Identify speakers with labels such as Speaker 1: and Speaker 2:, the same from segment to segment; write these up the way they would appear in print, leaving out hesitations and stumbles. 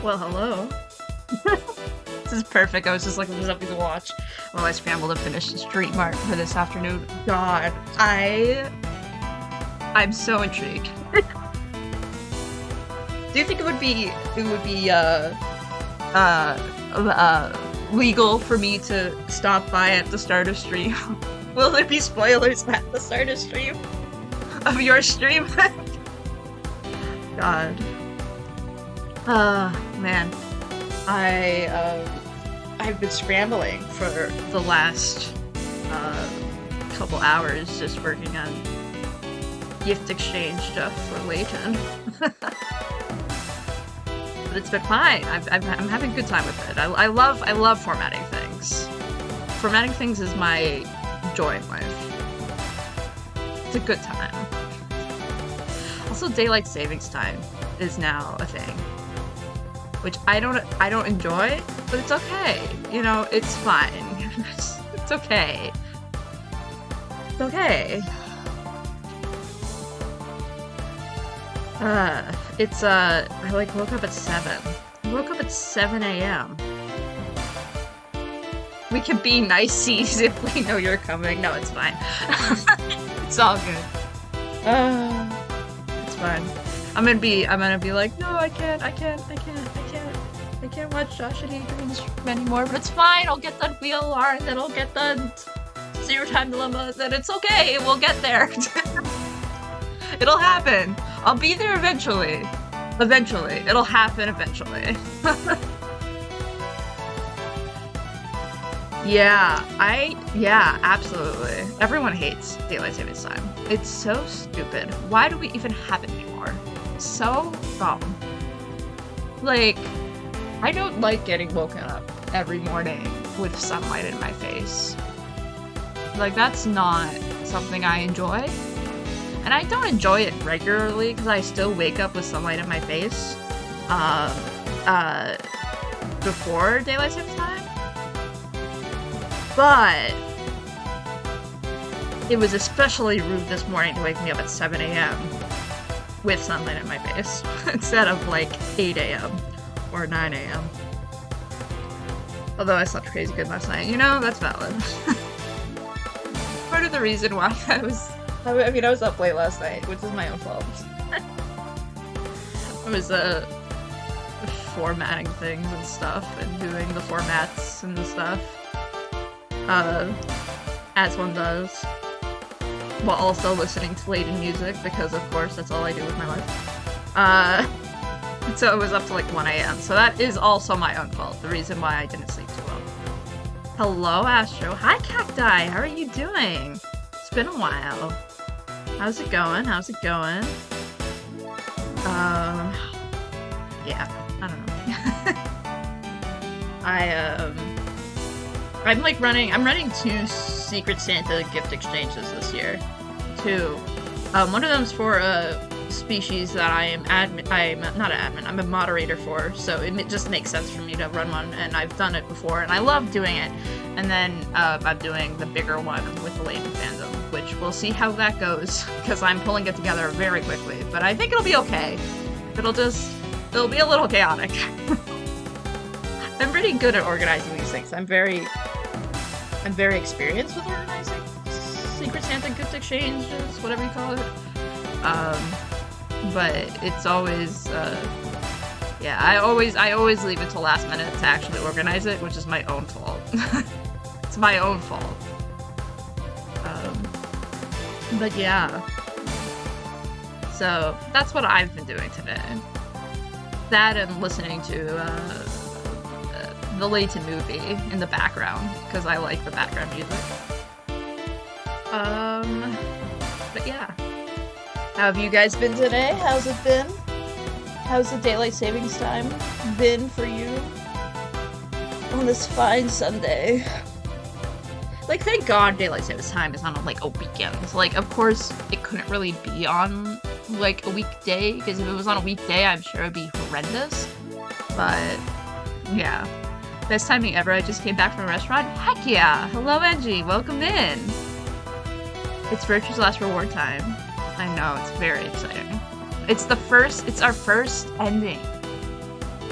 Speaker 1: Well, hello. This is perfect. I was just looking for something to watch while I scramble to finish Street Mart for this afternoon. God, I'm so intrigued. Do you think it would be legal for me to stop by at the start of stream? Will there be spoilers at the start of stream? Of your stream? God. Man. I've been scrambling for the last couple hours just working on gift exchange stuff for Layton. But it's been fine. I'm having a good time with it. I love formatting things. Formatting things is my joy in life. It's a good time. Also, daylight savings time is now a thing, which I don't enjoy, but it's okay. You know, it's fine. It's okay. It's okay. I like woke up at 7. I woke up at 7 a.m. We can be niceies if we know you're coming. No, it's fine. It's all good. It's fine. I'm gonna be like, no, I can't watch Josh and Adrian's stream anymore, but it's fine. I'll get done VLR, and then I'll get done Zero Time Dilemma, then it's okay. We'll get there. It'll happen. I'll be there eventually. Eventually. It'll happen eventually. Yeah, absolutely. Everyone hates daylight savings time. It's so stupid. Why do we even have it anymore? So dumb. Like, I don't like getting woken up every morning with sunlight in my face. Like, that's not something I enjoy. And I don't enjoy it regularly because I still wake up with sunlight in my face before daylight savings time. But it was especially rude this morning to wake me up at 7 a.m. with sunlight in my face instead of like 8 a.m. or 9 a.m. Although I slept crazy good last night. You know, that's valid. Part of the reason why I was up late last night, which is my own fault. I was formatting things and stuff and doing the formats and the stuff. As one does. While also listening to Layton music, because of course that's all I do with my life. So it was up to like 1 a.m. So that is also my own fault, the reason why I didn't sleep too well. Hello, Astro. Hi, Cacti. How are you doing? It's been a while. How's it going? How's it going? Yeah, I don't know. I'm running 2 Secret Santa gift exchanges this year. 2. One of them's for a species that I'm a moderator for, so it just makes sense for me to run one, and I've done it before, and I love doing it. And then I'm doing the bigger one with the Layton fandom, which we'll see how that goes, because I'm pulling it together very quickly, but I think it'll be okay. It'll be a little chaotic. I'm pretty good at organizing these things. I'm very experienced with organizing Secret Santa gift exchanges, whatever you call it. But it's always, yeah, I always leave it till last minute to actually organize it, which is my own fault. It's my own fault. But yeah. So that's what I've been doing today. That and listening to the Layton movie in the background, because I like the background music. But yeah. How have you guys been today? How's it been? How's the daylight savings time been for you on this fine Sunday? Like, thank God daylight savings time is on like a weekend. Like, of course, it couldn't really be on like a weekday, because if it was on a weekday, I'm sure it'd be horrendous. But yeah. Best timing ever. I just came back from a restaurant. Heck yeah! Hello, Angie. Welcome in. It's Virtue's last reward time. I know, it's very exciting. It's our first ending.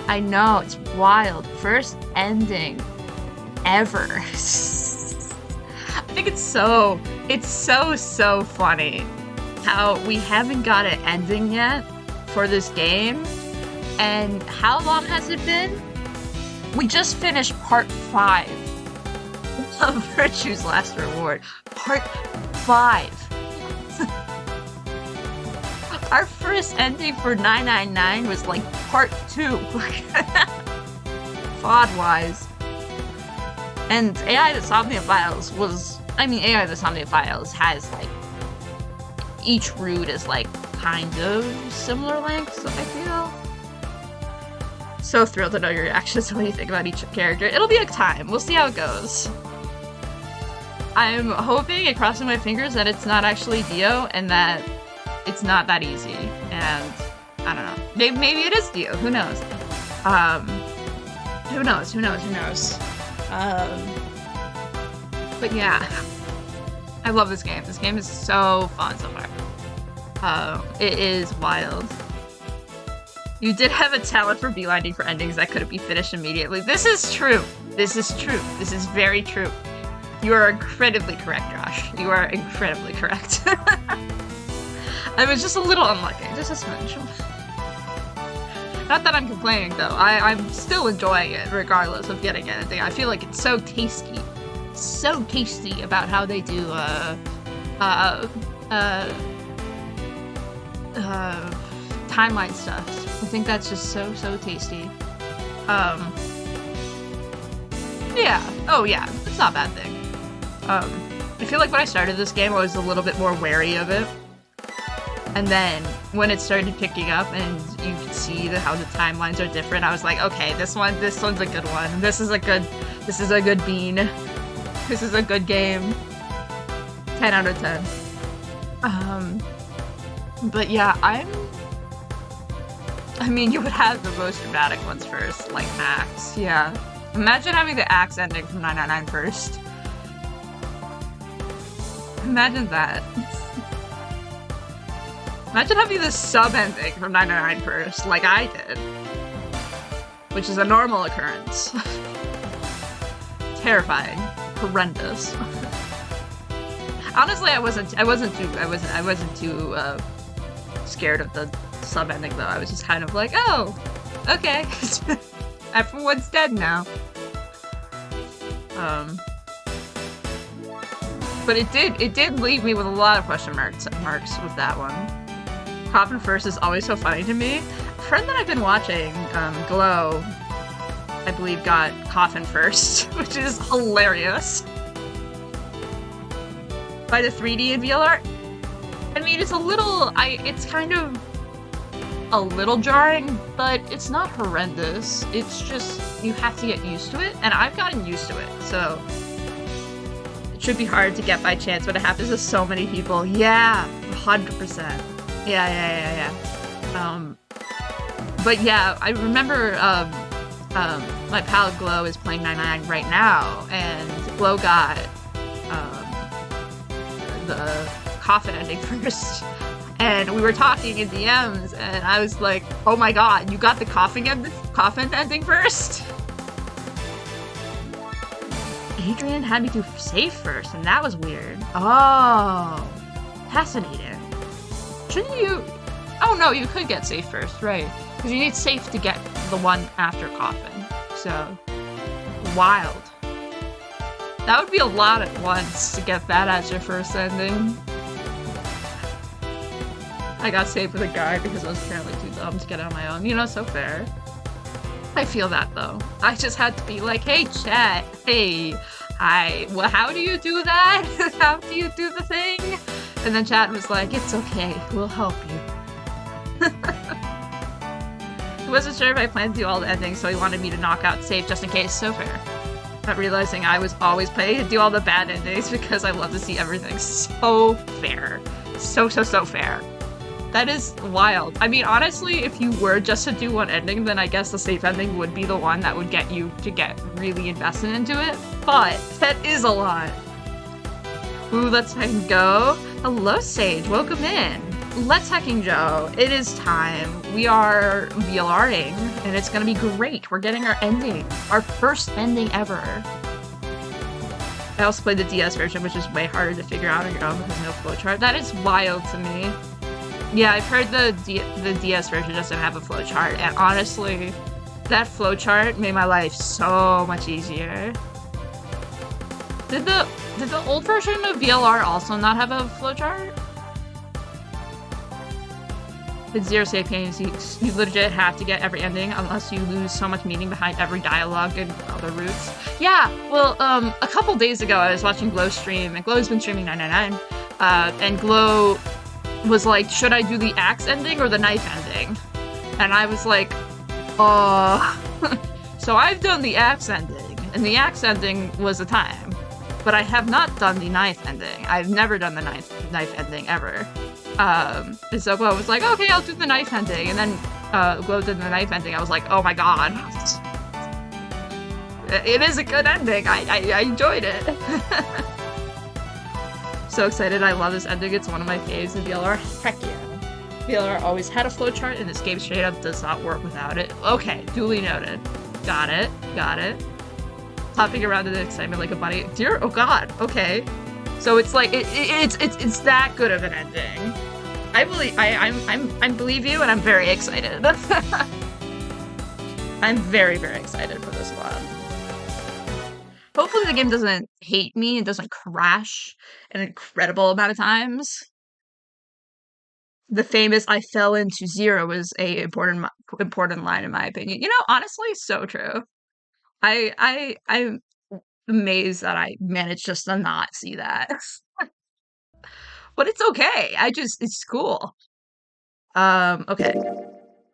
Speaker 1: I know, it's wild. First ending ever. I think it's so funny how we haven't got an ending yet for this game. And how long has it been? We just finished part 5 of Virtue's Last Reward. Part 5. Our first ending for 999 was like part 2. FOD-wise. And AI the Somnia Files AI the Somnia Files has like, each route is like kind of similar lengths, I feel. So thrilled to know your reactions when you think about each character. It'll be a time. We'll see how it goes. I'm hoping and crossing my fingers that it's not actually Dio and that it's not that easy. And I don't know. Maybe it is Dio. Who knows? Who knows? But yeah. I love this game. This game is so fun so far. It is wild. You did have a talent for beelining for endings that couldn't be finished immediately. This is true. This is very true. You are incredibly correct, Josh. You are incredibly correct. I was just a little unlucky. Just a smidge. Not that I'm complaining, though. I'm still enjoying it, regardless of getting anything. I feel like it's so tasty. So tasty about how they do, timeline stuff. I think that's just so tasty. Yeah. Oh yeah, it's not a bad thing. I feel like when I started this game, I was a little bit more wary of it. And then when it started picking up and you could see how the timelines are different, I was like, okay, this one's a good one. This is a good bean. This is a good game. 10 out of 10. But yeah, I mean, you would have the most dramatic ones first, like Axe, yeah. Imagine having the Axe ending from 999 first. Imagine that. Imagine having the sub-ending from 999 first, like I did. Which is a normal occurrence. Terrifying. Horrendous. Honestly, I wasn't too scared of the sub-ending though. I was just kind of like, oh, okay. Everyone's dead now. But it did leave me with a lot of question marks with that one. Coffin First is always so funny to me. A friend that I've been watching, Glow, I believe got Coffin First, which is hilarious. By the 3D and VLR. I mean, it's it's kind of a little jarring, but it's not horrendous. It's just, you have to get used to it, and I've gotten used to it, so it should be hard to get by chance, but it happens to so many people. Yeah, 100%. Yeah. But yeah, I remember, my pal Glow is playing 999 right now, and Glow got, the Coffin ending first. And we were talking in DMs, and I was like, oh my god, you got the Coffin ending first? Adrian had me do save first, and that was weird. Oh, fascinating. Shouldn't you... Oh no, you could get safe first, right. Because you need safe to get the one after Coffin. So, wild. That would be a lot at once to get that as your first ending. I got saved with a guy because I was apparently too dumb to get on my own. You know, so fair. I feel that though. I just had to be like, hey chat, hey, well, how do you do that? How do you do the thing? And then chat was like, it's okay, we'll help you. He wasn't sure if I planned to do all the endings, so he wanted me to knock out safe just in case. So fair. Not realizing I was always planning to do all the bad endings because I love to see everything. So fair. So fair. That is wild. I mean, honestly, if you were just to do one ending, then I guess the safe ending would be the one that would get you to get really invested into it. But that is a lot. Ooh, let's go. Hello, Sage. Welcome in. let's hacking Joe. It is time. We are VLRing, and it's gonna be great. We're getting our ending. Our first ending ever. I also played the DS version, which is way harder to figure out on your own because no flowchart. That is wild to me. Yeah, I've heard the DS version doesn't have a flowchart, and honestly, that flowchart made my life so much easier. Did the old version of VLR also not have a flowchart? With Zero Save Games, you legit have to get every ending unless you lose so much meaning behind every dialogue and other routes. Yeah, well, a couple days ago I was watching Glow stream, and Glow's been streaming 999, and Glow was like, should I do the axe ending or the knife ending? And I was like, so I've done the axe ending, and the axe ending was a time, but I have not done the knife ending. I've never done the knife ending ever. And so Glow was like, okay, I'll do the knife ending, and then Glow did the knife ending. I was like, oh my god. It is a good ending. I enjoyed it. So excited. I love this ending. It's one of my faves in VLR. Heck yeah. VLR always had a flowchart, and this game straight up does not work without it. Okay, duly noted. Got it. Hopping around in excitement like a bunny. Dear, oh god, okay. So it's like, it's that good of an ending. I believe you, and I'm very excited. I'm very, very excited for this one. Hopefully the game doesn't hate me and doesn't crash an incredible amount of times. The famous "I fell into zero" was a important line in my opinion. You know, honestly, so true. I'm amazed that I managed just to not see that. But it's okay. It's cool. Okay.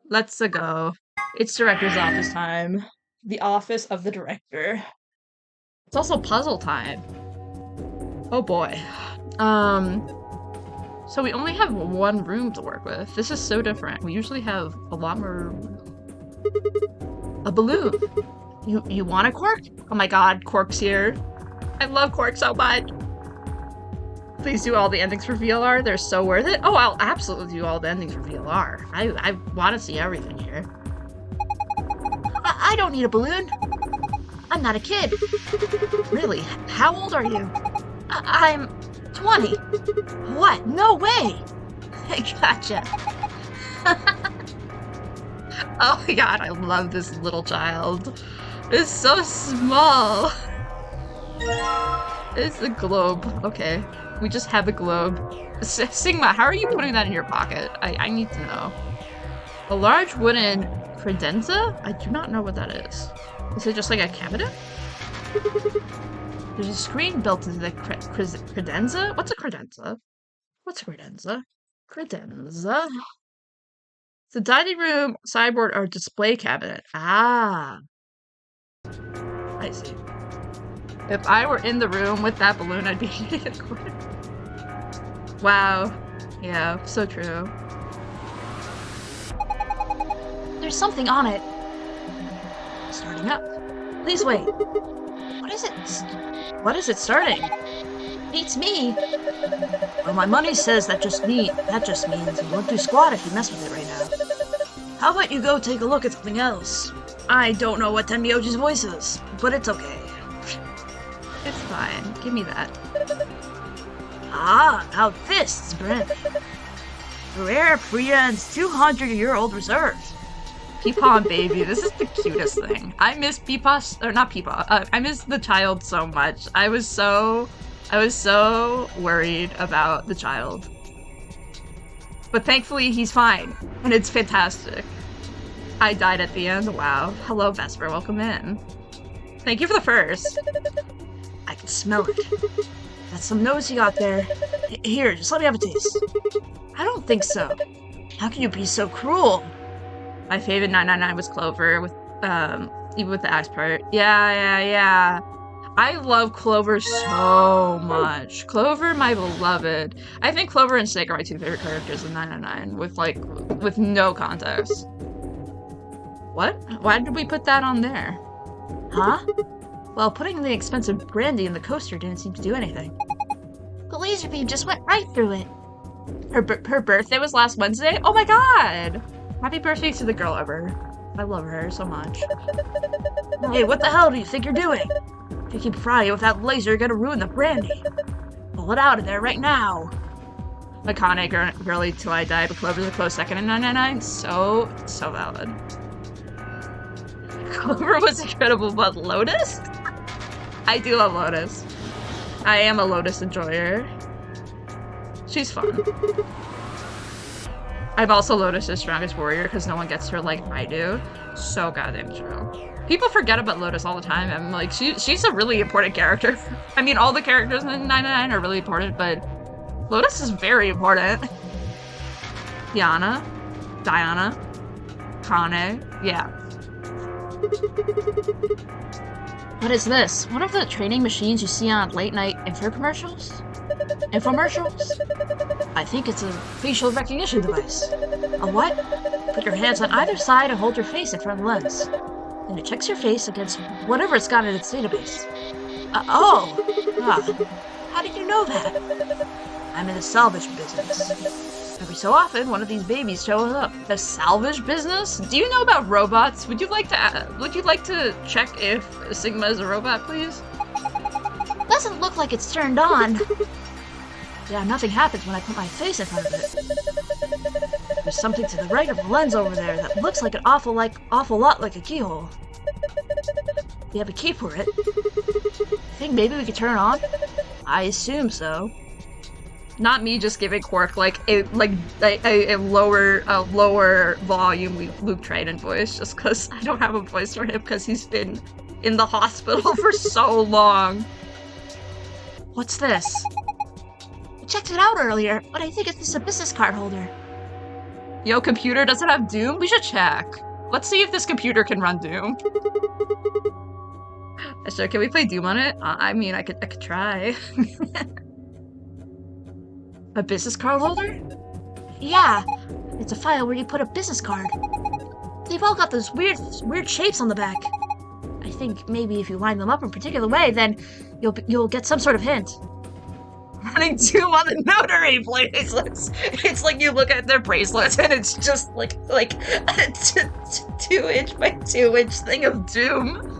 Speaker 1: Let's go. It's director's office time. The office of the director. It's also puzzle time. Oh boy. So we only have one room to work with. This is so different. We usually have a lot more. A balloon. You want a Quark? Oh my god, Quark's here. I love Quark so much. Please do all the endings for VLR. They're so worth it. Oh, I'll absolutely do all the endings for VLR. I want to see everything here. I don't need a balloon. I'm not a kid. Really? How old are you? I'm 20. What? No way. Gotcha. Oh my god, I love this little child. It's so small. It's a globe. Okay. We just have a globe. Sigma, how are you putting that in your pocket? I need to know. A large wooden credenza? I do not know what that is. Is it just like a cabinet? There's a screen built into the credenza? What's a credenza? What's a credenza? Credenza? It's a dining room, sideboard, or display cabinet. Ah. I see. If I were in the room with that balloon, I'd be eating it. Wow. Yeah, so true. There's something on it. Starting up. Please wait. What is it? What is it starting? Beats me. Well, my money says that just means you won't do squat if you mess with it right now. How about you go take a look at something else? I don't know what Tenmyoji's voice is, but it's okay. It's fine. Give me that. Ah, now this is brand new. Rare Priyan's 200-year-old reserve. Peepaw and Baby, this is the cutest thing. I miss Peepaw, or not Peepaw, I miss the child so much. I was so worried about the child. But thankfully he's fine, and it's fantastic. I died at the end, wow. Hello Vesper, welcome in. Thank you for the first. I can smell it. That's some nose you got there. Here, just let me have a taste. I don't think so. How can you be so cruel? My favorite 999 was Clover, with even with the axe part. Yeah. I love Clover so much. Clover, my beloved. I think Clover and Snake are my two favorite characters in 999, with no context. What? Why did we put that on there? Huh? Well, putting the expensive brandy in the coaster didn't seem to do anything. The laser beam just went right through it. Her birthday was last Wednesday? Oh my god! Happy birthday to the girl ever. I love her so much. Hey, what the hell do you think you're doing? If you keep frying with that laser, you're gonna ruin the brandy. Pull it out of there right now. Makane girly till I die, but Clover's a close second in 999. So valid. Clover was incredible, but Lotus? I do love Lotus. I am a Lotus enjoyer. She's fun. I'm also Lotus's strongest warrior because no one gets her like I do. So goddamn true. People forget about Lotus all the time. I'm like, she's a really important character. I mean, all the characters in 999 are really important, but Lotus is very important. Diana, Kane, yeah. What is this? One of the training machines you see on late-night infomercials? I think it's a facial recognition device. A what? Put your hands on either side and hold your face in front of the lens. Then it checks your face against whatever it's got in its database. How did you know that? I'm in the salvage business. Every so often, one of these babies shows up. The salvage business? Do you know about robots? Would you like to check if Sigma is a robot, please? Doesn't look like it's turned on. Yeah, nothing happens when I put my face in front of it. There's something to the right of the lens over there that looks like an awful lot like a keyhole. We have a key for it. Think maybe we could turn it on? I assume so. Not me just giving Quark like a lower volume Luke Triton voice just because I don't have a voice for him because he's been in the hospital for so long. What's this? I checked it out earlier, but I think it's just a business card holder. Yo, computer, does it have Doom? We should check. Let's see if this computer can run Doom. So, can we play Doom on it? I mean, I could try. A business card holder? Yeah, it's a file where you put a business card. They've all got those weird shapes on the back. I think maybe if you line them up in a particular way, then you'll get some sort of hint. Running Doom on the notary bracelets. It's like you look at their bracelets and it's just like a 2-inch by 2-inch thing of Doom.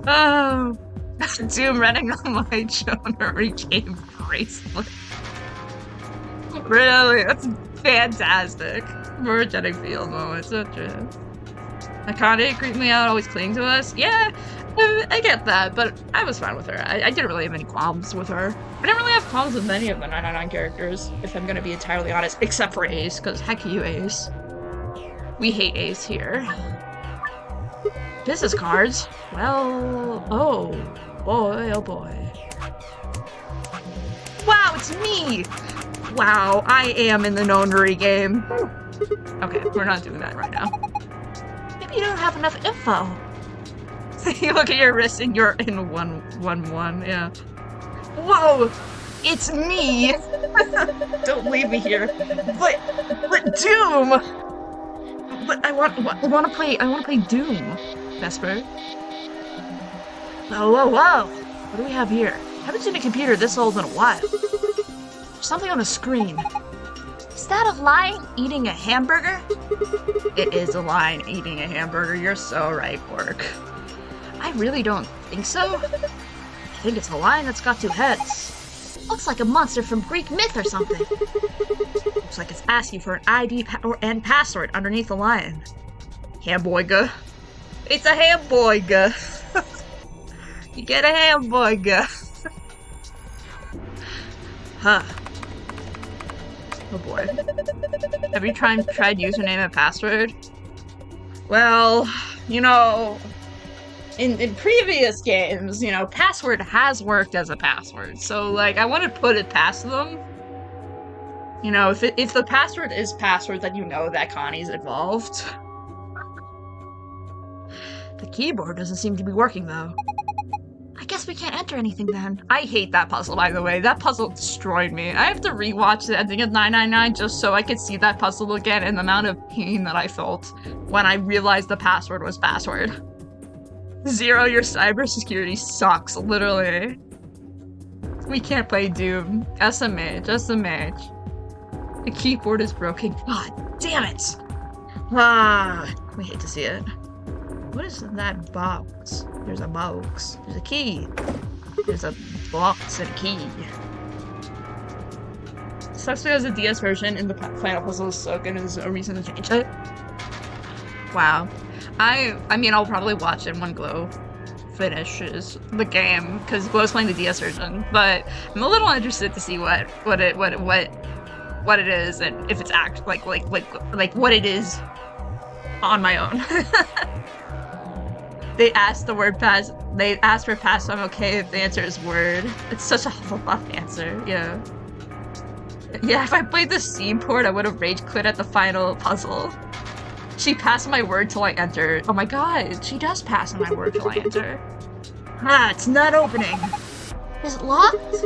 Speaker 1: Oh, Doom running on my notary game bracelet. Really, that's fantastic. Energetic field moment, so true. Akane creeped me out, always clinging to us. Yeah, I get that, but I was fine with her. I didn't really have any qualms with her. I didn't really have qualms with many of the 999 characters, if I'm gonna be entirely honest, except for Ace, because heck you, Ace. We hate Ace here. Business cards? Well, oh boy. Wow, it's me! Wow, I am in the notary game. Okay, we're not doing that right now. Maybe you don't have enough info. You look at your wrist and you're in 1-1-1, yeah. Whoa! It's me! Don't leave me here. But Doom! But I want to play Doom, Vesper. Whoa. What do we have here? I haven't seen a computer this old in a while. There's something on the screen. Is that a lion eating a hamburger? It is a lion eating a hamburger. You're so right, Quark. I really don't think so. I think it's a lion that's got 2 heads. Looks like a monster from Greek myth or something. Looks like it's asking for an ID and password underneath the lion. Hamburger. It's a hamburger. You get a hamburger. Huh. Oh boy. Have you tried username and password? Well, you know, in previous games, you know, password has worked as a password. So, like, I want to put it past them. You know, if the password is password, then you know that Connie's involved. The keyboard doesn't seem to be working, though. I guess we can't enter anything then. I hate that puzzle, by the way. That puzzle destroyed me. I have to rewatch the ending of 999 just so I could see that puzzle again and the amount of pain that I felt when I realized the password was password. Zero, your cybersecurity sucks, literally. We can't play Doom. SMH, SMH. The keyboard is broken. God damn it! Ah, we hate to see it. What is that box? There's a box. There's a key. There's a box and a key. Sucks because the DS version in the Final Puzzle is so good and there's no reason to change it. Wow. I mean, I'll probably watch it when Glow finishes the game because Glow's playing the DS version, but I'm a little interested to see what it is and if it's like what it is on my own. They asked the word pass. They asked for pass. So I'm okay if the answer is word. It's such a Hufflepuff answer. Yeah. Yeah. If I played the Steam port, I would have rage quit at the final puzzle. She passed my word till I entered. Oh my god, she does pass my word till I enter. Ah, it's not opening. Is it locked?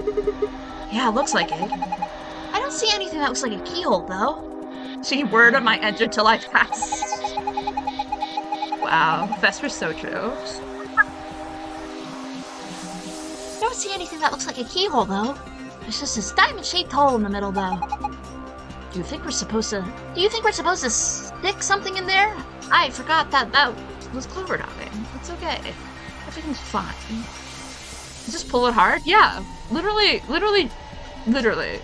Speaker 1: Yeah, it looks like it. I don't see anything that looks like a keyhole, though. She word on my enter till I pass. Wow, Vesper's so true. I don't see anything that looks like a keyhole, though. There's just this diamond-shaped hole in the middle, though. Do you think we're supposed to stick something in there? I forgot that was clover dotting. It's okay. Everything's fine. Just pull it hard? Yeah. Literally.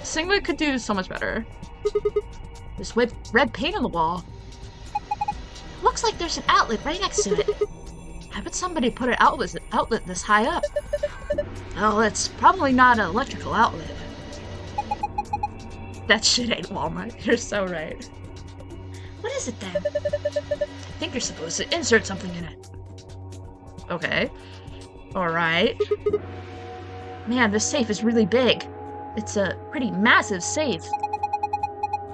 Speaker 1: Singlet could do so much better. There's red paint on the wall. Looks like there's an outlet right next to it. How would somebody put an outlet this high up? Oh, it's probably not an electrical outlet. That shit ain't Walmart. You're so right. What is it then? I think you're supposed to insert something in it. Okay. Alright. Man, this safe is really big. It's a pretty massive safe.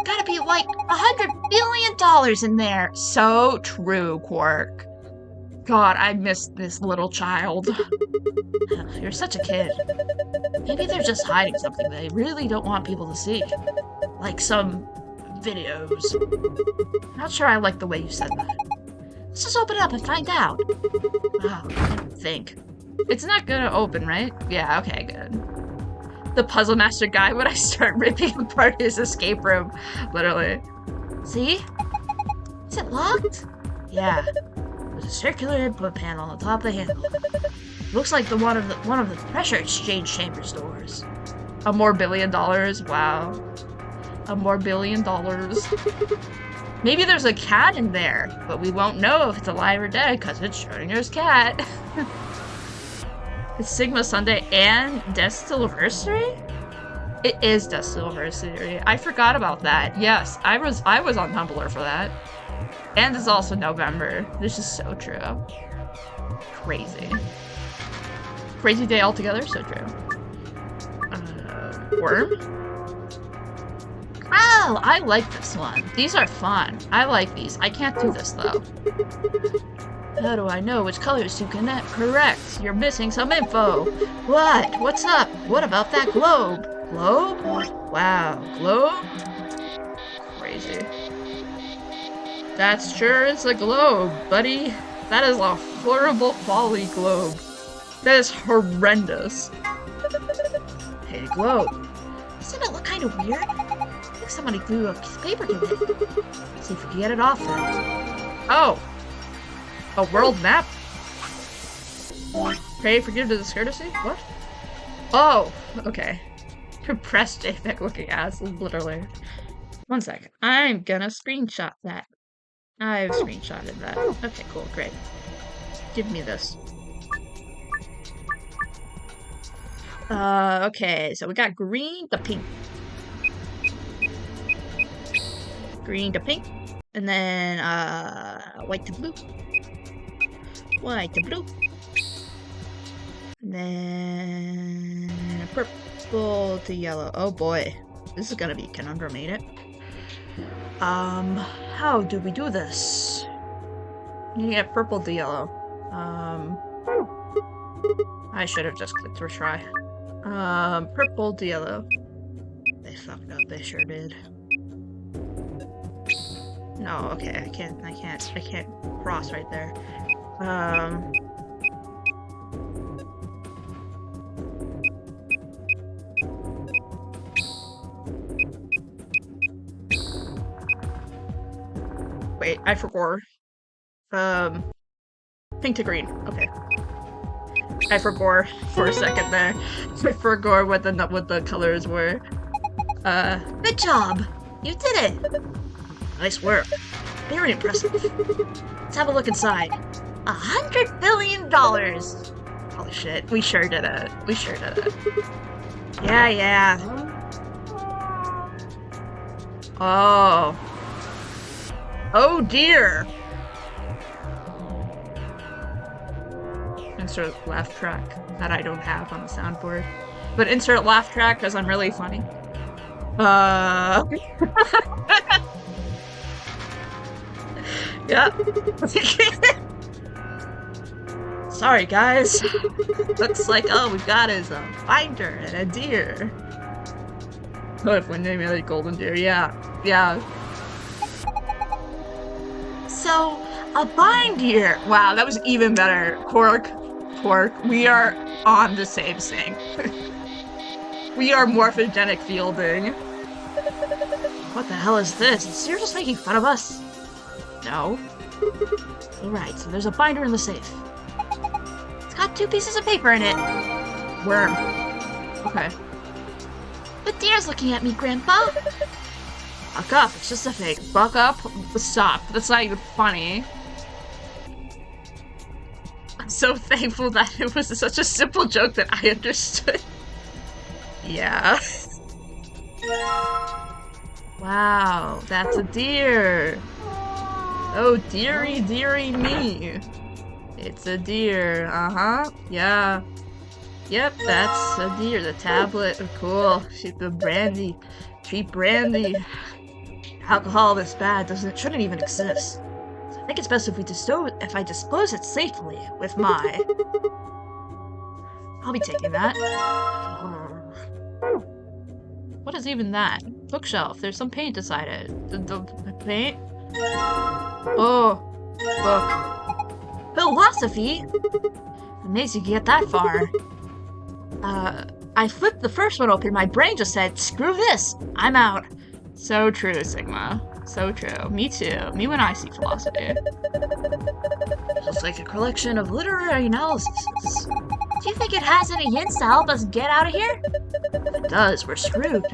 Speaker 1: Gotta be like $100 billion in there. So true, Quark. God, I miss this little child. You're such a kid. Maybe they're just hiding something they really don't want people to see. Like some videos. Not sure I like the way you said that. Let's just open it up and find out. Oh, I don't think. It's not gonna open, right? Yeah, okay, good. The Puzzle Master guy when I start ripping apart his escape room. Literally. See? Is it locked? Yeah. There's a circular input panel on top of the handle. Looks like one of the pressure exchange chambers doors. A more $1 billion? Wow. A more $1 billion. Maybe there's a cat in there, but we won't know if it's alive or dead because it's Schrodinger's cat. It's Sigma Sunday and Destillaversary? It is Destillaversary. I forgot about that. Yes, I was on Tumblr for that. And it's also November. This is so true. Crazy. Crazy day altogether, so true. Worm? Oh, I like this one. These are fun. I like these. I can't do this, though. How do I know which colors to connect? Correct. You're missing some info. What? What's up? What about that globe? Globe? Wow. Globe? Crazy. That sure is a globe, buddy. That is a horrible quality globe. That is horrendous. Hey, globe. Doesn't it look kind of weird? I think somebody glued a piece of paper to it. See if we can get it off then. Oh. A world map? Pray forgive the discourtesy? What? Oh, okay. Compressed JPEG looking ass, literally. One sec. I'm gonna screenshot that. I've screenshotted that. Okay, cool, great. Give me this. Okay, so we got green to pink. Green to pink. And then, white to blue. White to blue. And then purple to yellow. Oh boy. This is gonna be a conundrum, ain't it? How do we do this? You get purple to yellow. I should have just clicked retry. Purple to yellow. They fucked up, they sure did. No, okay, I can't cross right there. Wait, I forgot. Pink to green. Okay. I forgot for a second there. I forgot what the colors were. Good job! You did it! Nice work. Very impressive. Let's have a look inside. $100 billion! Holy shit, we sure did it. We sure did it. Yeah. Oh. Oh dear! Insert laugh track that I don't have on the soundboard. But insert laugh track because I'm really funny. Yeah. Sorry, guys. Looks like all we got is a binder and a deer. What if we name it a golden deer? Yeah. So, a binder. Wow, that was even better. Quark, we are on the same thing. We are morphogenic fielding. What the hell is this? Is Sears just making fun of us? No. Alright, so there's a binder in the safe. It's got 2 pieces of paper in it. Worm. Okay. The deer's looking at me, Grandpa. Buck up, it's just a fake. Buck up? Stop. That's not even funny. I'm so thankful that it was such a simple joke that I understood. Yeah. Wow, that's a deer. Oh, dearie me. It's a deer. Uh-huh. Yeah. Yep, that's a deer. The tablet. Cool. The brandy. Cheap brandy. Alcohol this bad shouldn't even exist. So I think it's best if I dispose it safely with my... I'll be taking that. What is even that? Bookshelf. There's some paint inside it. The paint? Oh. Book. Philosophy? Amazing you get that far. I flipped the first one open, my brain just said, screw this, I'm out. So true, Sigma. So true. Me too. Me when I see philosophy. Looks like a collection of literary analyses. Do you think it has any hints to help us get out of here? If it does, we're screwed.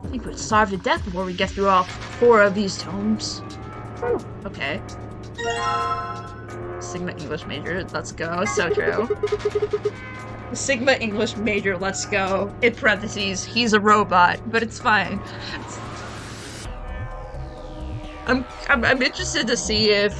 Speaker 1: I think we'd starve to death before we get through all 4 of these tomes. Okay. Sigma English major, let's go. So true. Sigma English major, let's go. In parentheses, he's a robot, but it's fine. I'm interested to see if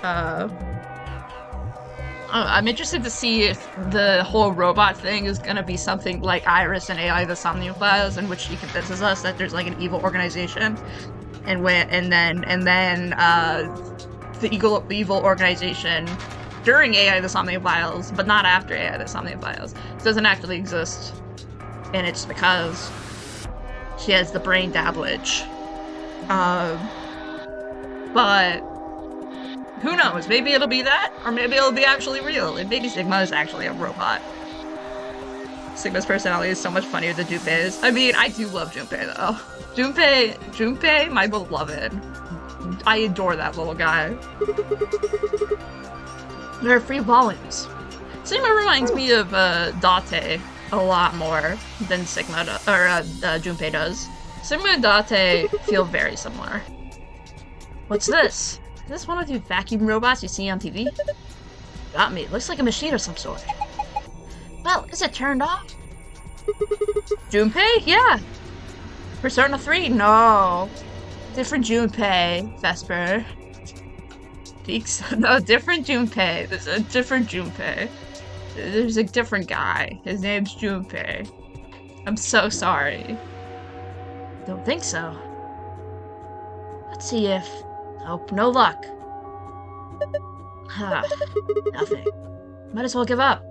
Speaker 1: I'm interested to see if the whole robot thing is gonna be something like Iris and AI the Somniophiles, in which she convinces us that there's like an evil organization, and then the evil organization during AI the Somniophiles, but not after AI the Somniophiles, doesn't actually exist, and it's because she has the brain dabblage. But who knows? Maybe it'll be that, or maybe it'll be actually real, and maybe Sigma is actually a robot. Sigma's personality is so much funnier than Junpei's. I mean, I do love Junpei though. Junpei, my beloved. I adore that little guy. There are free volumes. Sigma reminds me of Date a lot more than Junpei does. Sigma and Date feel very similar. What's this? Is this one of the vacuum robots you see on TV? Got me. It looks like a machine of some sort. Well, is it turned off? Junpei? Yeah. Persona 3? No. Different Junpei, Vesper. Peaks? No, different Junpei. There's a different Junpei. There's a different guy. His name's Junpei. I'm so sorry. Don't think so. Let's see if... Nope, no luck. Nothing. Might as well give up.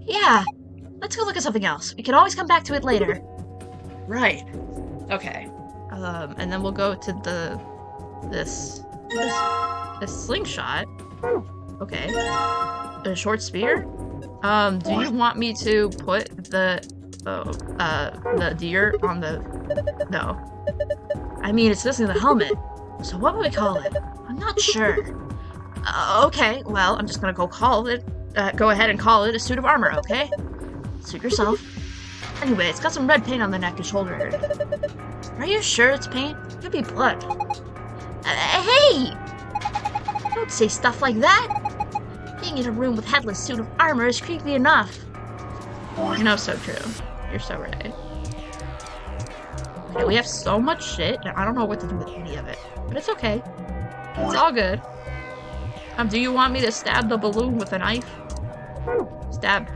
Speaker 1: Yeah, let's go look at something else. We can always come back to it later. Right. Okay. And then we'll go to this slingshot. Okay. A short spear? Do you want me to put the deer on the... No. I mean, it's missing the helmet. So what would we call it? I'm not sure. Okay, well, I'm just gonna go ahead and call it a suit of armor, okay? Suit yourself. Anyway, it's got some red paint on the neck and shoulder area. Are you sure it's paint? It could be blood. Hey! Don't say stuff like that! Being in a room with headless suit of armor is creepy enough. You know, so true. You're so right. Okay, we have so much shit, and I don't know what to do with any of it. But it's okay. It's all good. Do you want me to stab the balloon with a knife? Stab.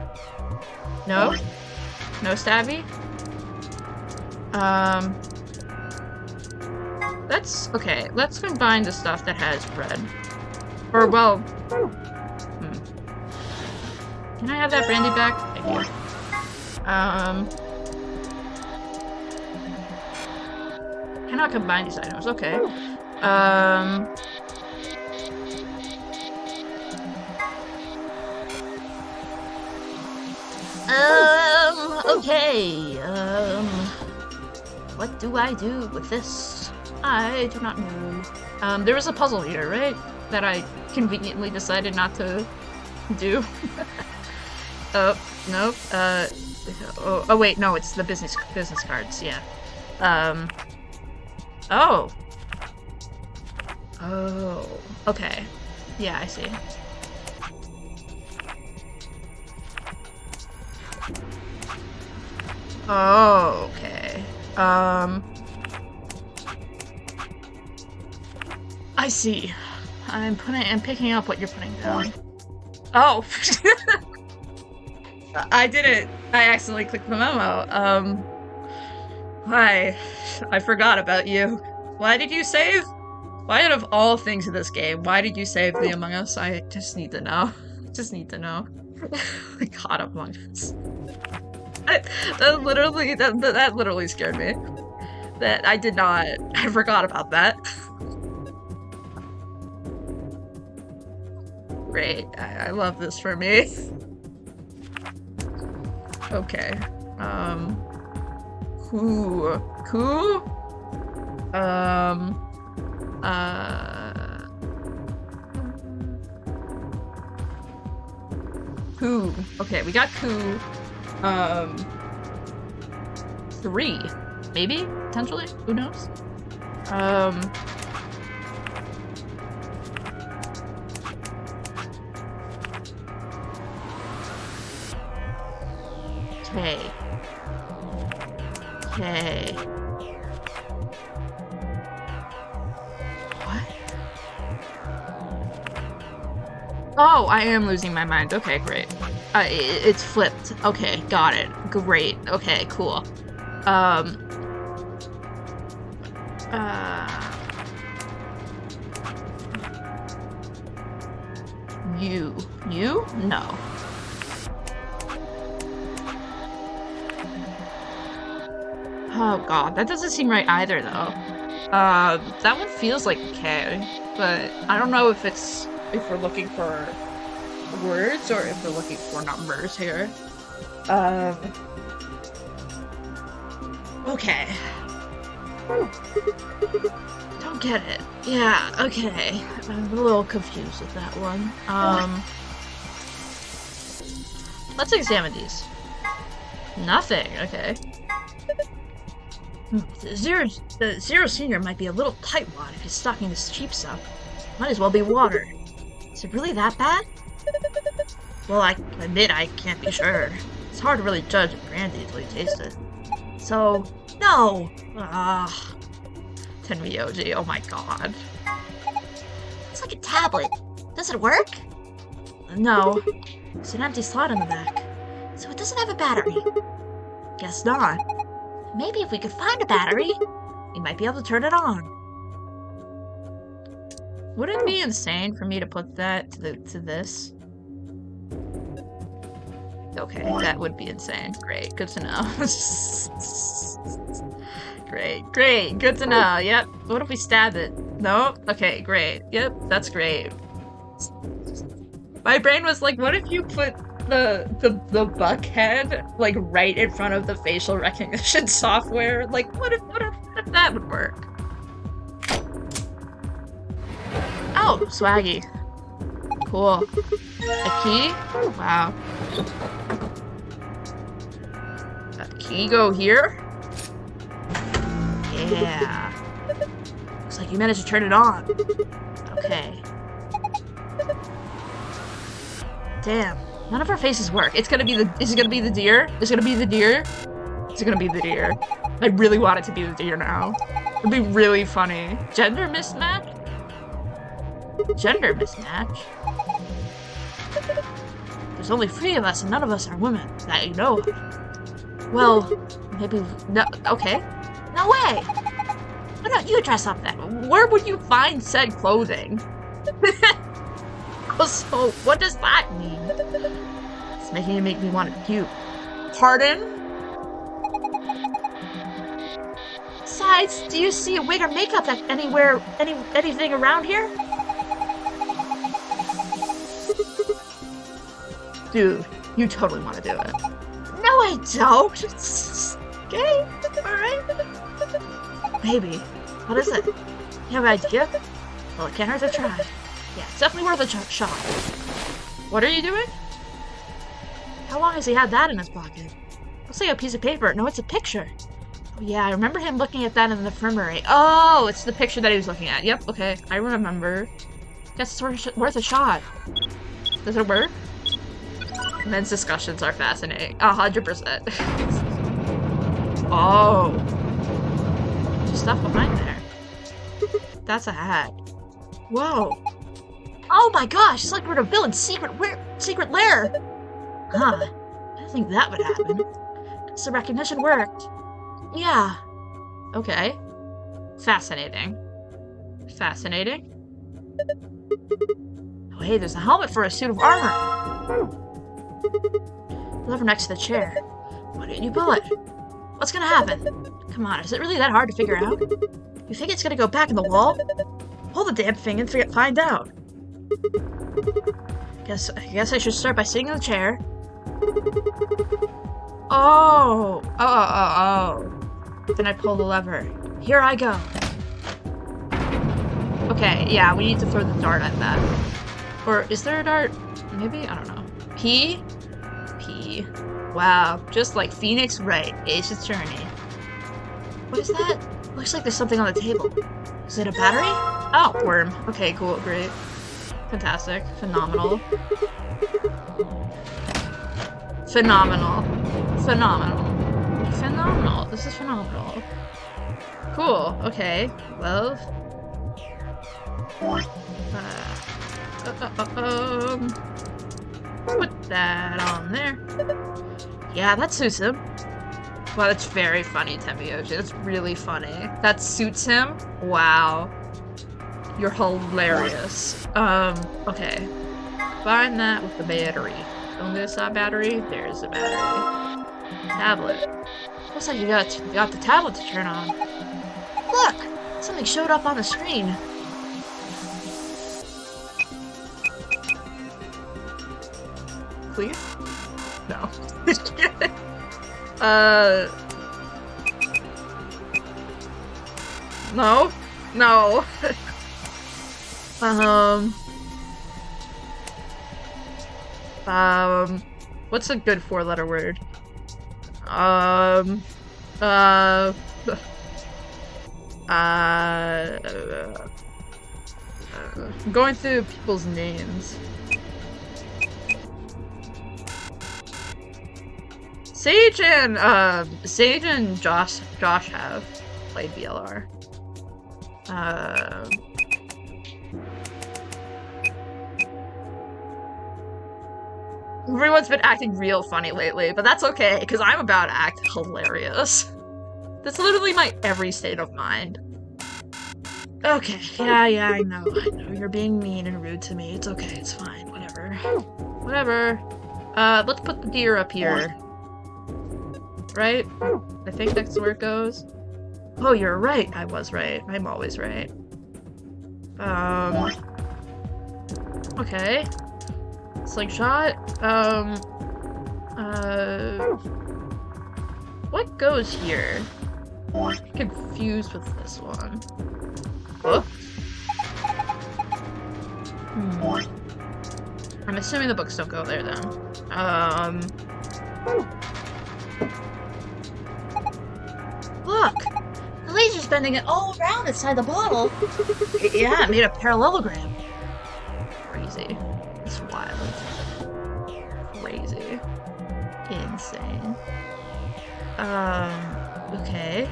Speaker 1: No? No stabby? Let's combine the stuff that has red. Or, well... Can I have that brandy back? Thank you. Cannot combine these items, okay. Okay, what do I do with this? I do not know. There was a puzzle here, right? That I conveniently decided not to do. Oh, nope, oh wait, no, it's the business cards, yeah. Oh. Oh, okay. Yeah, I see. Oh, okay. I see. I'm picking up what you're putting down. Oh! I didn't. I accidentally clicked the memo. I forgot about you. Why did you save? Why out of all things in this game, why did you save the Among Us? I just need to know. Just need to know. God, Among Us. That literally scared me. That I did not. I forgot about that. Great. I love this for me. Okay. Who? Who? Okay, we got Koo. 3. Maybe? Potentially? Who knows? Okay. Okay. What? Oh, I am losing my mind. Okay, great. It's flipped. Okay, got it. Great. Okay, cool. You? No. Oh god, that doesn't seem right either, though. That one feels like K, but I don't know if we're looking for words or if we're looking for numbers here. Okay. Don't get it. Yeah, okay. I'm a little confused with that one. Let's examine these. Nothing, okay. The Zero Senior might be a little tightwad if he's stocking this cheap stuff. Might as well be water. Is it really that bad? Well, I admit I can't be sure. It's hard to really judge a brandy until you taste it. So, no! Tenryoji, oh my god. It's like a tablet. Does it work? No. There's an empty slot on the back. So it doesn't have a battery. Guess not. Maybe if we could find a battery, we might be able to turn it on. Would it be insane for me to put that to this? Okay, that would be insane. Great, good to know. Great, good to know. Yep. What if we stab it? No? Okay, great. Yep, that's great. My brain was like, what if you put the buck head like right in front of the facial recognition software? Like, what if that would work? Oh, swaggy. Cool. A key? Wow. A key go here? Yeah. Looks like you managed to turn it on. Okay. Damn. None of our faces work. It's gonna be the- is it gonna be the deer? Is it gonna be the deer? Is it gonna be the deer? I really want it to be the deer now. It'd be really funny. Gender mismatch? Gender mismatch? There's only 3 of us and none of us are women that you know of. Well, maybe... No, okay. No way! Why don't you dress up then? Where would you find said clothing? Also, what does that mean? It's making it make me want to puke. Pardon? Besides, do you see a wig or makeup anywhere, anything around here? Dude, you totally want to do it. No, I don't. Okay, alright. Maybe. What is it? You have an idea? Well, it can't hurt to try. Yeah, it's definitely worth a shot. What are you doing? How long has he had that in his pocket? Looks like a piece of paper. No, it's a picture. Oh, yeah, I remember him looking at that in the infirmary. Oh, it's the picture that he was looking at. Yep, okay, I remember. Guess it's worth a shot. Does it work? Men's discussions are fascinating. 100%. Oh. There's stuff behind there. That's a hat. Whoa. Oh my gosh, it's like we're in a villain's secret lair. Huh. I didn't think that would happen. Guess the recognition worked. Yeah. Okay. Fascinating. Fascinating. Oh hey, there's a helmet for a suit of armor. The lever next to the chair. Why didn't you pull it? What's gonna happen? Come on, is it really that hard to figure out? You think it's gonna go back in the wall? Pull the damn thing and find out. I guess I should start by sitting in the chair. Oh. Then I pull the lever. Here I go. Okay, yeah, we need to throw the dart at that. Or is there a dart? Maybe? I don't know. P? P. Wow, just like Phoenix Wright, Ace's Journey. What is that? Looks like there's something on the table. Is it a battery? Oh, worm. Okay, cool, great. Fantastic. Phenomenal. Phenomenal. Phenomenal. Phenomenal. This is phenomenal. Cool, okay. Well... put that on there. Yeah, that suits him. Wow, that's very funny, Temioji. That's really funny. That suits him? Wow. You're hilarious. Okay. Find that with the battery. Don't get that battery. There's a battery. Tablet. Looks like you got the tablet to turn on. Look! Something showed up on the screen. Please? No. No. No. What's a good 4-letter word? I'm going through people's names. Sage and Josh have played VLR. Everyone's been acting real funny lately, but that's okay, because I'm about to act hilarious. That's literally my every state of mind. Okay, yeah, I know. You're being mean and rude to me. It's okay, it's fine, whatever. Whatever. Let's put the deer up here. Right? I think that's where it goes. Oh, you're right. I was right. I'm always right. Okay. Slingshot. What goes here? I'm confused with this one. Oh. I'm assuming the books don't go there then. Look! The laser's bending it all around inside the bottle. Yeah, it made a parallelogram. Crazy. It's wild. Crazy. Insane. Okay.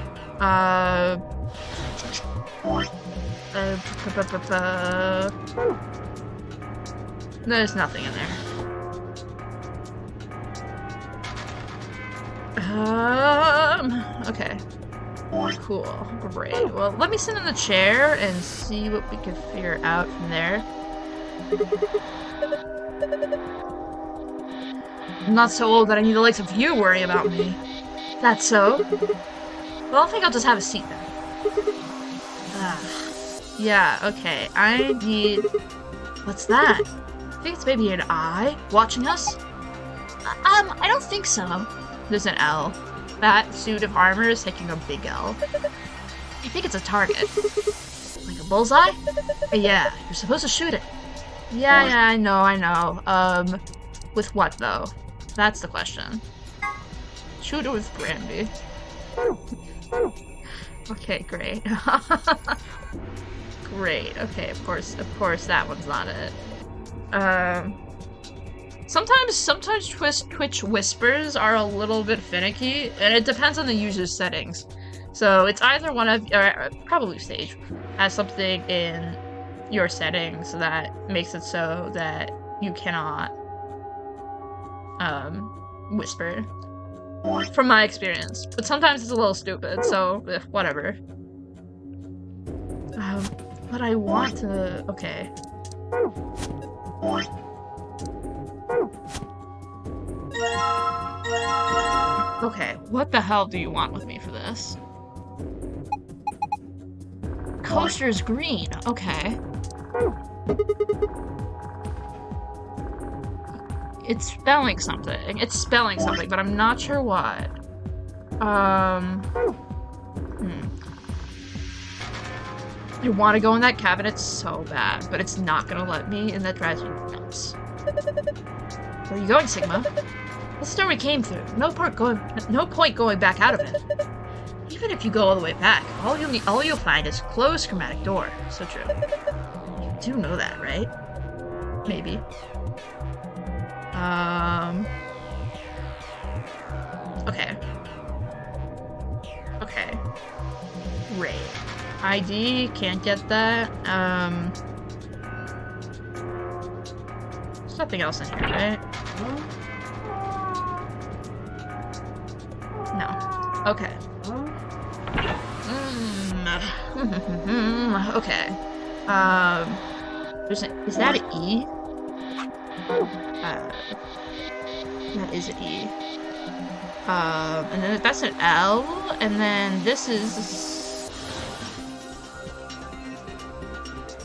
Speaker 1: There's nothing in there. Okay. Cool. Great. Well, let me sit in the chair and see what we can figure out from there. I'm not so old that I need the likes of you worry about me. That's so? Well, I think I'll just have a seat then. Yeah, okay. I need... What's that? I think it's maybe an eye watching us? I don't think so. There's an L. That suit of armor is taking a big L. I think it's a target. Like a bullseye? Yeah, you're supposed to shoot it. Yeah, I know. With what, though? That's the question. Shoot it with brandy. Okay, great. Great. Okay, of course that one's not it. Sometimes Twitch whispers are a little bit finicky, and it depends on the user's settings. So it's either one of, or probably Stage has something in your settings that makes it so that you cannot whisper. From my experience, but sometimes it's a little stupid. So whatever. But I want to. Okay. Okay, what the hell do you want with me for this? Coaster's green. Okay. It's spelling something. It's spelling something, but I'm not sure what. I want to go in that cabinet so bad, but it's not gonna let me, and that drives me nuts. Where are you going, Sigma? That's the door we came through. No point going back out of it. Even if you go all the way back, all you'll find is closed chromatic door. So true. You do know that, right? Maybe. Okay. Okay. Great. ID, can't get that. There's nothing else in here, right? No. Okay. Okay. Is that an E? That is an E. And then that's an L, and then this is...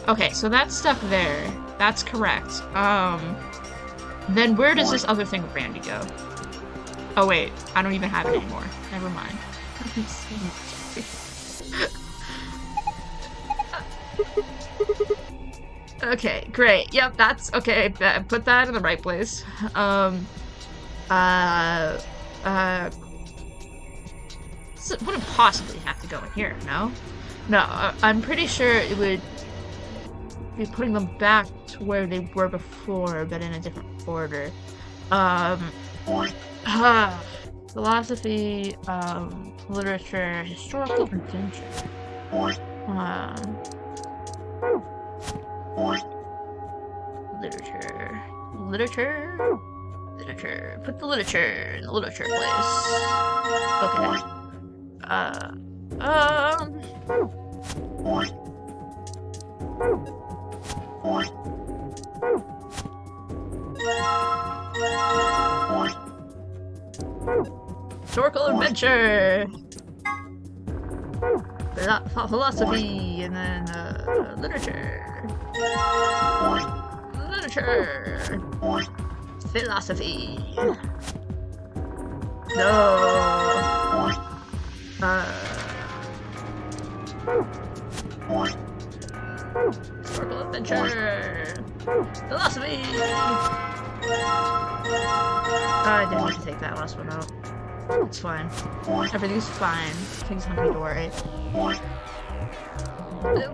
Speaker 1: Okay, so that stuff there, that's correct. Then where does this other thing with Brandy go? Oh wait, I don't even have it anymore. Never mind. Okay, great. Yep, that's okay. Put that in the right place. It wouldn't possibly have to go in here, no? No, I'm pretty sure it would be putting them back to where they were before, but in a different order. Philosophy, literature, historical convention. Literature. Put the literature in the literature place. Okay. Historical adventure. Philosophy, and then literature. Philosophy. No. Historical adventure. Philosophy! I didn't need to take that last one out. It's fine. Everything's fine. Things don't need to worry.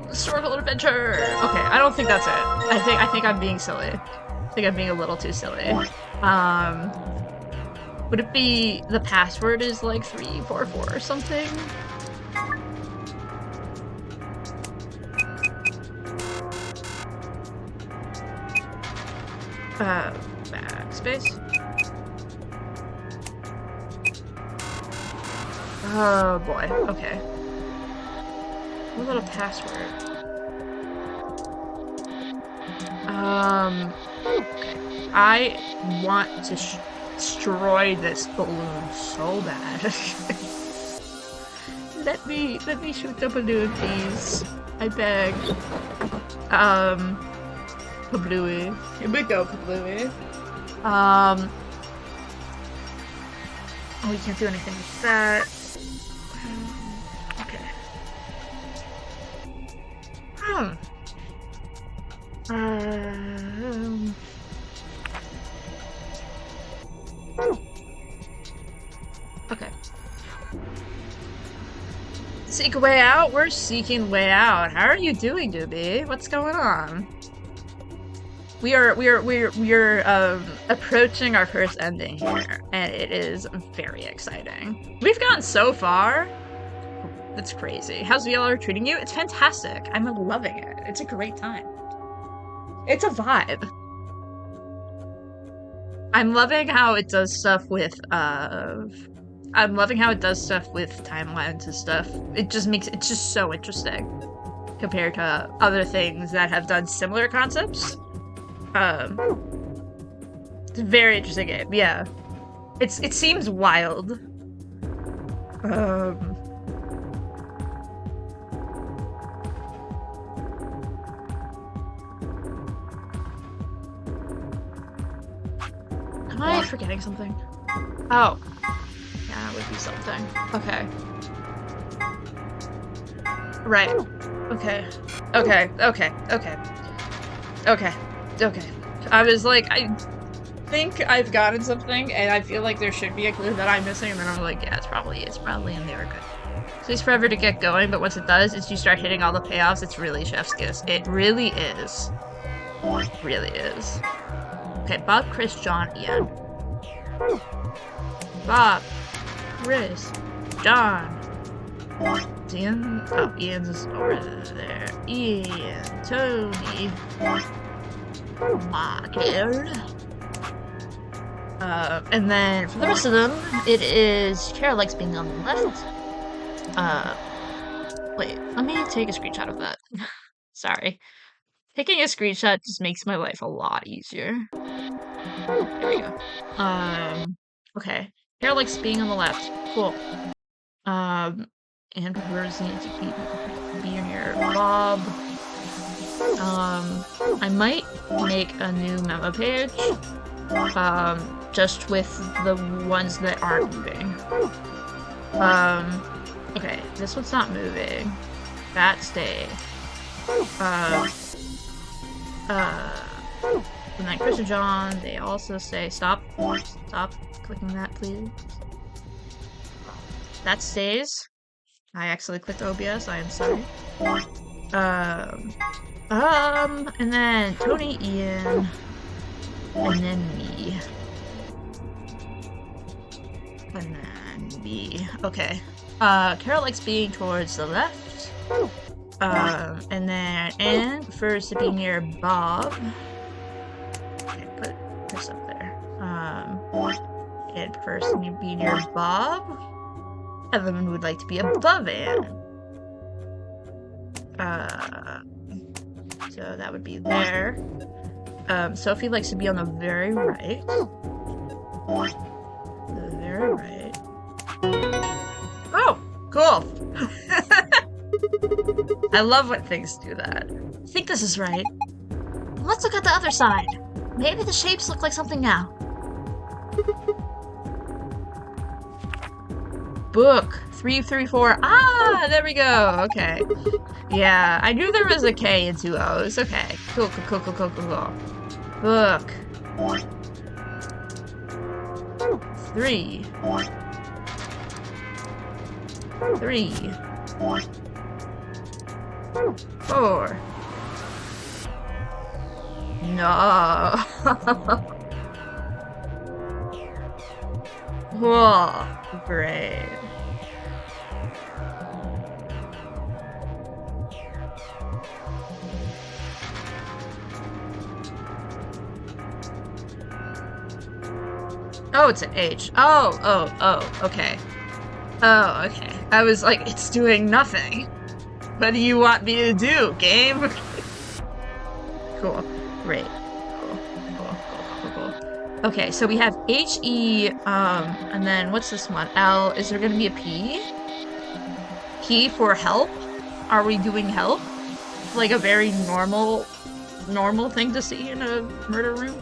Speaker 1: Historical adventure! Okay, I don't think that's it. I think I'm being silly. I think I'm being a little too silly. Would it be the password is like 344 or something? Backspace? Oh boy, okay. What about a password? Okay. I want to destroy this balloon so bad. let me shoot the balloon, please. I beg. Bluey. Here we go, Bluey. Oh, we can't do anything with that. Okay. Okay. Seek a way out? We're seeking way out. How are you doing, Doobie? What's going on? We're approaching our first ending here, and it is very exciting. We've gotten so far. That's crazy. How's VLR treating you? It's fantastic. I'm loving it. It's a great time. It's a vibe. I'm loving how it does stuff with I'm loving how it does stuff with timelines and stuff. It's just so interesting compared to other things that have done similar concepts. It's a very interesting game, yeah. It seems wild. Am I forgetting something? Oh. Yeah, it would be something. Okay. Right. Okay. Okay. Okay. Okay. Okay. Okay. I was like, I think I've gotten something, and I feel like there should be a clue that I'm missing, and then I'm like, yeah, it's probably in there. Good. It takes forever to get going, but once it does, it's you start hitting all the payoffs. It's really chef's kiss. It really is. It really is. Okay, Bob, Chris, John, Ian. Bob, Chris, John. Ian? Oh, Ian's over there. Ian, Tony. Michael. And then for the rest of them, it is Kara likes being on the left. Wait, let me take a screenshot of that. Sorry. Taking a screenshot just makes my life a lot easier. There we go. Okay. Kara likes being on the left. Cool. And where's need to keep being here? Bob. I might make a new memo page. Just with the ones that aren't moving. Okay, this one's not moving. That stay. And then Chris and John, they also say stop clicking that, please. That stays. I actually clicked OBS, I am sorry. And then Tony, Ian, and then me. And then me. Okay. Carol likes being towards the left. And then Anne prefers to be near Bob. Okay, put this up there. Anne prefers to be near Bob. Evan would like to be above Anne. So that would be there. Sophie likes to be on the very right. The very right. Oh, cool. I love when things do that. I think this is right. Let's look at the other side. Maybe the shapes look like something now. book. 334. Ah, there we go. Okay. Yeah, I knew there was a K and two O's. Okay. Cool. Book. 3. 3. 4. No. Whoa, great. Oh, it's an H. Oh, okay. Oh, okay. I was like, it's doing nothing. What do you want me to do, game? Cool. Great. Cool. Okay, so we have H, E, and then what's this one? L. Is there gonna be a P? P for help? Are we doing help? Like a very normal thing to see in a murder room?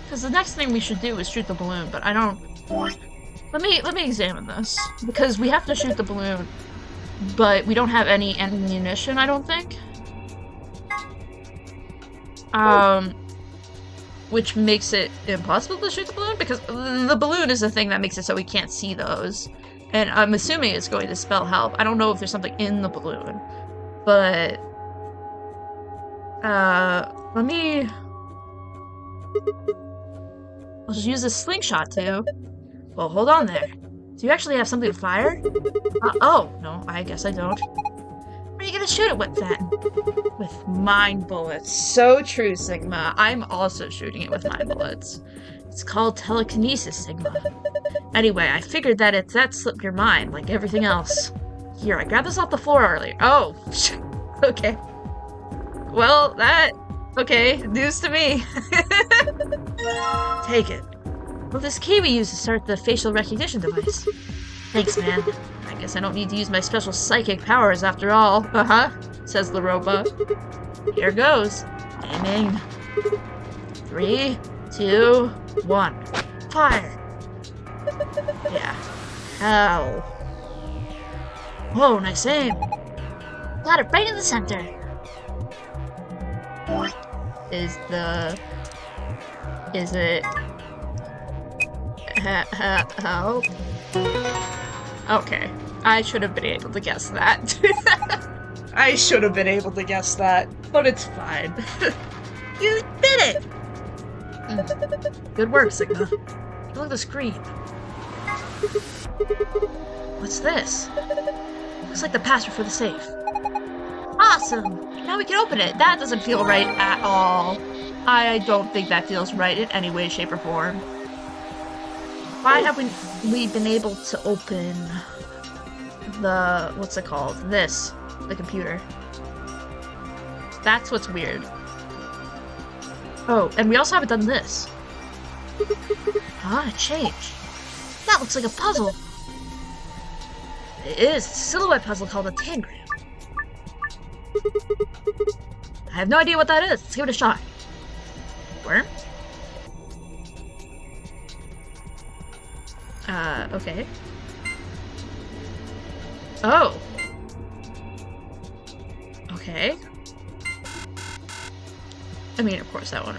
Speaker 1: Because the next thing we should do is shoot the balloon, but I don't... Let me examine this. Because we have to shoot the balloon, but we don't have any ammunition, I don't think. Which makes it impossible to shoot the balloon, because the balloon is the thing that makes it so we can't see those. And I'm assuming it's going to spell help. I don't know if there's something in the balloon, but... let me... I'll just use a slingshot too. Well, hold on there. Do you actually have something to fire? Oh, no, I guess I don't. What are you gonna shoot it with then? With mind bullets. So true, Sigma. I'm also shooting it with mind bullets. It's called telekinesis, Sigma. Anyway, I figured that slipped your mind, like everything else. Here, I grabbed this off the floor earlier. Oh, okay. Well, okay, news to me. Take it. Well, this key we use to start the facial recognition device. Thanks, man. I guess I don't need to use my special psychic powers after all. Says the robot. Here goes. Aiming. 3, 2, 1. Fire! Yeah. Hell. Whoa, nice aim. Got it right in the center. Is it... Help? Okay. I should have been able to guess that. I should have been able to guess that, but it's fine. You did it! Good work, Sigma. Look at the screen. What's this? Looks like the password for the safe. Awesome! Now we can open it. That doesn't feel right at all. I don't think that feels right in any way, shape, or form. Why haven't we been able to open the... what's it called? This. The computer. That's what's weird. Oh, and we also haven't done this. Ah, a change. That looks like a puzzle. It is. It's a silhouette puzzle called a tangram. I have no idea what that is. Let's give it a shot. Worm? Okay. Oh. Okay. I mean, of course, that one.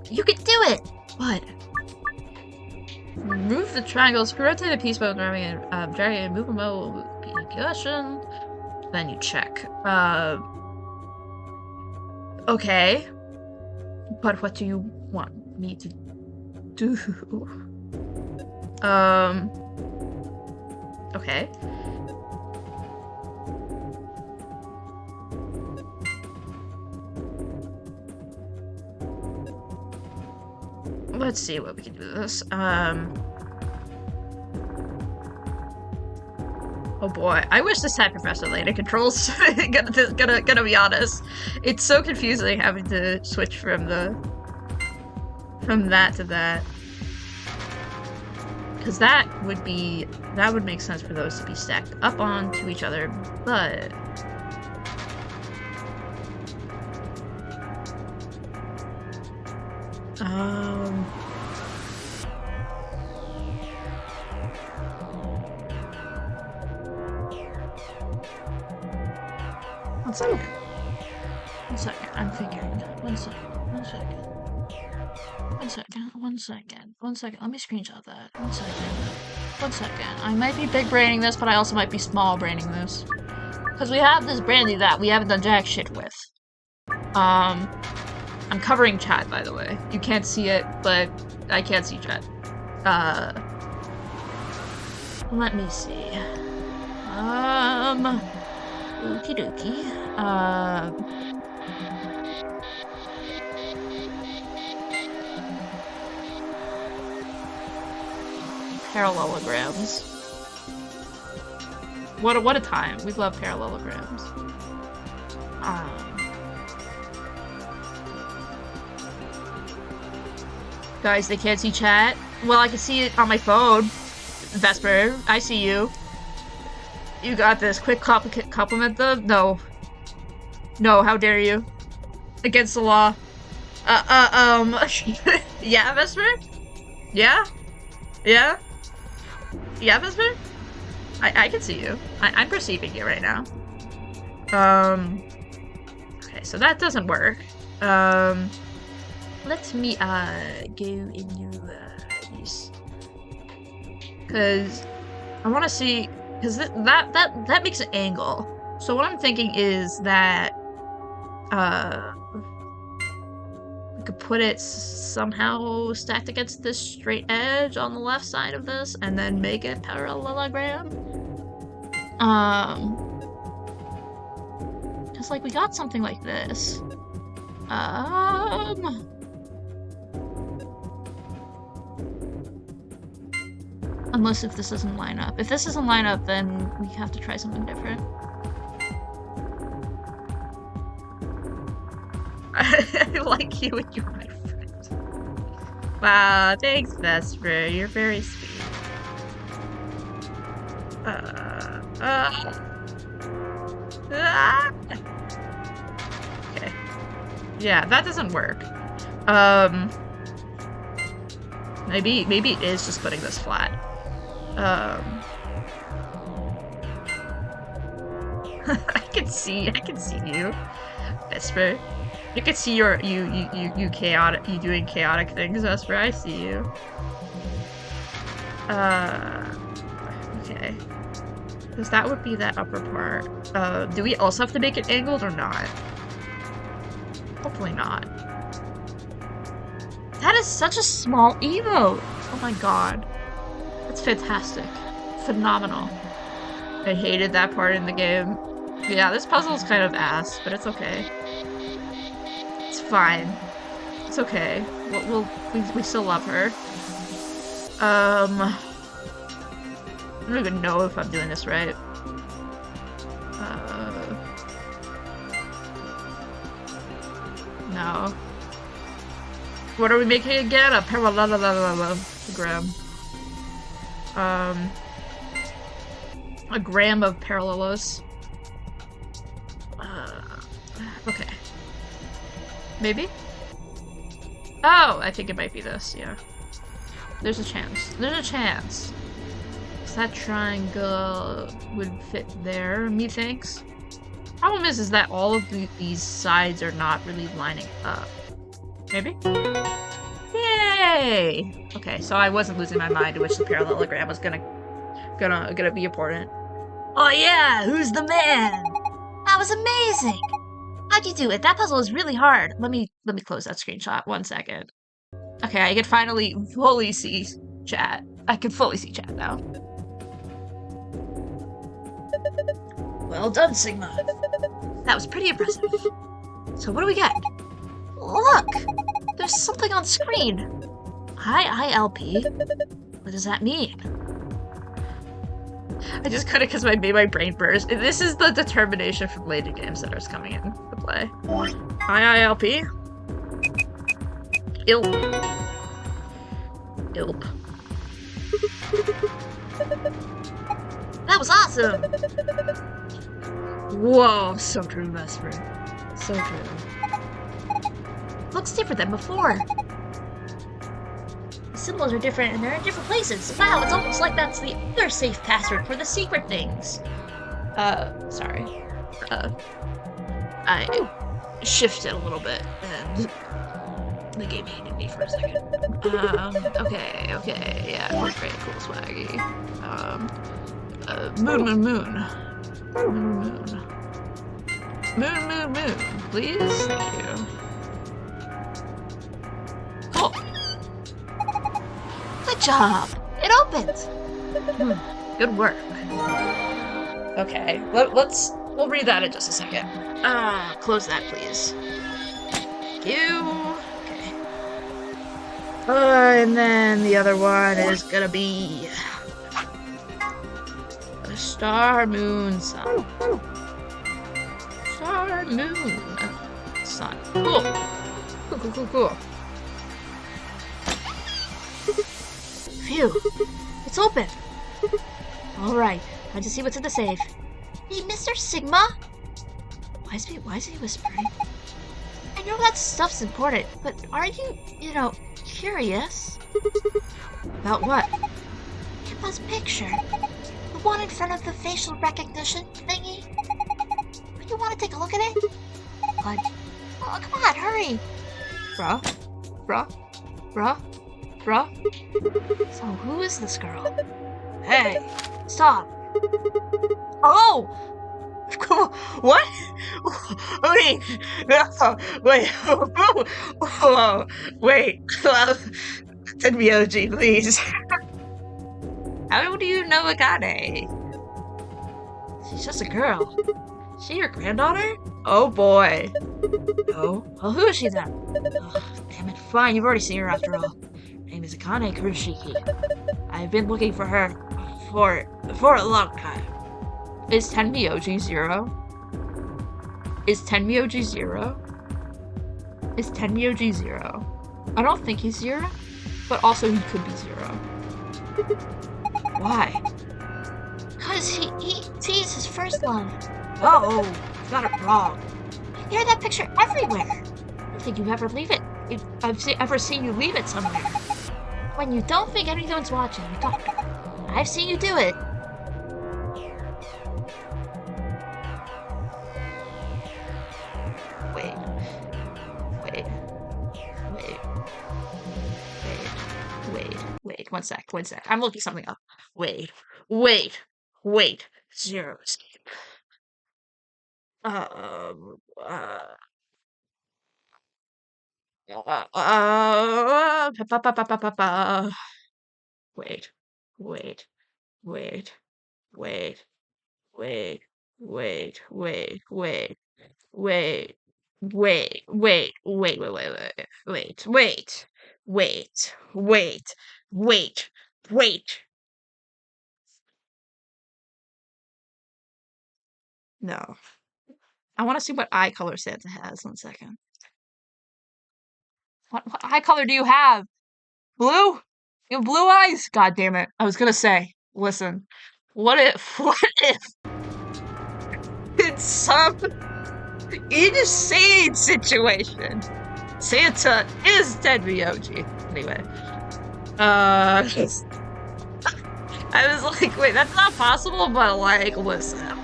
Speaker 1: You can do it! What? Remove the triangles, rotate the piece while driving and dragging and move them out with percussion. Then you check. Okay. But what do you want me to do? Okay. Let's see what we can do with this. Oh boy, I wish this had Professor Layton controls. gonna be honest. It's so confusing having to switch from the... from that to that. Because that would make sense for those to be stacked up onto each other, but... One second. One second, I'm figuring. One second. Let me screenshot that. One second. I might be big braining this, but I also might be small braining this. Because we have this brandy that we haven't done jack shit with. I'm covering chat, by the way. You can't see it, but I can't see chat. Let me see. Okie dokie. Parallelograms. What a time. We love parallelograms. Guys, they can't see chat. Well, I can see it on my phone. Vesper, I see you. You got this. Quick compliment them? No. No, how dare you? Against the law. Yeah, Vesper? Yeah? Yeah? Yeah, Vesper? I can see you. I'm perceiving you right now. Okay, so that doesn't work. Let me, go into, these. Cause I want to see, cause that makes an angle. So what I'm thinking is that, we could put it somehow stacked against this straight edge on the left side of this, and then make it parallelogram. Cause like we got something like this. Unless if this doesn't line up. If this doesn't line up, then we have to try something different. I like you and you're my friend. Wow, thanks, Vesper. You're very sweet. Okay. Yeah, that doesn't work. Maybe it is just putting this flat. I can see you, Vesper. I can see you doing chaotic things, Vesper. I see you. Okay. Because that would be that upper part. Do we also have to make it angled or not? Hopefully not. That is such a small emote! Oh my god. That's fantastic. Phenomenal. I hated that part in the game. Yeah, this puzzle is kind of ass, but it's okay. It's fine. It's okay. We still love her. I don't even know if I'm doing this right. No. What are we making again? A parallelogram. A gram of parallelos. Okay. Maybe? Oh, I think it might be this, yeah. There's a chance. There's a chance. So that triangle would fit there, methinks. Problem is that all of these sides are not really lining up. Maybe? Yay! Okay, so I wasn't losing my mind to which the parallelogram was gonna be important. Oh yeah, who's the man? That was amazing! How'd you do it? That puzzle is really hard. Let me close that screenshot. 1 second. Okay, I can finally fully see chat. I can fully see chat now. Well done, Sigma. That was pretty impressive. So what do we get? Look! There's something on screen. Hi, ILP. What does that mean? I just couldn't because my brain burst. This is the determination from later games that are coming into play. Hi, ILP. Ill. Ilp. That was awesome! Whoa, so true, best friend. So true. Looks different than before. The symbols are different and they're in different places. Wow, it's almost like that's the other safe password for the secret things. Sorry. I shifted a little bit and the game hated me for a second. Okay, yeah, great, cool, swaggy. Moon. Moon, please? Thank you. Cool. Good job! It opened! Good work. Okay, we'll read that in just a second. Close that, please. Thank you. Okay. And then the other one is gonna be a star, moon, sun. Star, moon, sun. Cool. Phew, it's open. All right, time to see what's in the safe. Hey, Mr. Sigma. Why is he whispering? I know that stuff's important, but aren't you, curious? About what? Kippa's picture. The one in front of the facial recognition thingy. You want to take a look at it? What? Oh, come on, hurry. Bruh. So who is this girl? Hey, stop. Oh! What? Wait! No! Wait! Whoa! Wait! Send me OG, please. How do you know Akane? She's just a girl. Is she your granddaughter? Oh boy. Oh? Well, who is she then? Oh, damn it. Fine, you've already seen her after all. Her name is Akane Kuroshiki. I've been looking for her for a long time. Is Tenmyoji zero? Is Tenmyoji zero? I don't think he's zero, but also he could be zero. Why? Because he's his first love. Oh, you got it wrong. I hear that picture everywhere. I don't think you ever leave it. I've ever seen you leave it somewhere. When you don't think anyone's watching, you don't. I've seen you do it. Wait, one sec. I'm looking something up. Wait. Zero escape. Wait. No. I want to see what eye color Santa has. 1 second. What eye color do you have? Blue? You have blue eyes? God damn it. I was gonna say, listen, what if it's some insane situation? Santa is Tenmyoji. Anyway. I was like, wait, that's not possible, but like, listen.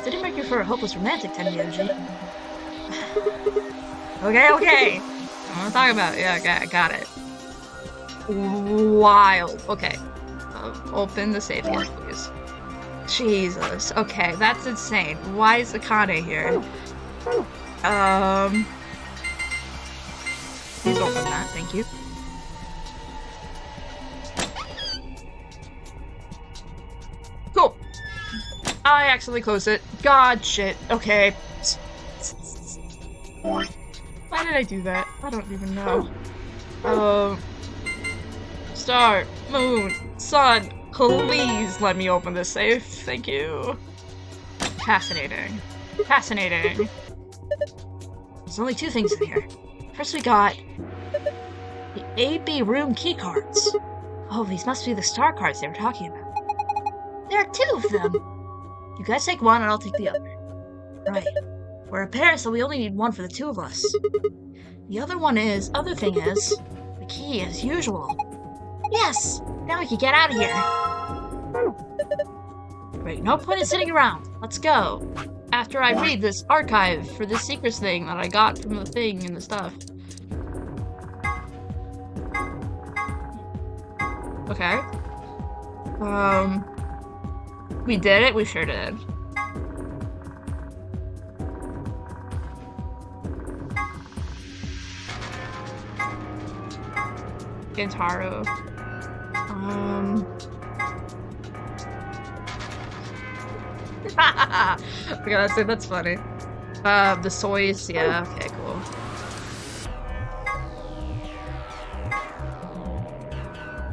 Speaker 1: Didn't make you for a hopeless romantic, Tenmyoji. Okay. I want to talk about it. Yeah, I got it. Wild. Okay. Open the safe again, please. Jesus. Okay, that's insane. Why is Akane here? Please open that. Thank you. Cool. I accidentally closed it. God, shit. Okay. Why did I do that? I don't even know. Star, moon, sun, please let me open this safe. Thank you. Fascinating.
Speaker 2: There's only 2 things in here. First we got the AB room key cards. Oh, these must be the star cards they were talking about. There are 2 of them. You guys take one and I'll take the other. Right. We're a pair, so we only need one for the 2 of us. The other thing is, the key as usual. Yes! Now we can get out of here. Great, no point in sitting around. Let's go. After I read this archive for this secrets thing that I got from the thing and the stuff. Okay. We did it? We sure did. Gintaro. Okay, that's funny. The soys, yeah, okay, cool.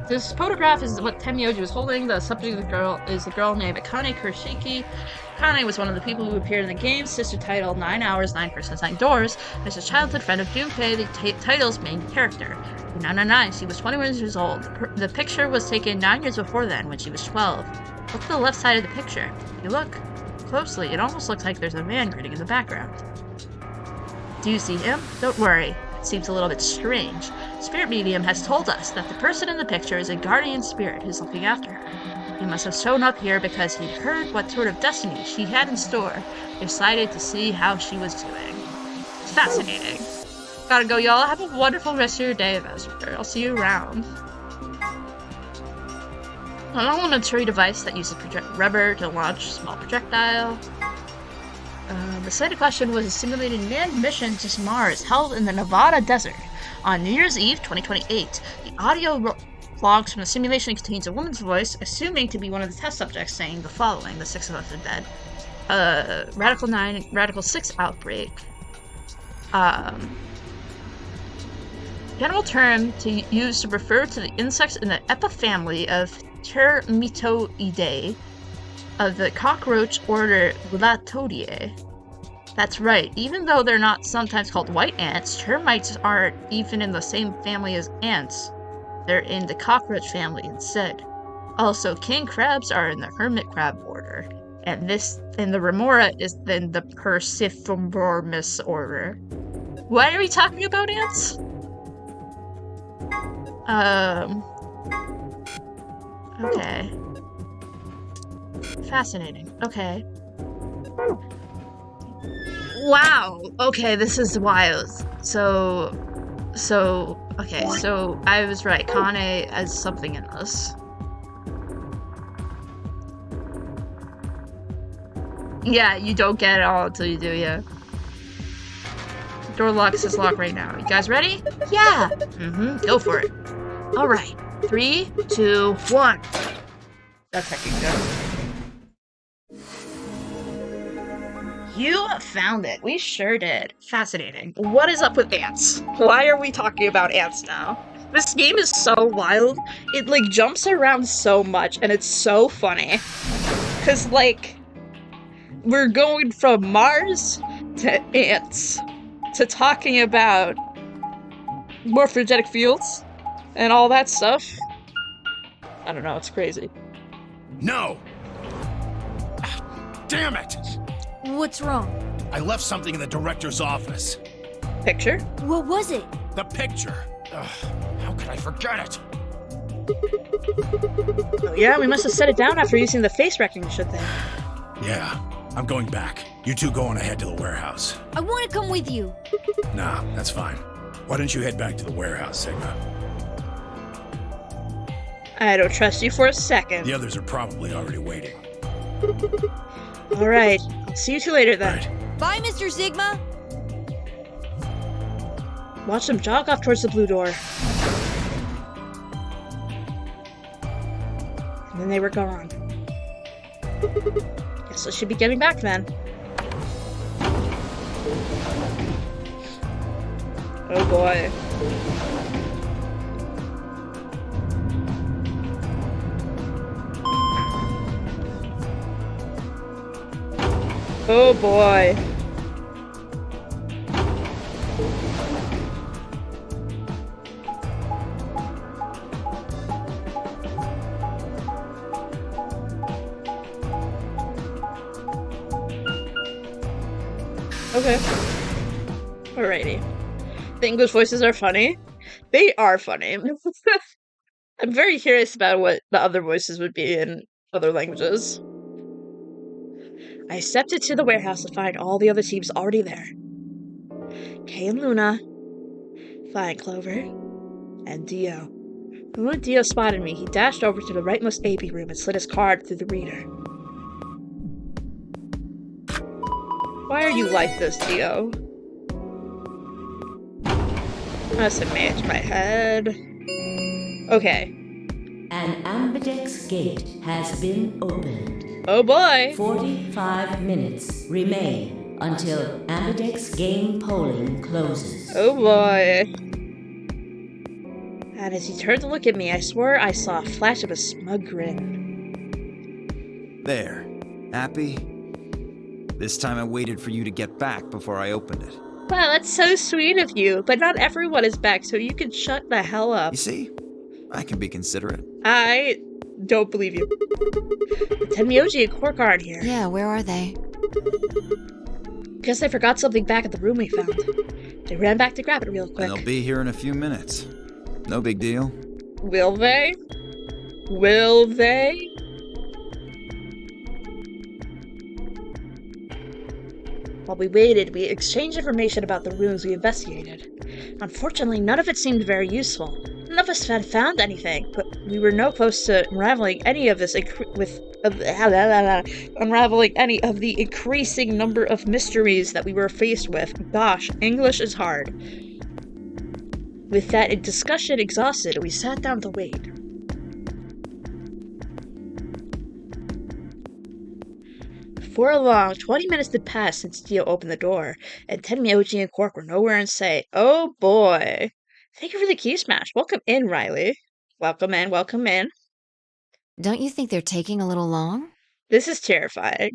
Speaker 2: This photograph is what Tenmyoji was holding. The subject of the girl is a girl named Akane Kurashiki. Akane was one of the people who appeared in the game's sister title 9 Hours, 9 Persons, 9 Doors as a childhood friend of Junpei, the title's main character. In 999, she was 21 years old. The picture was taken 9 years before then, when she was 12. Look to the left side of the picture. If you look closely, it almost looks like there's a man grinning in the background. Do you see him? Don't worry. It seems a little bit strange. Spirit Medium has told us that the person in the picture is a guardian spirit who's looking after her. He must have shown up here because he'd heard what sort of destiny she had in store, decided to see how she was doing. It's fascinating. Gotta go, y'all. Have a wonderful rest of your day, Vesper. I'll see you around. An elementary device that uses rubber to launch small projectile. The site in question was a simulated manned mission to Mars held in the Nevada desert on New Year's Eve 2028. The audio logs from the simulation contains a woman's voice, assuming to be one of the test subjects, saying the following: the 6 of us are dead. Radical 9, Radical 6 outbreak. General term to use to refer to the insects in the epifamily of Termitoidae of the cockroach order Latodiae. That's right, even though they're not sometimes called white ants, termites aren't even in the same family as ants. They're in the cockroach family instead. Also, king crabs are in the hermit crab order, and the remora is in the Perciformis order. Why are we talking about ants? Okay. Fascinating. Okay. Wow! Okay, this is wild. Okay, so I was right. Kane has something in us. Yeah, you don't get it all until you do, yeah. Door lock says lock right now. You guys ready? Yeah! Go for it. Alright. 3, 2, 1. That's heckin' good. You found it. We sure did. Fascinating. What is up with ants? Why are we talking about ants now? This game is so wild. It, like, jumps around so much, and it's so funny. Because, like, we're going from Mars to ants to talking about morphogenetic fields and all that stuff. I don't know, it's crazy.
Speaker 3: No! Damn it!
Speaker 4: What's wrong?
Speaker 3: I left something in the director's office.
Speaker 1: Picture?
Speaker 4: What was it?
Speaker 3: The picture. Ugh, how could I forget it?
Speaker 2: Oh, yeah, we must have set it down after using the face recognition thing.
Speaker 3: Yeah, I'm going back. You two go on ahead to the warehouse.
Speaker 4: I want to come with you.
Speaker 3: Nah, that's fine. Why don't you head back to the warehouse, Sigma?
Speaker 2: I don't trust you for a second.
Speaker 3: The others are probably already waiting.
Speaker 2: Alright, I'll see you two later then.
Speaker 3: Right.
Speaker 4: Bye, Mr. Sigma.
Speaker 2: Watch them jog off towards the blue door. And then they were gone. Guess I should be getting back then. Oh boy. Oh boy.
Speaker 1: Okay. Alrighty. The English voices are funny. They are funny. I'm very curious about what the other voices would be in other languages. I stepped into the warehouse to find all the other teams already there. Kay and Luna, Flying Clover, and Dio. The moment Dio spotted me, he dashed over to the rightmost AP room and slid his card through the reader. Why are you like this, Dio? Must have made my head. Okay.
Speaker 5: An ambidex gate has been opened.
Speaker 1: Oh boy!
Speaker 5: 45 minutes remain until ambidex game polling closes.
Speaker 1: Oh boy. And as he turned to look at me, I swore I saw a flash of a smug grin.
Speaker 6: There. Happy? This time I waited for you to get back before I opened it.
Speaker 1: Wow, that's so sweet of you, but not everyone is back, so you can shut the hell up.
Speaker 6: You see? I can be considerate.
Speaker 1: I don't believe you. The Tenmyoji and Quark aren't here.
Speaker 4: Yeah, where are they?
Speaker 1: Guess they forgot something back at the room we found. They ran back to grab it real quick.
Speaker 6: And they'll be here in a few minutes. No big deal.
Speaker 1: Will they? Will they? While we waited, we exchanged information about the rooms we investigated. Unfortunately, none of it seemed very useful. None of us had found anything, but we were no close to unraveling any of the increasing number of mysteries that we were faced with. Gosh, English is hard. With that discussion exhausted, we sat down to wait. For a long 20 minutes had passed since Dio opened the door, and Tenmyoji and Quark were nowhere in sight. Oh boy. Thank you for the key smash. Welcome in, Riley. Welcome in, welcome in.
Speaker 4: Don't you think they're taking a little long?
Speaker 1: This is terrifying.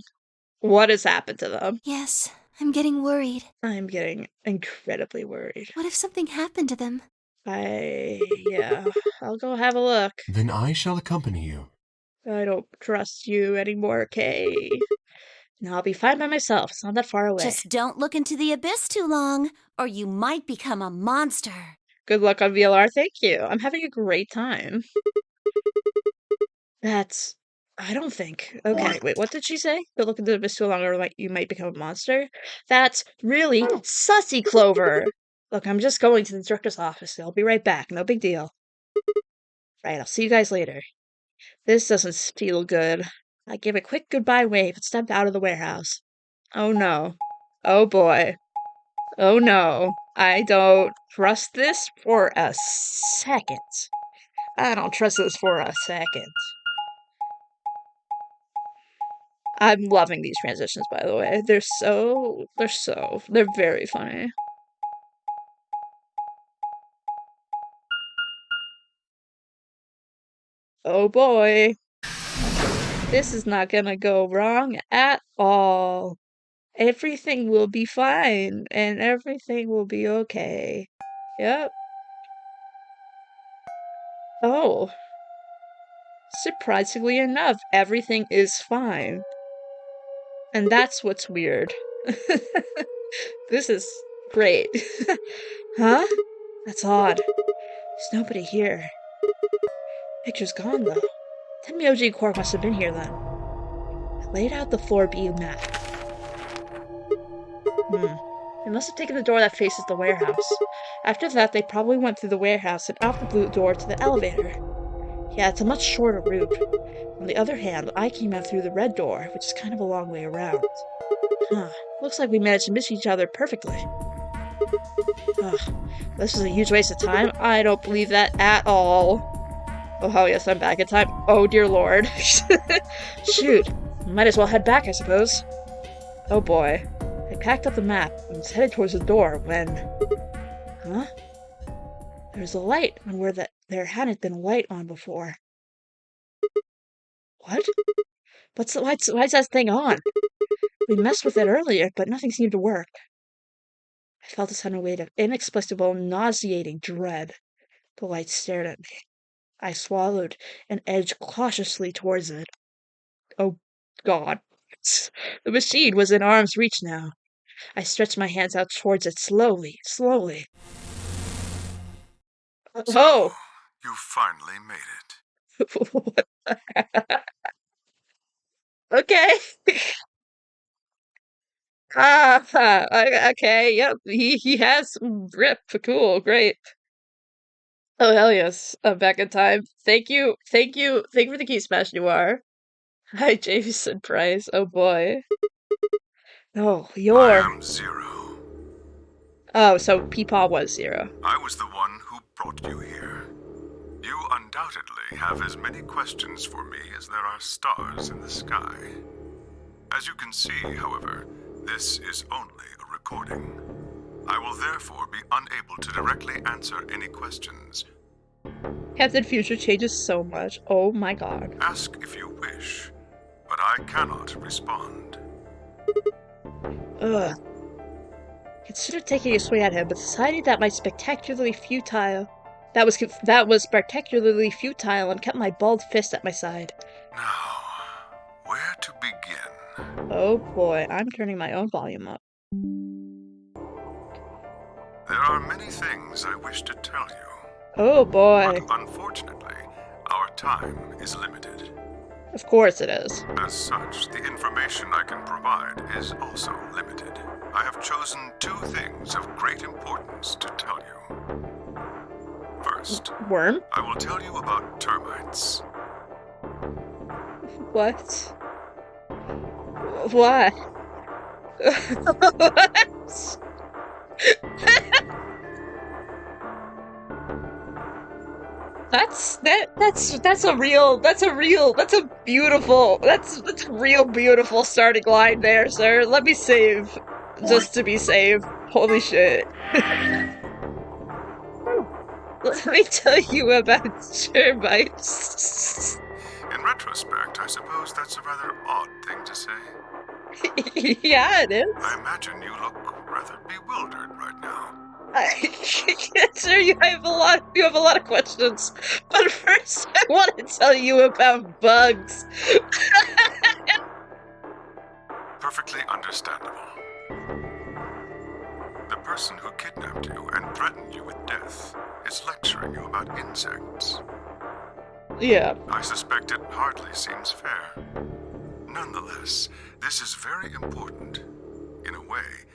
Speaker 1: What has happened to them?
Speaker 4: Yes, I'm getting worried.
Speaker 1: I'm getting incredibly worried.
Speaker 4: What if something happened to them?
Speaker 1: Yeah, I'll go have a look.
Speaker 3: Then I shall accompany you.
Speaker 1: I don't trust you anymore, Kay. No, I'll be fine by myself. It's not that far away.
Speaker 7: Just don't look into the abyss too long, or you might become a monster.
Speaker 1: Good luck on VLR, thank you. I'm having a great time. I don't think. Okay, wait, what did she say? Don't look into the abyss too long or you might become a monster? That's really sussy, Clover! Look, I'm just going to the director's office. I'll be right back. No big deal. Right, I'll see you guys later. This doesn't feel good. I gave a quick goodbye wave and stepped out of the warehouse. Oh no. Oh boy. Oh no. I don't trust this for a second. I don't trust this for a second. I'm loving these transitions, by the way. They're very funny. Oh boy. This is not gonna go wrong at all. Everything will be fine, and everything will be okay. Yep. Oh. Surprisingly enough, everything is fine. And that's what's weird. This is great. Huh? That's odd. There's nobody here. Picture's gone, though. Tenmyoji and Quark must have been here then. I laid out the floor beam map. They must have taken the door that faces the warehouse. After that, they probably went through the warehouse and out the blue door to the elevator. Yeah, it's a much shorter route. On the other hand, I came out through the red door, which is kind of a long way around. Huh. Looks like we managed to miss each other perfectly. Ugh. This was a huge waste of time. I don't believe that at all. Oh, hell yes, I'm back in time. Oh, dear lord. Shoot. Might as well head back, I suppose. Oh boy. I packed up the map and was headed towards the door when... Huh? There's a light on where there hadn't been a light on before. What? Why is that thing on? We messed with it earlier, but nothing seemed to work. I felt a sudden weight of inexplicable, nauseating dread. The light stared at me. I swallowed and edged cautiously towards it. Oh, God. The machine was in arm's reach now.
Speaker 2: I stretched my hands out towards it slowly, slowly. Oh!
Speaker 3: You finally made it.
Speaker 2: What the heck? Okay. Okay, yep. He has some grip. Cool, great. Oh hell yes. I'm back in time. Thank you. Thank you. Thank you for the key smash, Noir. Hi, Jameson Price. Oh boy. Oh,
Speaker 3: I
Speaker 2: you're.
Speaker 3: am Zero.
Speaker 2: Oh, so Peepaw was 0.
Speaker 3: I was the one who brought you here. You undoubtedly have as many questions for me as there are stars in the sky. As you can see, however, this is only a recording. I will therefore be unable to directly answer any questions.
Speaker 2: Captain Future changes so much. Oh my god.
Speaker 3: Ask if you wish, but I cannot respond.
Speaker 2: Ugh. Considered taking a swing at him, but decided that was spectacularly futile. That was spectacularly futile and kept my bald fist at my side.
Speaker 3: Now, where to begin?
Speaker 2: Oh boy, I'm turning my own volume up.
Speaker 3: There are many things I wish to tell you,
Speaker 2: Oh boy.
Speaker 3: but unfortunately, our time is limited.
Speaker 2: Of course it is.
Speaker 3: As such, the information I can provide is also limited. I have chosen 2 things of great importance to tell you. First,
Speaker 2: Worm?
Speaker 3: I will tell you about termites.
Speaker 2: What? What? What? That's a real beautiful starting line there, sir. Let me save. Just to be safe. Holy shit. Let me tell you about termites.
Speaker 3: In retrospect, I suppose that's a rather odd thing to say.
Speaker 2: Yeah, it is.
Speaker 3: I imagine you look rather bewildered right now.
Speaker 2: Sir, you have a lot of questions. But first, I want to tell you about bugs.
Speaker 3: Perfectly understandable. The person who kidnapped you and threatened you with death is lecturing you about insects.
Speaker 2: Yeah.
Speaker 3: I suspect it hardly seems fair. Nonetheless, this is very important. In a way,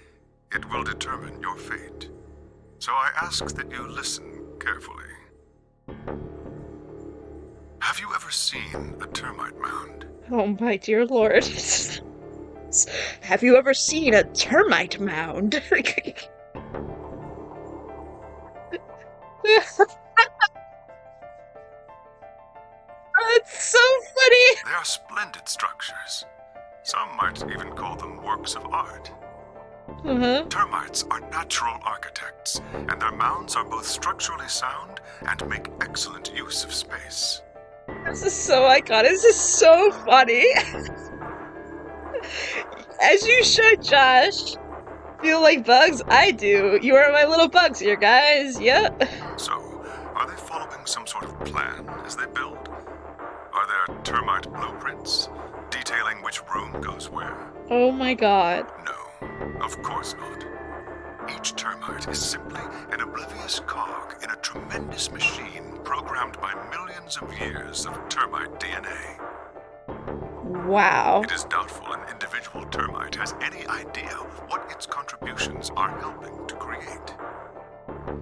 Speaker 3: it will determine your fate. So I ask that you listen carefully. Have you ever seen a termite mound?
Speaker 2: Oh my dear lord. Have you ever seen a termite mound? It's so funny!
Speaker 3: They are splendid structures. Some might even call them works of art. Termites are natural architects, and their mounds are both structurally sound and make excellent use of space.
Speaker 2: This is so iconic. This is so funny. As you should, Josh. Feel like bugs? I do. You are my little bugs here, guys. Yep.
Speaker 3: So, are they following some sort of plan as they build? Are there termite blueprints detailing which room goes where?
Speaker 2: Oh my god.
Speaker 3: No, of course not. Each termite is simply an oblivious cog in a tremendous machine programmed by millions of years of termite DNA.
Speaker 2: Wow.
Speaker 3: It is doubtful an individual termite has any idea what its contributions are helping to create.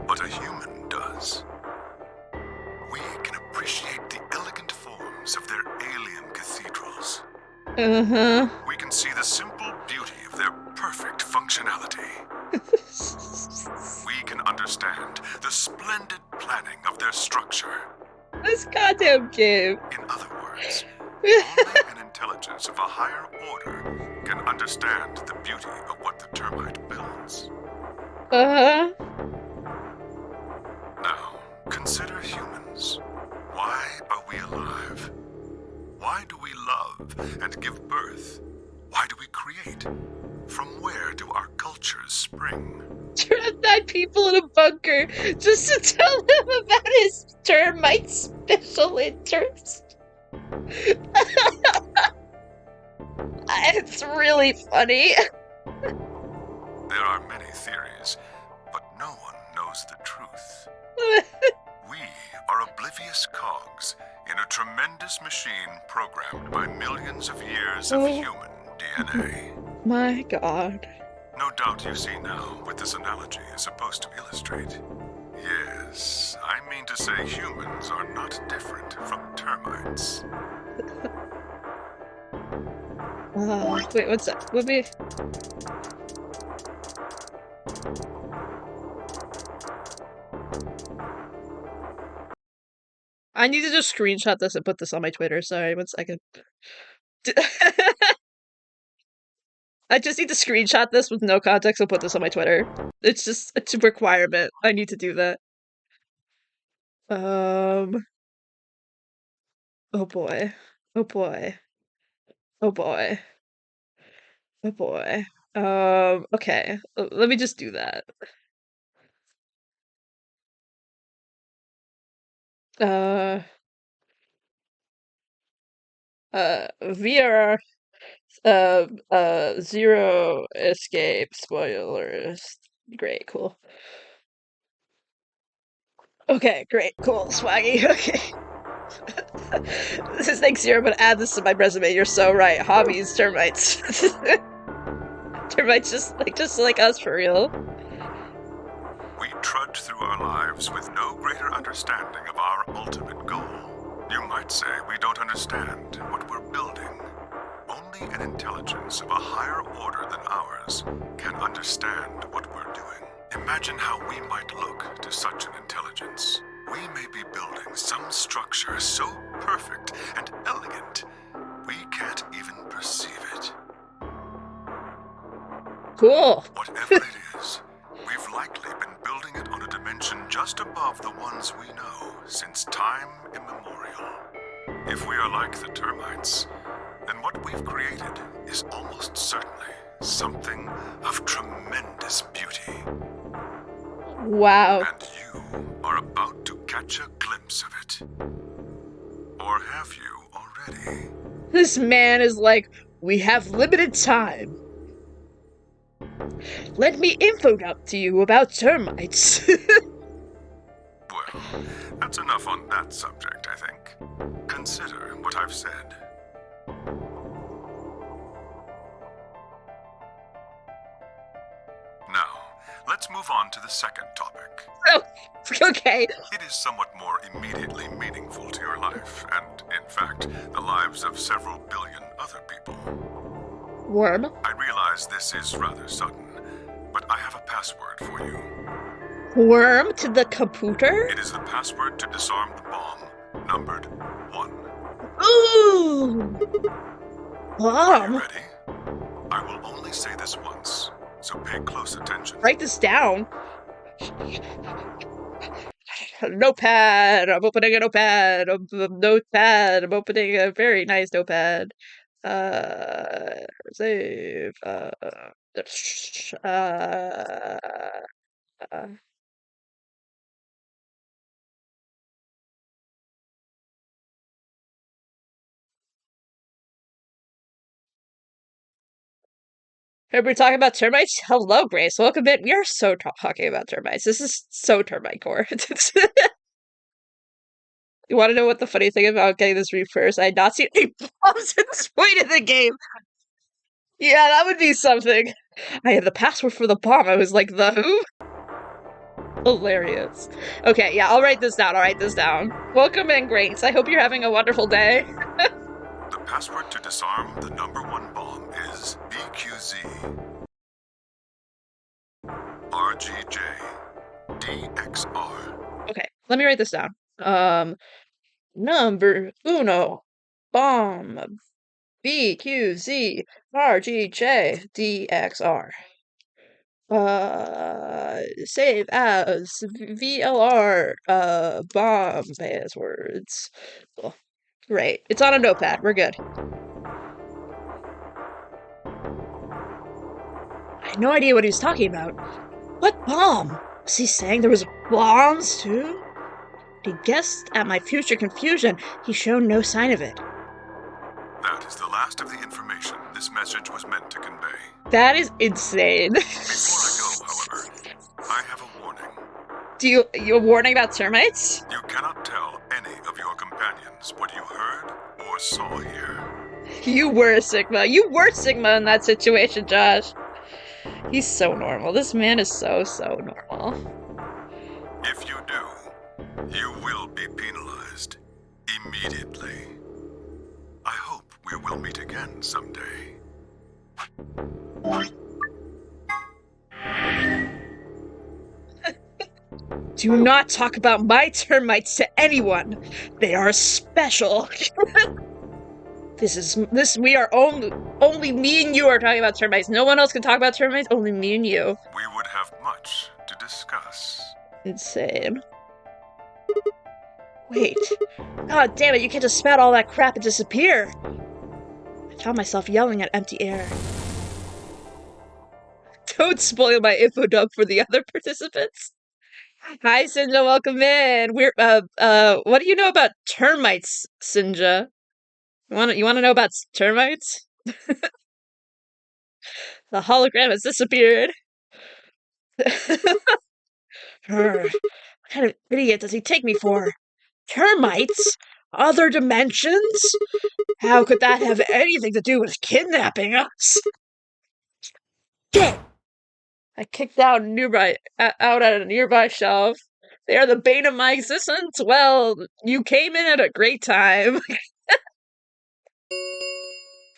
Speaker 3: But a human does. We can appreciate the elegant forms of their alien cathedrals. We can see the simple beauty of their perfect functionality. We can understand the splendid planning of their structure.
Speaker 2: This goddamn game.
Speaker 3: In other words, only an intelligence of a higher order can understand the beauty of what the termite builds. Now, consider humans. Why are we alive? Why do we love and give birth? Why do we create? From where do our cultures spring?
Speaker 2: Trap 9 people in a bunker just to tell him about his termite special interest. It's really funny.
Speaker 3: There are many theories, but no one knows the truth. We are oblivious cogs in a tremendous machine programmed by millions of years of human DNA.
Speaker 2: My god.
Speaker 3: No doubt you see now what this analogy is supposed to illustrate. Yes, I mean to say humans are not different from termites.
Speaker 2: Wait, what's that? Let me... I need to just screenshot this and put this on my Twitter. Sorry, 1 second. I just need to screenshot this with no context and put this on my Twitter. It's a requirement. I need to do that. Oh boy. Oh boy. Oh boy. Oh boy. Okay. Let me just do that. VR zero escape spoilers. Great, cool. Okay, great, cool, swaggy, okay. This is thanks Zero, but add this to my resume. You're so right. Hobbies, termites. Termites just like us for real.
Speaker 3: We trudge through our lives with no greater understanding of our ultimate goal. You might say we don't understand what we're building. Only an intelligence of a higher order than ours can understand what we're doing. Imagine how we might look to such an intelligence. We may be building some structure so perfect and elegant, we can't even perceive it.
Speaker 2: Cool.
Speaker 3: Whatever it is, we've likely been building it on a dimension just above the ones we know since time immemorial. If we are like the termites, then what we've created is almost certainly something of tremendous beauty.
Speaker 2: Wow.
Speaker 3: And you are about to catch a glimpse of it. Or have you already?
Speaker 2: This man is like, we have limited time. Let me info up to you about termites.
Speaker 3: Well, that's enough on that subject, I think. Consider what I've said. Now, let's move on to the second topic.
Speaker 2: Oh, okay.
Speaker 3: It is somewhat more immediately meaningful to your life, and, in fact, the lives of several billion other people.
Speaker 2: Worm.
Speaker 3: I realize this is rather sudden, but I have a password for you.
Speaker 2: Worm to the computer?
Speaker 3: It is the password to disarm the bomb, numbered 1.
Speaker 2: Ooh!
Speaker 3: Are
Speaker 2: Bomb.
Speaker 3: you ready? I will only say this once, so pay close attention.
Speaker 2: Write this down. Notepad. I'm opening a notepad. Notepad. I'm opening a very nice notepad. Save. We're talking about termites? Hello, Grace. Welcome in. We are so talking about termites. This is so termite core. You want to know what the funny thing about getting this read first? I had not seen any bombs at this point in the game. Yeah, that would be something. I had the password for the bomb. I was like, the who? Hilarious. Okay, yeah, I'll write this down. I'll write this down. Welcome in, Grace. I hope you're having a wonderful day.
Speaker 3: The password to disarm the number 1 bomb is BQZ RGJ DXR.
Speaker 2: Okay, let me write this down. Number uno, bomb, BQZ, RGJ, DXR. Save as VLR, bomb passwords. Cool. Great. It's on a notepad. We're good. I had no idea what he was talking about. What bomb? Was he saying there was bombs too? He guessed at my future confusion. He showed no sign of it.
Speaker 3: That is the last of the information this message was meant to convey.
Speaker 2: That is insane.
Speaker 3: Before I go, however, I have a warning.
Speaker 2: You a warning about termites?
Speaker 3: You cannot tell any of your companions what you heard or saw here.
Speaker 2: You were a Sigma. You were Sigma in that situation, Josh. He's so normal. This man is so normal.
Speaker 3: If you do, you will be penalized immediately. I hope we will meet again someday.
Speaker 2: Do not talk about my termites to anyone. They are special. We are only me and you are talking about termites. No one else can talk about termites, only me and you.
Speaker 3: We would have much to discuss.
Speaker 2: Insane. Wait. God damn it, you can't just spout all that crap and disappear. I found myself yelling at empty air. Don't spoil my info dump for the other participants. Hi, Sinja, welcome in. What do you know about termites, Sinja? You wanna know about termites? The hologram has disappeared. What kind of idiot does he take me for? Termites? Other dimensions? How could that have anything to do with kidnapping us? Get! I kicked out at a nearby shelf. They are the bane of my existence. Well, you came in at a great time.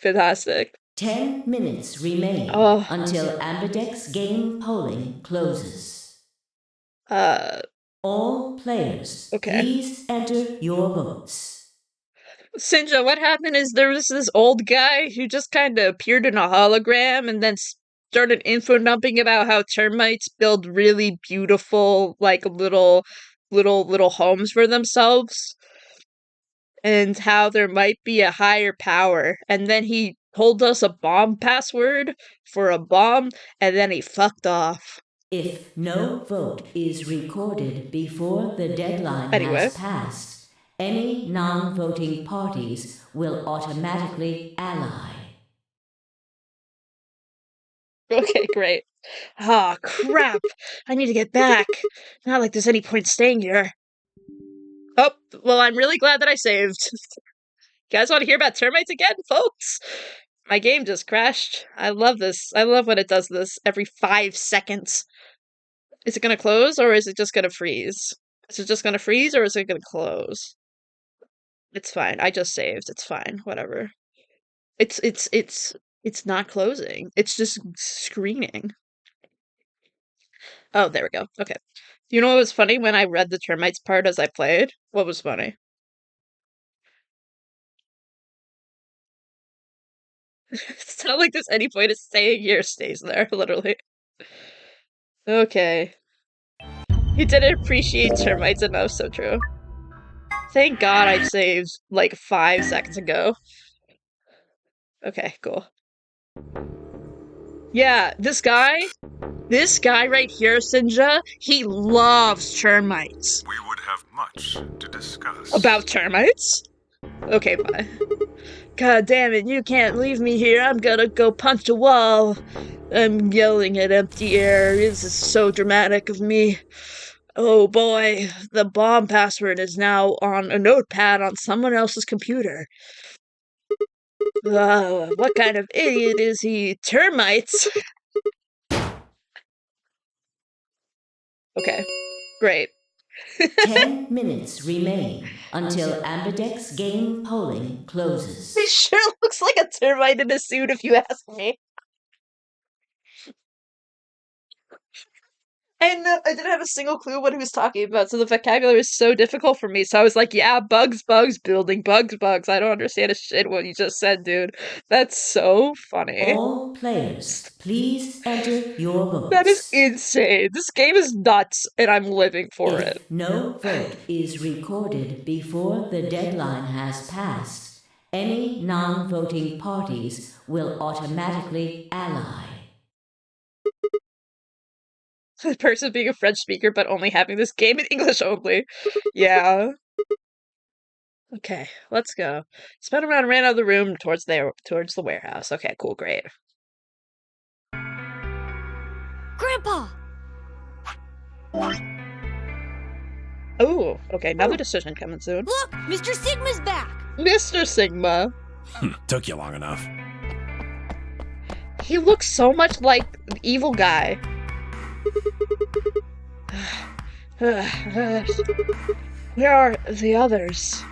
Speaker 2: Fantastic.
Speaker 5: 10 minutes remain
Speaker 2: Oh.
Speaker 5: until Ambidex game polling closes.
Speaker 2: Uh,
Speaker 5: All players,
Speaker 2: okay.
Speaker 5: please enter your votes.
Speaker 2: Sinja, what happened is there was this old guy who just kind of appeared in a hologram and then started info dumping about how termites build really beautiful, like little homes for themselves, and how there might be a higher power. And then he told us a bomb password for a bomb, and then he fucked off.
Speaker 5: If no vote is recorded before the deadline
Speaker 2: Anyway.
Speaker 5: has passed, any non-voting parties will automatically ally.
Speaker 2: Okay, great. Ah, crap! I need to get back. Not like there's any point staying here. Oh, well, I'm really glad that I saved. You guys want to hear about termites again, folks? My game just crashed. I love this. I love when it does this every 5 seconds. Is it gonna close, or is it just gonna freeze? Is it just gonna freeze, or is it gonna close? It's fine. I just saved. It's fine. Whatever. It's not closing. It's just screening. Oh, there we go. Okay. You know what was funny when I read the termites part as I played? What was funny? It's not like there's any point of staying here, stays there, literally. Okay. He didn't appreciate termites enough, so true. Thank God I saved like 5 seconds ago. Okay, cool. Yeah, this guy right here, Sinja, he loves termites.
Speaker 3: We would have much to discuss.
Speaker 2: About termites? Okay, bye. God damn it, you can't leave me here. I'm gonna go punch a wall. I'm yelling at empty air. This is so dramatic of me. Oh boy, the bomb password is now on a notepad on someone else's computer. What kind of idiot is he? Termites? Okay, great.
Speaker 5: 10 minutes remain until Ambidex game polling closes.
Speaker 2: He sure looks like a termite in a suit, if you ask me. And I didn't have a single clue what he was talking about, so the vocabulary was so difficult for me. So I was like, yeah, bugs, building, bugs. I don't understand a shit what you just said, dude. That's so funny.
Speaker 5: All players, please enter your votes.
Speaker 2: That is insane. This game is nuts, and I'm living for it.
Speaker 5: If no vote is recorded before the deadline has passed, any non-voting parties will automatically ally.
Speaker 2: The person being a French speaker, but only having this game in English only. Yeah. Okay, let's go. Spun around and ran out of the room towards the warehouse. Okay, cool, great.
Speaker 7: Grandpa!
Speaker 2: Oh, okay, another decision coming soon.
Speaker 7: Look! Mr. Sigma's back!
Speaker 2: Mr. Sigma.
Speaker 8: Took you long enough.
Speaker 2: He looks so much like the evil guy. Where are the others?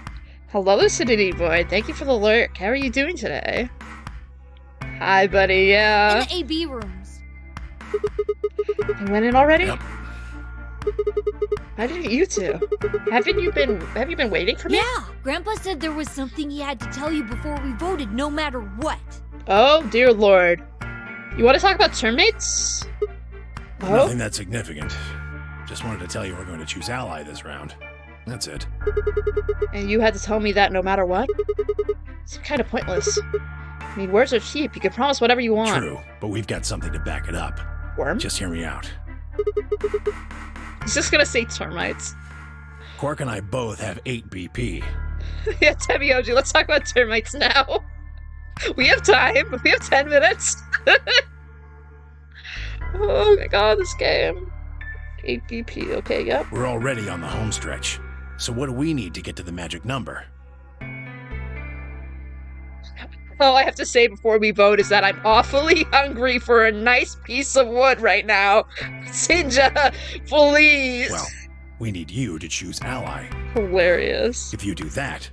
Speaker 2: Hello, Acidity Boy. Thank you for the lurk. How are you doing today? Hi, buddy. Yeah.
Speaker 7: In the AB rooms.
Speaker 2: You went in already?
Speaker 8: Yep.
Speaker 2: How did you two? Have you been waiting for me?
Speaker 7: Yeah! Grandpa said there was something he had to tell you before we voted, no matter what.
Speaker 2: Oh, dear lord. You want to talk about termites? Oh?
Speaker 8: Nothing that significant. Just wanted to tell you we're going to choose ally this round. That's it.
Speaker 2: And you had to tell me that no matter what? It's kind of pointless. I mean, words are cheap. You can promise whatever you want.
Speaker 8: True, but we've got something to back it up.
Speaker 2: Worm?
Speaker 8: Just hear me out.
Speaker 2: He's just gonna say termites.
Speaker 8: Quark and I both have 8 BP.
Speaker 2: Yeah, Temioji, let's talk about termites now. We have time. We have 10 minutes. Oh my god, this game. 8 BP, okay, yep.
Speaker 8: We're already on the home stretch. So what do we need to get to the magic number?
Speaker 2: All I have to say before we vote is that I'm awfully hungry for a nice piece of wood right now. Sinja, please.
Speaker 8: Well, we need you to choose ally.
Speaker 2: Hilarious.
Speaker 8: If you do that,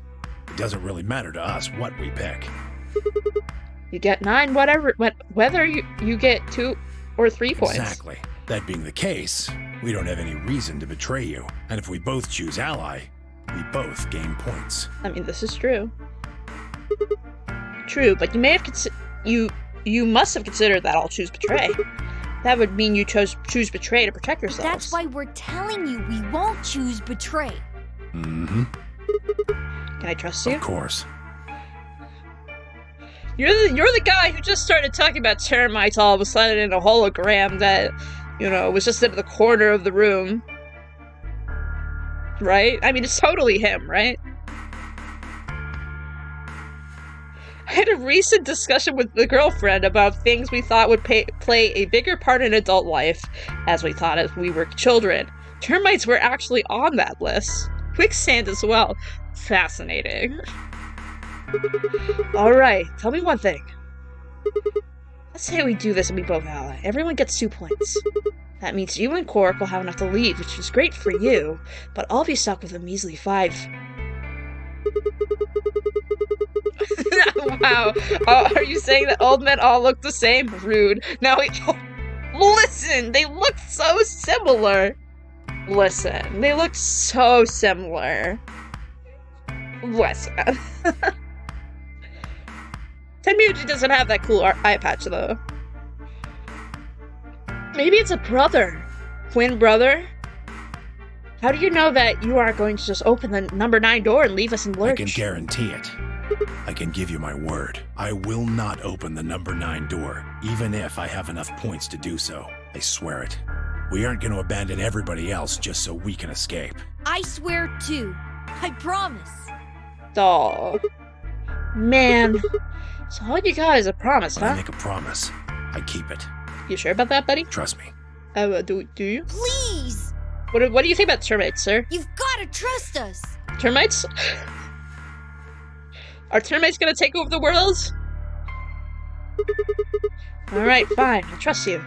Speaker 8: it doesn't really matter to us what we pick.
Speaker 2: You get 9, whether you get 2 or 3 points.
Speaker 8: Exactly. That being the case, we don't have any reason to betray you. And if we both choose ally, we both gain points.
Speaker 2: I mean, this is true. True, but you may have you must have considered that I'll choose betray. That would mean you choose betray to protect yourselves.
Speaker 7: That's why we're telling you we won't choose betray.
Speaker 8: Mm-hmm.
Speaker 2: Can I trust you?
Speaker 8: Of course.
Speaker 2: You're the guy who just started talking about termites all of a sudden in a hologram that, was just in the corner of the room. Right? I mean, it's totally him, right? I had a recent discussion with the girlfriend about things we thought would play a bigger part in adult life, as we thought as we were children. Termites were actually on that list. Quicksand as well. Fascinating. Alright, tell me one thing. Let's say we do this and we both ally. Everyone gets 2 points. That means you and Quark will have enough to leave, which is great for you, but I'll be stuck with a measly 5. Wow. Are you saying that old men all look the same? Rude. Now, listen, they look so similar. Listen, they look so similar. Listen. Tenmuji doesn't have that cool eye patch, though. Maybe it's a brother. Twin brother? How do you know that you aren't going to just open the number 9 door and leave us in lurch?
Speaker 8: I can guarantee it. I can give you my word. I will not open the number 9 door, even if I have enough points to do so. I swear it. We aren't going to abandon everybody else just so we can escape.
Speaker 7: I swear too. I promise.
Speaker 2: Aw. Man. So all you got is a promise,
Speaker 8: When I
Speaker 2: huh?
Speaker 8: make a promise, I keep it.
Speaker 2: You sure about that, buddy?
Speaker 8: Trust me.
Speaker 2: Do you?
Speaker 7: Please!
Speaker 2: What do you think about termites, sir?
Speaker 7: You've gotta trust us!
Speaker 2: Termites? Are termites gonna take over the world? Alright, fine. I trust you.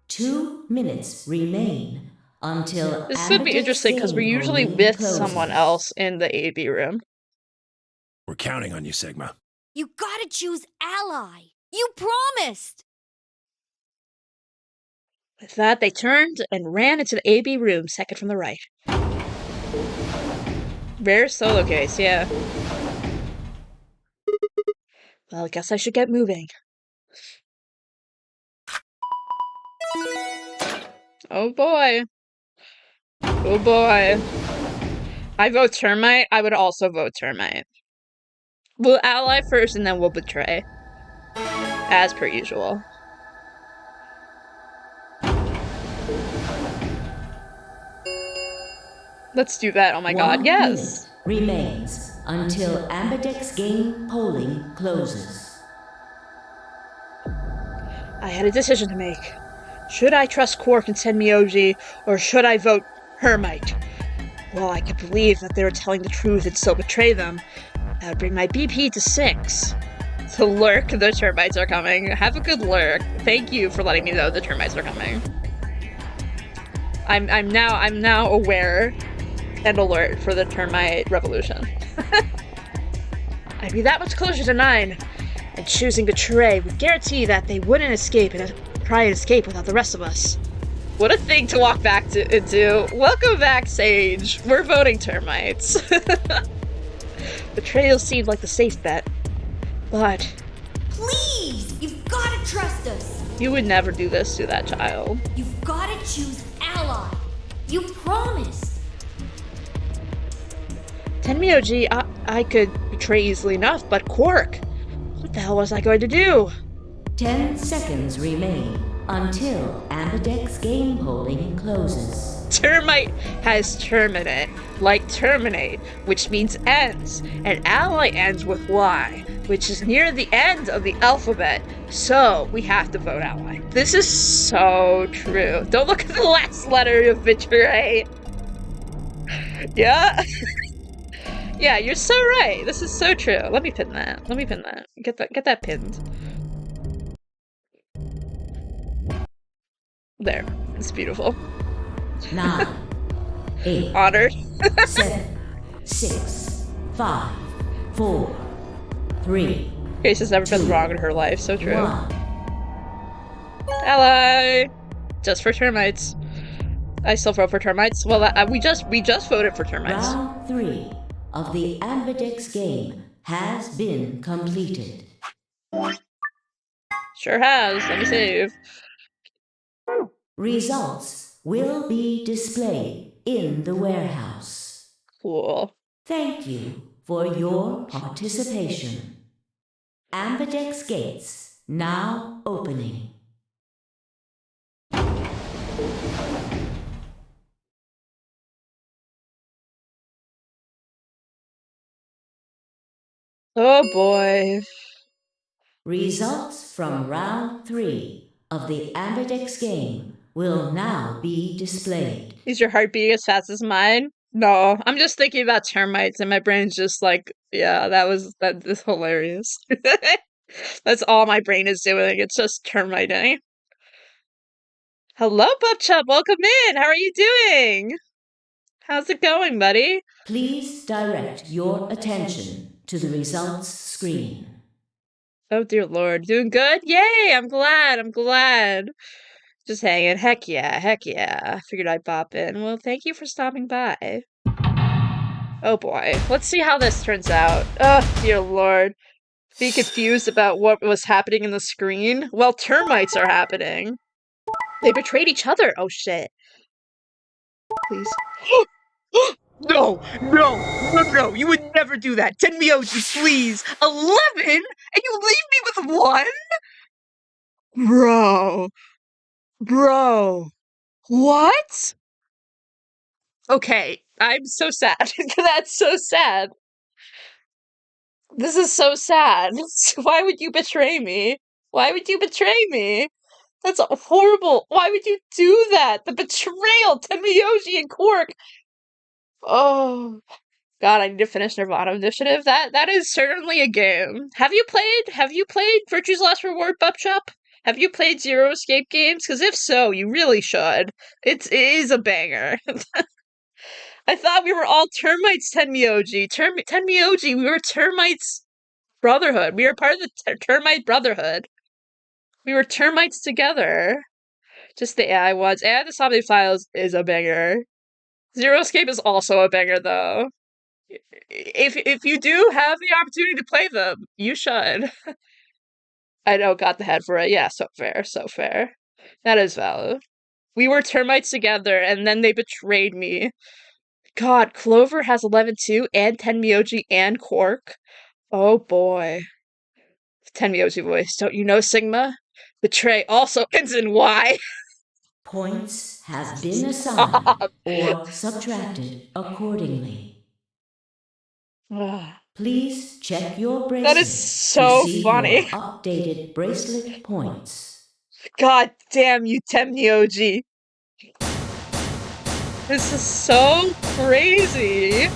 Speaker 5: 2 minutes remain until
Speaker 2: This would be interesting because we're usually with someone else in the AB room.
Speaker 8: We're counting on you, Sigma.
Speaker 7: You gotta choose ally! You promised!
Speaker 2: With that, they turned and ran into the AB room, second from the right. Rare solo case, yeah. Well, I guess I should get moving. Oh boy. Oh boy. I vote termite. I would also vote termite. We'll ally first and then we'll betray. As per usual.
Speaker 1: Let's do that. Oh my god,
Speaker 5: 1
Speaker 1: yes!
Speaker 5: minute remains until Ambidex game polling closes.
Speaker 2: I had a decision to make. Should I trust Quark and Tenmyoji, or should I vote Termite? Well, I could believe that they were telling the truth and still betray them. That would bring my BP to 6.
Speaker 1: To lurk, the termites are coming. Have a good lurk. Thank you for letting me know the termites are coming. I'm now aware and alert for the termite revolution.
Speaker 2: I'd be that much closer to 9, and choosing Betray would guarantee that they wouldn't escape and try and escape without the rest of us.
Speaker 1: What a thing to walk back into. Welcome back, Sage. We're voting termites.
Speaker 2: Betrayal seemed like the safe bet, but
Speaker 7: Please! You've gotta trust us!
Speaker 1: You would never do this to that child.
Speaker 7: You've gotta choose ally! You promised!
Speaker 2: Tenmyoji, I could betray easily enough, but Quark, what the hell was I going to do?
Speaker 5: 10 seconds remain until Ambidex game polling closes.
Speaker 1: Termite has terminate, like terminate, which means ends, and ally ends with Y, which is near the end of the alphabet, so we have to vote ally. This is so true. Don't look at the last letter of betray. Yeah? Yeah, you're so right. This is so true. Let me pin that. Let me pin that. Get that pinned. There. It's beautiful.
Speaker 5: 9, 8,
Speaker 1: Honored.
Speaker 5: 7, 6, 5, 4, 3.
Speaker 1: Grace has never been wrong in her life. So true.
Speaker 5: 1.
Speaker 1: Ally! Just for termites. I still vote for termites. Well, we just voted for termites.
Speaker 5: Round 3 of the Ambidex game has been completed.
Speaker 1: Sure has. Let me save.
Speaker 5: Results will be displayed in the warehouse.
Speaker 1: Cool.
Speaker 5: Thank you for your participation. Ambidex gates now opening.
Speaker 1: Oh boy.
Speaker 5: Results from round 3 of the Ambidex game will now be displayed.
Speaker 1: Is your heart beating as fast as mine? No, I'm just thinking about termites and my brain's just like, yeah, that is hilarious. That's all my brain is doing. It's just termiting. Hello, Bubchub. Welcome in. How are you doing? How's it going, buddy?
Speaker 5: Please direct your attention to the results screen.
Speaker 1: Oh, dear Lord. Doing good? Yay! I'm glad. Just hanging. Heck yeah. Figured I'd pop in. Well, thank you for stopping by. Oh boy. Let's see how this turns out. Oh, dear Lord. Be confused about what was happening in the screen? Well, termites are happening. They betrayed each other. Oh, shit. Please. No! You would never do that. Tenmyoji, please. 11? And you leave me with 1? Bro. What? Okay, I'm so sad. That's so sad. This is so sad. Why would you betray me? That's horrible. Why would you do that? The betrayal, Tenmyoji and Quark. Oh, God, I need to finish Nirvana Initiative. That is certainly a game. Have you played Virtue's Last Reward, Bupchop? Have you played Zero Escape games? Because if so, you really should. It is a banger. I thought we were all termites, Tenmyoji. Tenmyoji, we were termites brotherhood. We were part of the termite brotherhood. We were termites together. Just the AI ones. And the Zombie Files is a banger. Zero Escape is also a banger, though. If you do have the opportunity to play them, you should. I know, got the head for it. Yeah, so fair. That is valid. We were termites together, and then they betrayed me. God, Clover has 11 too, and Tenmyoji and Quark. Oh boy. Tenmyoji voice. Don't you know, Sigma? Betray also ends in Y.
Speaker 5: Points have been assigned or subtracted accordingly. Please check your bracelet
Speaker 2: That is so
Speaker 5: to see
Speaker 2: funny.
Speaker 5: your updated bracelet points.
Speaker 2: God damn you, Temnioji. This is so crazy.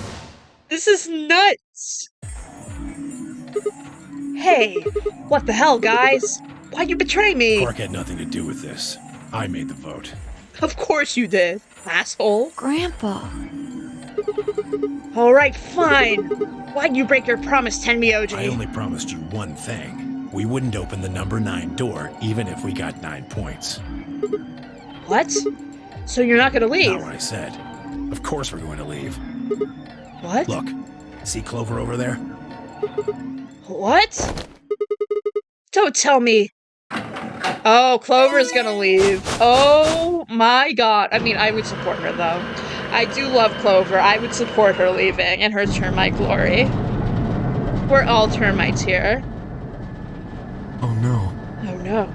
Speaker 2: This is nuts. Hey, what the hell, guys? Why'd you betray me?
Speaker 8: Quark had nothing to do with this. I made the vote.
Speaker 2: Of course you did, asshole.
Speaker 4: Grandpa.
Speaker 2: Alright, fine. Why'd you break your promise, Tenmyoji?
Speaker 8: I only promised you one thing. We wouldn't open the number 9 door, even if we got 9 points.
Speaker 2: What? So you're not gonna leave?
Speaker 8: Not what I said. Of course we're going to leave.
Speaker 2: What?
Speaker 8: Look, see Clover over there?
Speaker 2: What? Don't tell me. Oh, Clover's gonna leave. Oh my god. I mean, I would support her, though. I do love Clover. I would support her leaving and her termite glory. We're all termites here.
Speaker 3: Oh no.
Speaker 2: Oh no.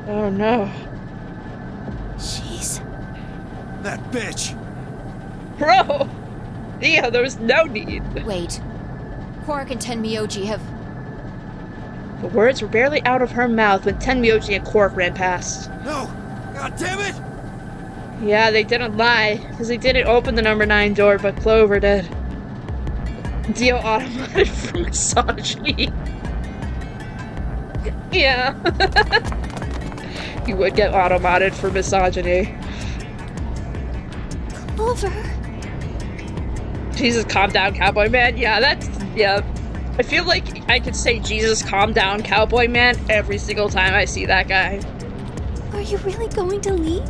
Speaker 2: Oh no.
Speaker 4: Jeez.
Speaker 6: That bitch!
Speaker 2: Bro! Yeah, there was no need.
Speaker 4: Wait. Quark and Tenmyoji have...
Speaker 2: The words were barely out of her mouth when Tenmyoji and Quark ran past.
Speaker 6: No! God damn it!
Speaker 2: Yeah, they didn't lie, because they didn't open the number 9 door, but Clover did. Dio automated for misogyny. Yeah. You would get automated for misogyny.
Speaker 4: Clover.
Speaker 2: Jesus, calm down, cowboy man. Yeah, that's... yeah. I feel like I could say Jesus, calm down, cowboy man every single time I see that guy.
Speaker 4: Are you really going to leave?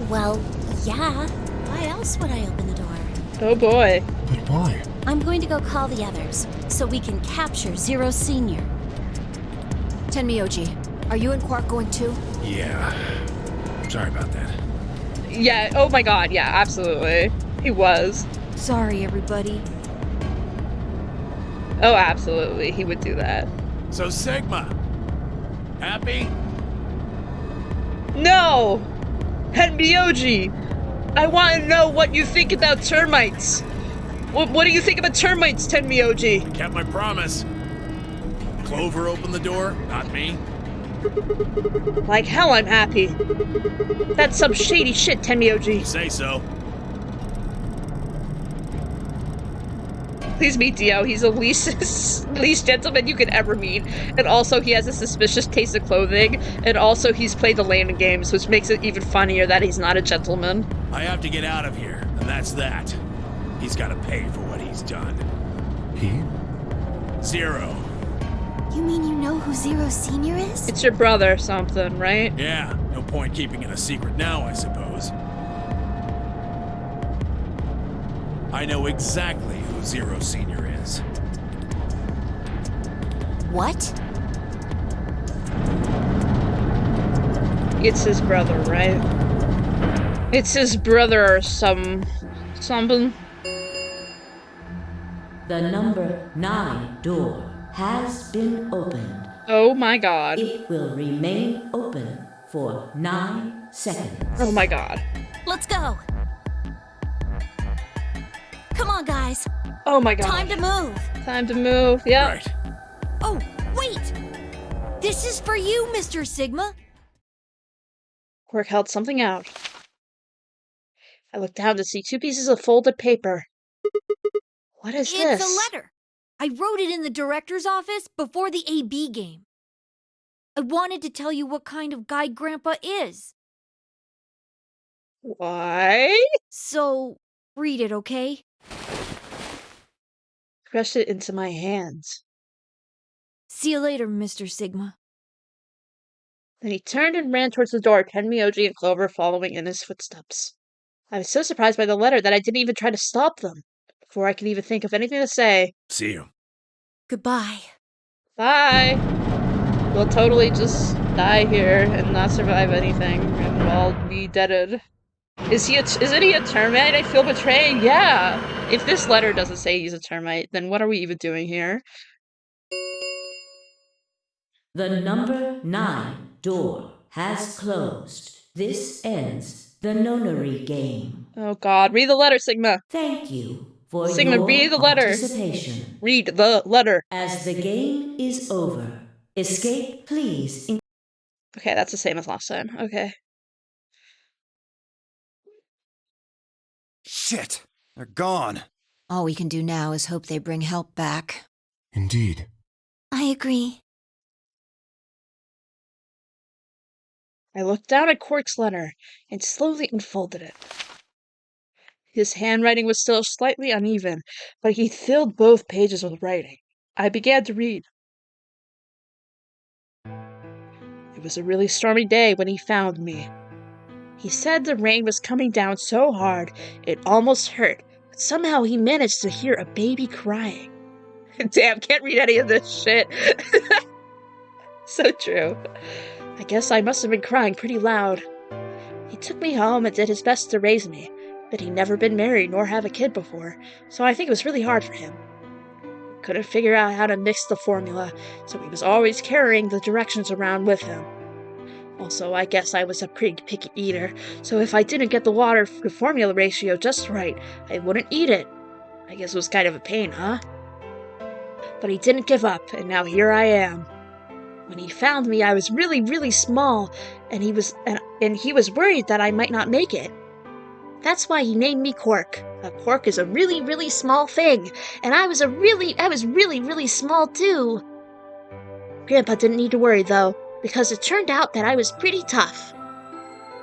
Speaker 7: Well, yeah. Why else would I open the door?
Speaker 2: Oh boy.
Speaker 3: But why?
Speaker 7: I'm going to go call the others, so we can capture Zero Senior.
Speaker 4: Tenmyoji, are you and Quark going too?
Speaker 8: Yeah. Sorry about that.
Speaker 2: Yeah, oh my god, yeah, absolutely. He was.
Speaker 4: Sorry, everybody.
Speaker 2: Oh, absolutely, he would do that.
Speaker 8: So Sigma, happy?
Speaker 2: No! Henmyoji! I want to know what you think about termites! What do you think about termites, Tenmyoji?
Speaker 8: Kept my promise. Clover opened the door, not me.
Speaker 2: Like hell I'm happy. That's some shady shit, Tenmyoji.
Speaker 8: Say so.
Speaker 2: Please meet Dio. He's the least gentleman you could ever meet. And also he has a suspicious taste of clothing. And also he's played the landing games, which makes it even funnier that he's not a gentleman.
Speaker 8: I have to get out of here, and that's that. He's got to pay for what he's done.
Speaker 3: He?
Speaker 8: Zero.
Speaker 4: You mean you know who Zero Senior is?
Speaker 2: It's your brother or something, right?
Speaker 8: Yeah, no point keeping it a secret now, I suppose. I know exactly who Zero Senior is.
Speaker 4: What?
Speaker 2: It's his brother, right? It's his brother or something.
Speaker 5: The number 9 door has been opened.
Speaker 2: Oh my god.
Speaker 5: It will remain open for 9 seconds.
Speaker 2: Oh my god.
Speaker 7: Let's go! Come on, guys.
Speaker 2: Oh my god.
Speaker 7: Time to move.
Speaker 2: Time to move. Yeah.
Speaker 8: Right.
Speaker 7: Oh, wait! This is for you, Mr. Sigma.
Speaker 2: Quark held something out. I looked down to see 2 pieces of folded paper. What is this?
Speaker 9: It's a letter. I wrote it in the director's office before the AB game. I wanted to tell you what kind of guy Grandpa is.
Speaker 2: Why?
Speaker 9: So, read it, okay?
Speaker 2: Crushed it into my hands.
Speaker 9: See you later, Mr. Sigma.
Speaker 2: Then he turned and ran towards the door, Tenmyoji and Clover following in his footsteps. I was so surprised by the letter that I didn't even try to stop them, before I could even think of anything to say.
Speaker 8: See you.
Speaker 9: Goodbye.
Speaker 2: Bye! We'll totally just die here and not survive anything, and we'll all be deaded. Isn't he a termite? I feel betrayed. Yeah! If this letter doesn't say he's a termite, then what are we even doing here?
Speaker 5: The number 9 door has closed. This ends the nonary game.
Speaker 2: Oh god, read the letter, Sigma.
Speaker 5: Thank you for
Speaker 2: Sigma,
Speaker 5: your
Speaker 2: read the letter.
Speaker 5: participation.
Speaker 2: Read the letter.
Speaker 5: As the game is over, escape please.
Speaker 2: Okay, that's the same as last time. Okay.
Speaker 6: Shit! They're gone.
Speaker 4: All we can do now is hope they bring help back.
Speaker 8: Indeed.
Speaker 7: I agree.
Speaker 2: I looked down at Quark's letter and slowly unfolded it. His handwriting was still slightly uneven, but he filled both pages with writing. I began to read. It was a really stormy day when he found me. He said the rain was coming down so hard it almost hurt, but somehow he managed to hear a baby crying. Damn, can't read any of this shit. So true. I guess I must have been crying pretty loud. He took me home and did his best to raise me, but he'd never been married nor have a kid before, so I think it was really hard for him. He couldn't figure out how to mix the formula, so he was always carrying the directions around with him. Also, I guess I was a pretty picky eater, so if I didn't get the water to formula ratio just right, I wouldn't eat it. I guess it was kind of a pain, huh? But he didn't give up, and now here I am. When he found me, I was really, really small, and he was worried that I might not make it. That's why he named me Quark. A quark is a really, really small thing, and I was really, really small too. Grandpa didn't need to worry though, because it turned out that I was pretty tough.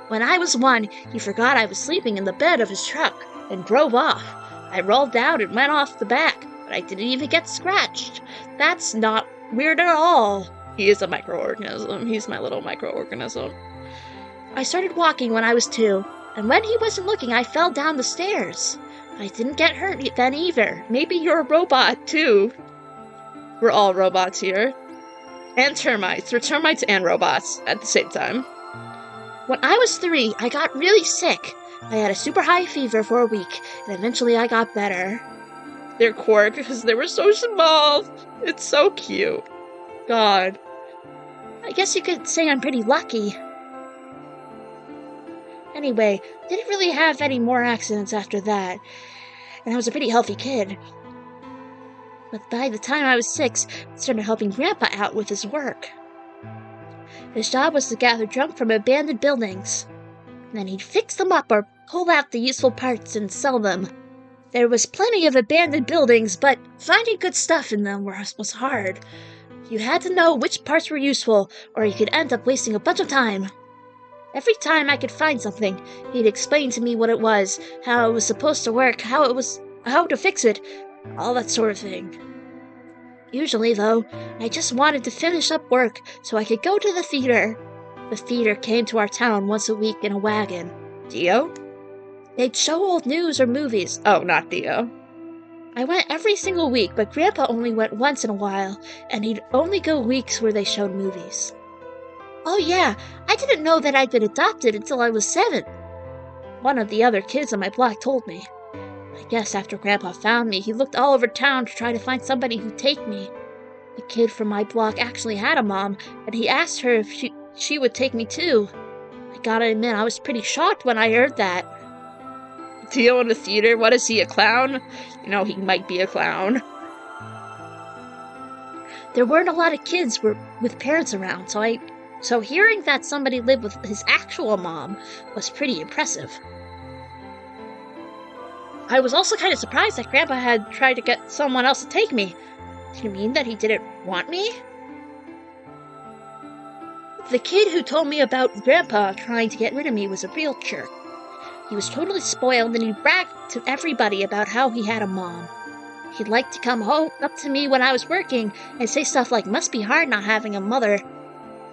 Speaker 2: When I was 1, he forgot I was sleeping in the bed of his truck and drove off. I rolled out and went off the back, but I didn't even get scratched. That's not weird at all. He is a microorganism. He's my little microorganism. I started walking when I was 2, and when he wasn't looking, I fell down the stairs. I didn't get hurt then either. Maybe you're a robot, too. We're all robots here. And termites. We're termites and robots at the same time. When I was 3, I got really sick. I had a super high fever for a week, and eventually I got better. They're Quark because they were so small. It's so cute. God. I guess you could say I'm pretty lucky. Anyway, didn't really have any more accidents after that, and I was a pretty healthy kid. But by the time I was 6, I started helping Grandpa out with his work. His job was to gather junk from abandoned buildings. Then he'd fix them up or pull out the useful parts and sell them. There was plenty of abandoned buildings, but finding good stuff in them was hard. You had to know which parts were useful, or you could end up wasting a bunch of time. Every time I could find something, he'd explain to me what it was, how it was supposed to work, how to fix it, all that sort of thing. Usually, though, I just wanted to finish up work so I could go to the theater. The theater came to our town once a week in a wagon. Dio? They'd show old news or movies. Oh, not Dio. I went every single week, but Grandpa only went once in a while, and he'd only go weeks where they showed movies. Oh yeah, I didn't know that I'd been adopted until I was 7. One of the other kids on my block told me. I guess after Grandpa found me, he looked all over town to try to find somebody who'd take me. The kid from my block actually had a mom, and he asked her if she would take me too. I gotta admit, I was pretty shocked when I heard that. Dio in the theater? What is he, a clown? You know, he might be a clown. There weren't a lot of kids with parents around, so hearing that somebody lived with his actual mom was pretty impressive. I was also kind of surprised that Grandpa had tried to get someone else to take me. Do you mean that he didn't want me? The kid who told me about Grandpa trying to get rid of me was a real jerk. He was totally spoiled, and he bragged to everybody about how he had a mom. He'd like to come home up to me when I was working and say stuff like, "Must be hard not having a mother."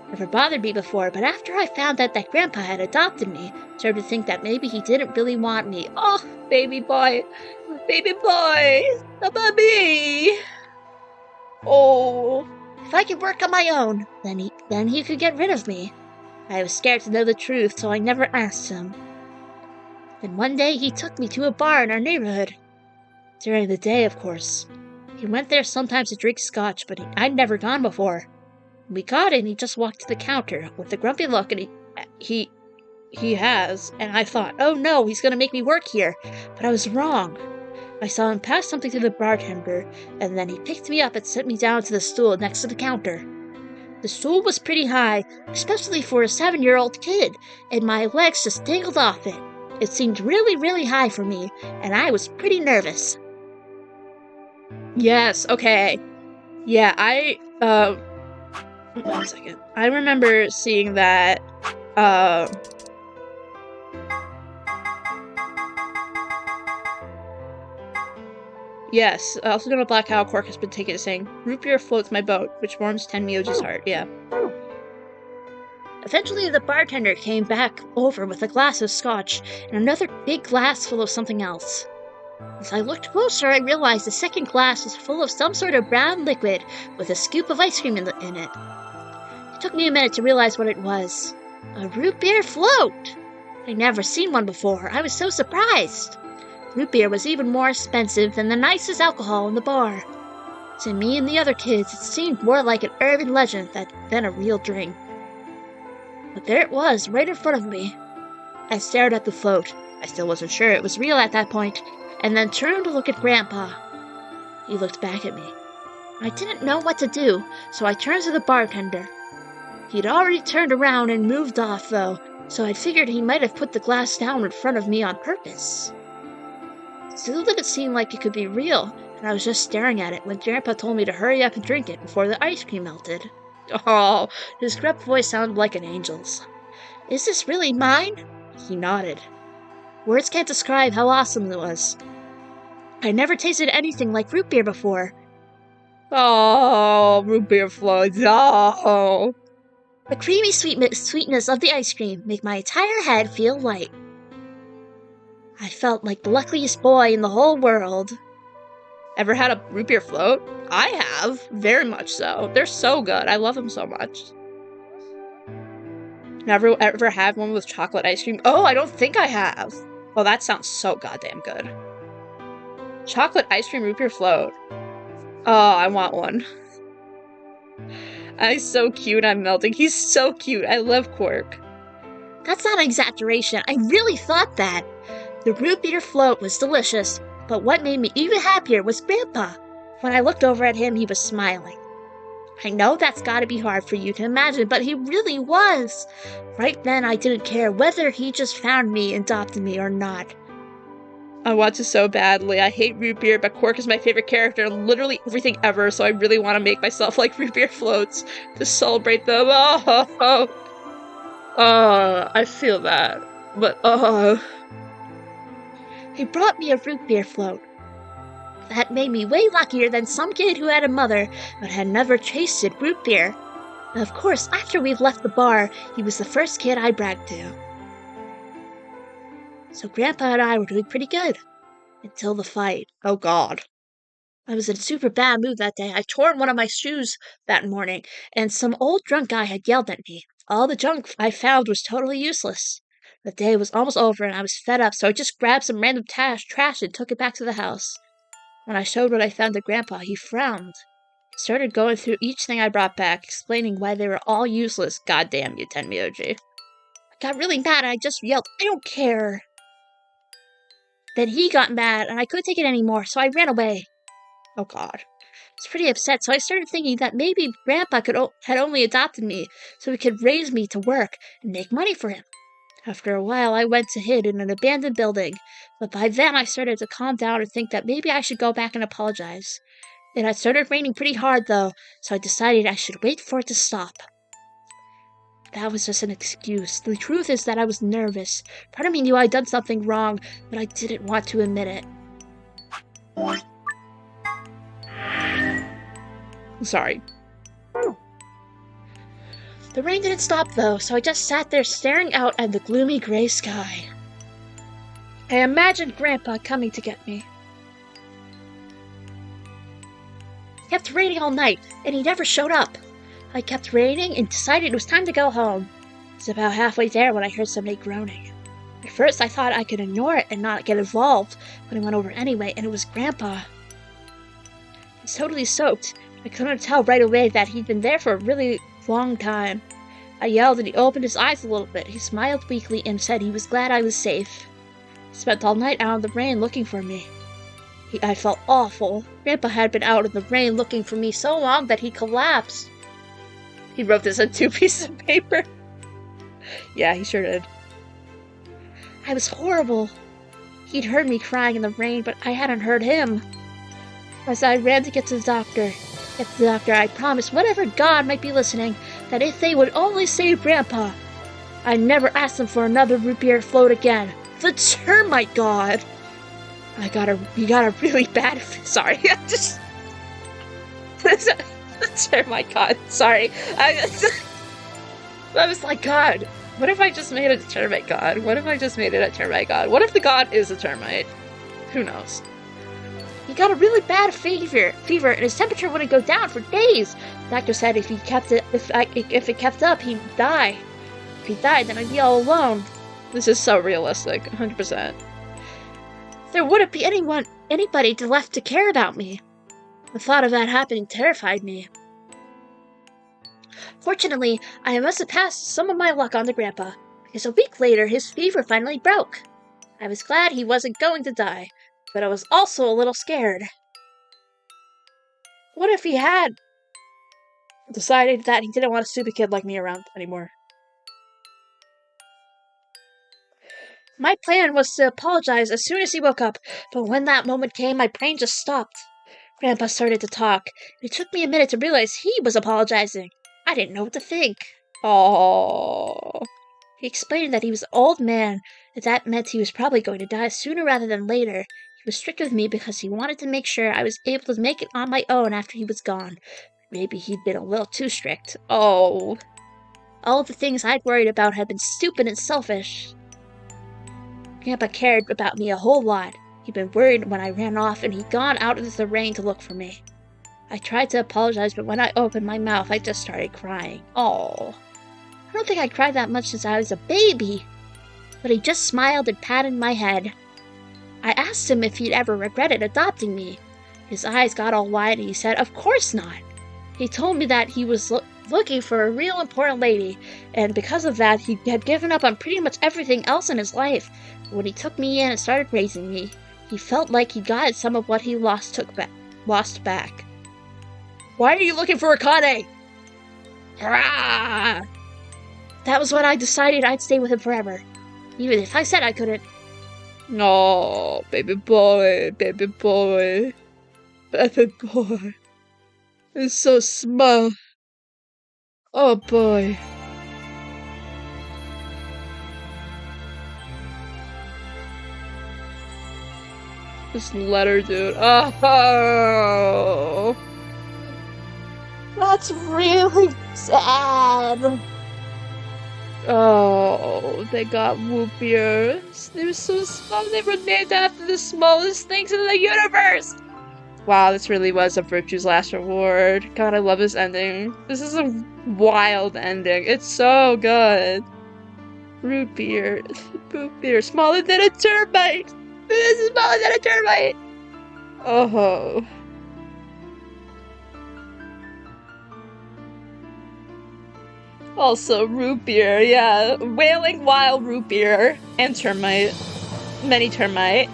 Speaker 2: Never bothered me before, but after I found out that Grandpa had adopted me, I started to think that maybe he didn't really want me. Oh, baby boy, a baby. Oh, if I could work on my own, then he could get rid of me. I was scared to know the truth, so I never asked him. Then one day he took me to a bar in our neighborhood. During the day, of course. He went there sometimes to drink scotch, but I'd never gone before. When we got in, he just walked to the counter with a grumpy look, and he he has, and I thought, oh no, he's gonna make me work here. But I was wrong. I saw him pass something to the bartender, and then he picked me up and set me down to the stool next to the counter. The stool was pretty high, especially for a 7-year-old kid, and my legs just dangled off it. It seemed really, really high for me, and I was pretty nervous. Yes, okay. Yeah, one second. I remember seeing that, yes, also know Black Cow Cork has been taken as saying, root beer floats my boat, which warms Tenmyoji's heart, yeah. Eventually, the bartender came back over with a glass of scotch and another big glass full of something else. As I looked closer, I realized the second glass was full of some sort of brown liquid with a scoop of ice cream in it. It took me a minute to realize what it was. A root beer float! I'd never seen one before. I was so surprised. Root beer was even more expensive than the nicest alcohol in the bar. To me and the other kids, it seemed more like an urban legend than a real drink. But there it was, right in front of me. I stared at the float. I still wasn't sure it was real at that point, and then turned to look at Grandpa. He looked back at me. I didn't know what to do, so I turned to the bartender. He'd already turned around and moved off, though, so I figured he might have put the glass down in front of me on purpose. It still didn't seem like it could be real, and I was just staring at it when Grandpa told me to hurry up and drink it before the ice cream melted. Oh, his gruff voice sounded like an angel's. Is this really mine? He nodded. Words can't describe how awesome it was. I never tasted anything like root beer before. Oh, root beer floats. Oh. The creamy sweetness of the ice cream made my entire head feel light. I felt like the luckiest boy in the whole world. Ever had a root beer float? I have, very much so. They're so good. I love them so much. Never ever had one with chocolate ice cream? Oh, I don't think I have. Oh, that sounds so goddamn good. Chocolate ice cream root beer float. Oh, I want one. He's so cute, I'm melting. He's so cute. I love Quark. That's not an exaggeration. I really thought that. The root beer float was delicious, but what made me even happier was Grandpa. When I looked over at him, he was smiling. I know that's gotta be hard for you to imagine, but he really was. Right then, I didn't care whether he just found me and adopted me or not. I want to so badly. I hate root beer, but Quark is my favorite character in literally everything ever, so I really want to make myself like root beer floats to celebrate them. I feel that. But, He brought me a root beer float. That made me way luckier than some kid who had a mother but had never tasted root beer. And of course, after we left the bar, he was the first kid I bragged to. So Grandpa and I were doing pretty good. Until the fight. Oh god. I was in a super bad mood that day. I tore one of my shoes that morning, and some old drunk guy had yelled at me. All the junk I found was totally useless. The day was almost over and I was fed up, so I just grabbed some random trash and took it back to the house. When I showed what I found to Grandpa, he frowned. He started going through each thing I brought back, explaining why they were all useless. Goddamn you, Tenmyoji. I got really mad and I just yelled, I don't care. Then he got mad and I couldn't take it anymore, so I ran away. Oh god. I was pretty upset, so I started thinking that maybe Grandpa had only adopted me so he could raise me to work and make money for him. After a while, I went to hid in an abandoned building, but by then I started to calm down and think that maybe I should go back and apologize. It had started raining pretty hard, though, so I decided I should wait for it to stop. That was just an excuse. The truth is that I was nervous. Part of me knew I'd done something wrong, but I didn't want to admit it. Sorry. The rain didn't stop, though, so I just sat there staring out at the gloomy gray sky. I imagined Grandpa coming to get me. It kept raining all night, and he never showed up. I kept raining and decided it was time to go home. I was about halfway there when I heard somebody groaning. At first, I thought I could ignore it and not get involved, but I went over anyway, and it was Grandpa. He was totally soaked. I couldn't tell right away that he'd been there for a really long time. I yelled and he opened his eyes a little bit. He smiled weakly and said he was glad I was safe. He spent all night out in the rain looking for me. I felt awful. Grandpa had been out in the rain looking for me so long that he collapsed. He wrote this on 2 pieces of paper. Yeah, he sure did. I was horrible. He'd heard me crying in the rain, but I hadn't heard him. As I ran to get to the doctor, I promised whatever God might be listening that if they would only save Grandpa, I'd never ask them for another root beer float again. The termite god! He got a really bad... Sorry, the termite god, sorry. I was like, God, what if I just made it a termite god? What if I just made it a termite god? What if the god is a termite? Who knows? He got a really bad fever, and his temperature wouldn't go down for days. The doctor said if it kept up, he'd die. If he died, then I'd be all alone. This is so realistic, 100%. There wouldn't be anybody left to care about me. The thought of that happening terrified me. Fortunately, I must have passed some of my luck on to Grandpa, because a week later his fever finally broke. I was glad he wasn't going to die, but I was also a little scared. What if he had decided that he didn't want a stupid kid like me around anymore? My plan was to apologize as soon as he woke up, but when that moment came, my brain just stopped. Grandpa started to talk, and it took me a minute to realize he was apologizing. I didn't know what to think. Oh. He explained that he was an old man, and that meant he was probably going to die sooner rather than later. He was strict with me because he wanted to make sure I was able to make it on my own after he was gone. Maybe he'd been a little too strict. Oh. All the things I'd worried about had been stupid and selfish. Grandpa cared about me a whole lot. He'd been worried when I ran off, and he'd gone out into the rain to look for me. I tried to apologize, but when I opened my mouth, I just started crying. Oh. I don't think I cried that much since I was a baby. But he just smiled and patted my head. I asked him if he'd ever regretted adopting me. His eyes got all wide, and he said, "Of course not." He told me that he was looking for a real important lady, and because of that, he had given up on pretty much everything else in his life. When he took me in and started raising me, he felt like he got some of what he lost back. Why are you looking for Akane? Hurrah! That was when I decided I'd stay with him forever, even if I said I couldn't. No, baby boy, baby boy, baby boy. It's so small. Oh boy. This letter, dude. Oh. That's really sad. Oh, they got whoopiers. They were so small. They were named after the smallest things in the universe. Wow, this really was a Virtue's Last Reward. God, I love this ending. This is a wild ending. It's so good. Root beer. Root beer. Smaller than a termite. This is smaller than a termite. Oh. Also, root beer, yeah. Wailing wild root beer. And termite. Many termite.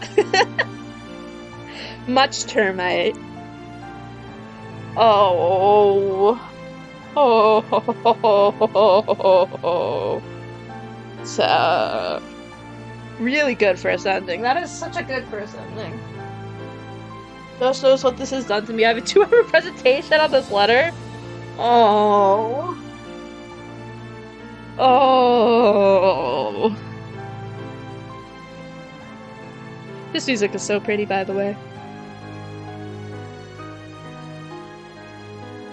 Speaker 2: Much termite. Oh. Oh. So, really good first ending. That is such a good first ending. Just knows what this has done to me. I have a 2-hour presentation on this letter. Oh. Oh. This music is so pretty, by the way.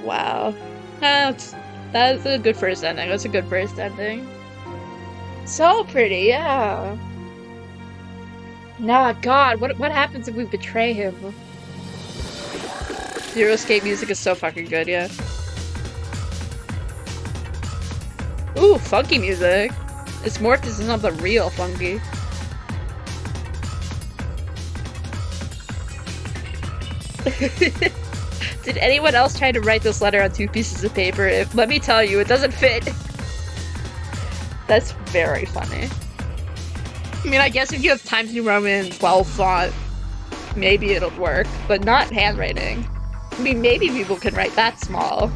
Speaker 2: Wow. That's a good first ending. That's a good first ending. So pretty, yeah. Nah, God, what happens if we betray him? Zero Escape music is so fucking good, yeah. Ooh, funky music. It's morphed into something real funky. Did anyone else try to write this letter on 2 pieces of paper? Let me tell you, it doesn't fit. That's very funny. I mean, I guess if you have Times New Roman 12 font, maybe it'll work, but not handwriting. I mean, maybe people can write that small.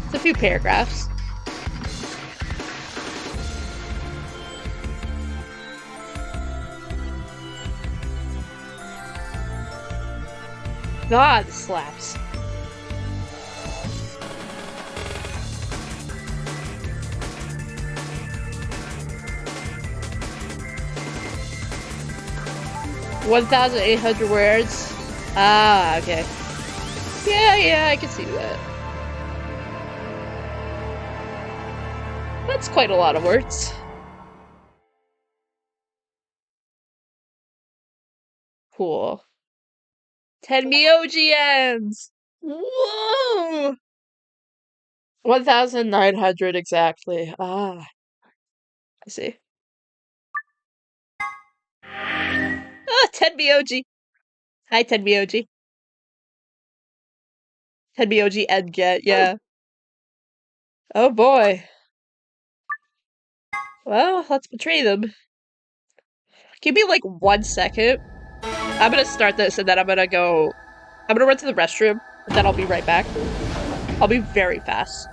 Speaker 2: It's a few paragraphs. God, this slaps. $1,800 words. Ah, okay. Yeah, I can see that. That's quite a lot of words. Cool. 10 Meogians! Whoa! 1,900 exactly. Ah, I see. Ah, 10 Meogi. Hi, 10 Meogi. 10 Meogi and get, yeah. Oh boy. Well, let's betray them. Give me like 1 second. I'm gonna start this and then I'm gonna run to the restroom and then I'll be right back. I'll be very fast.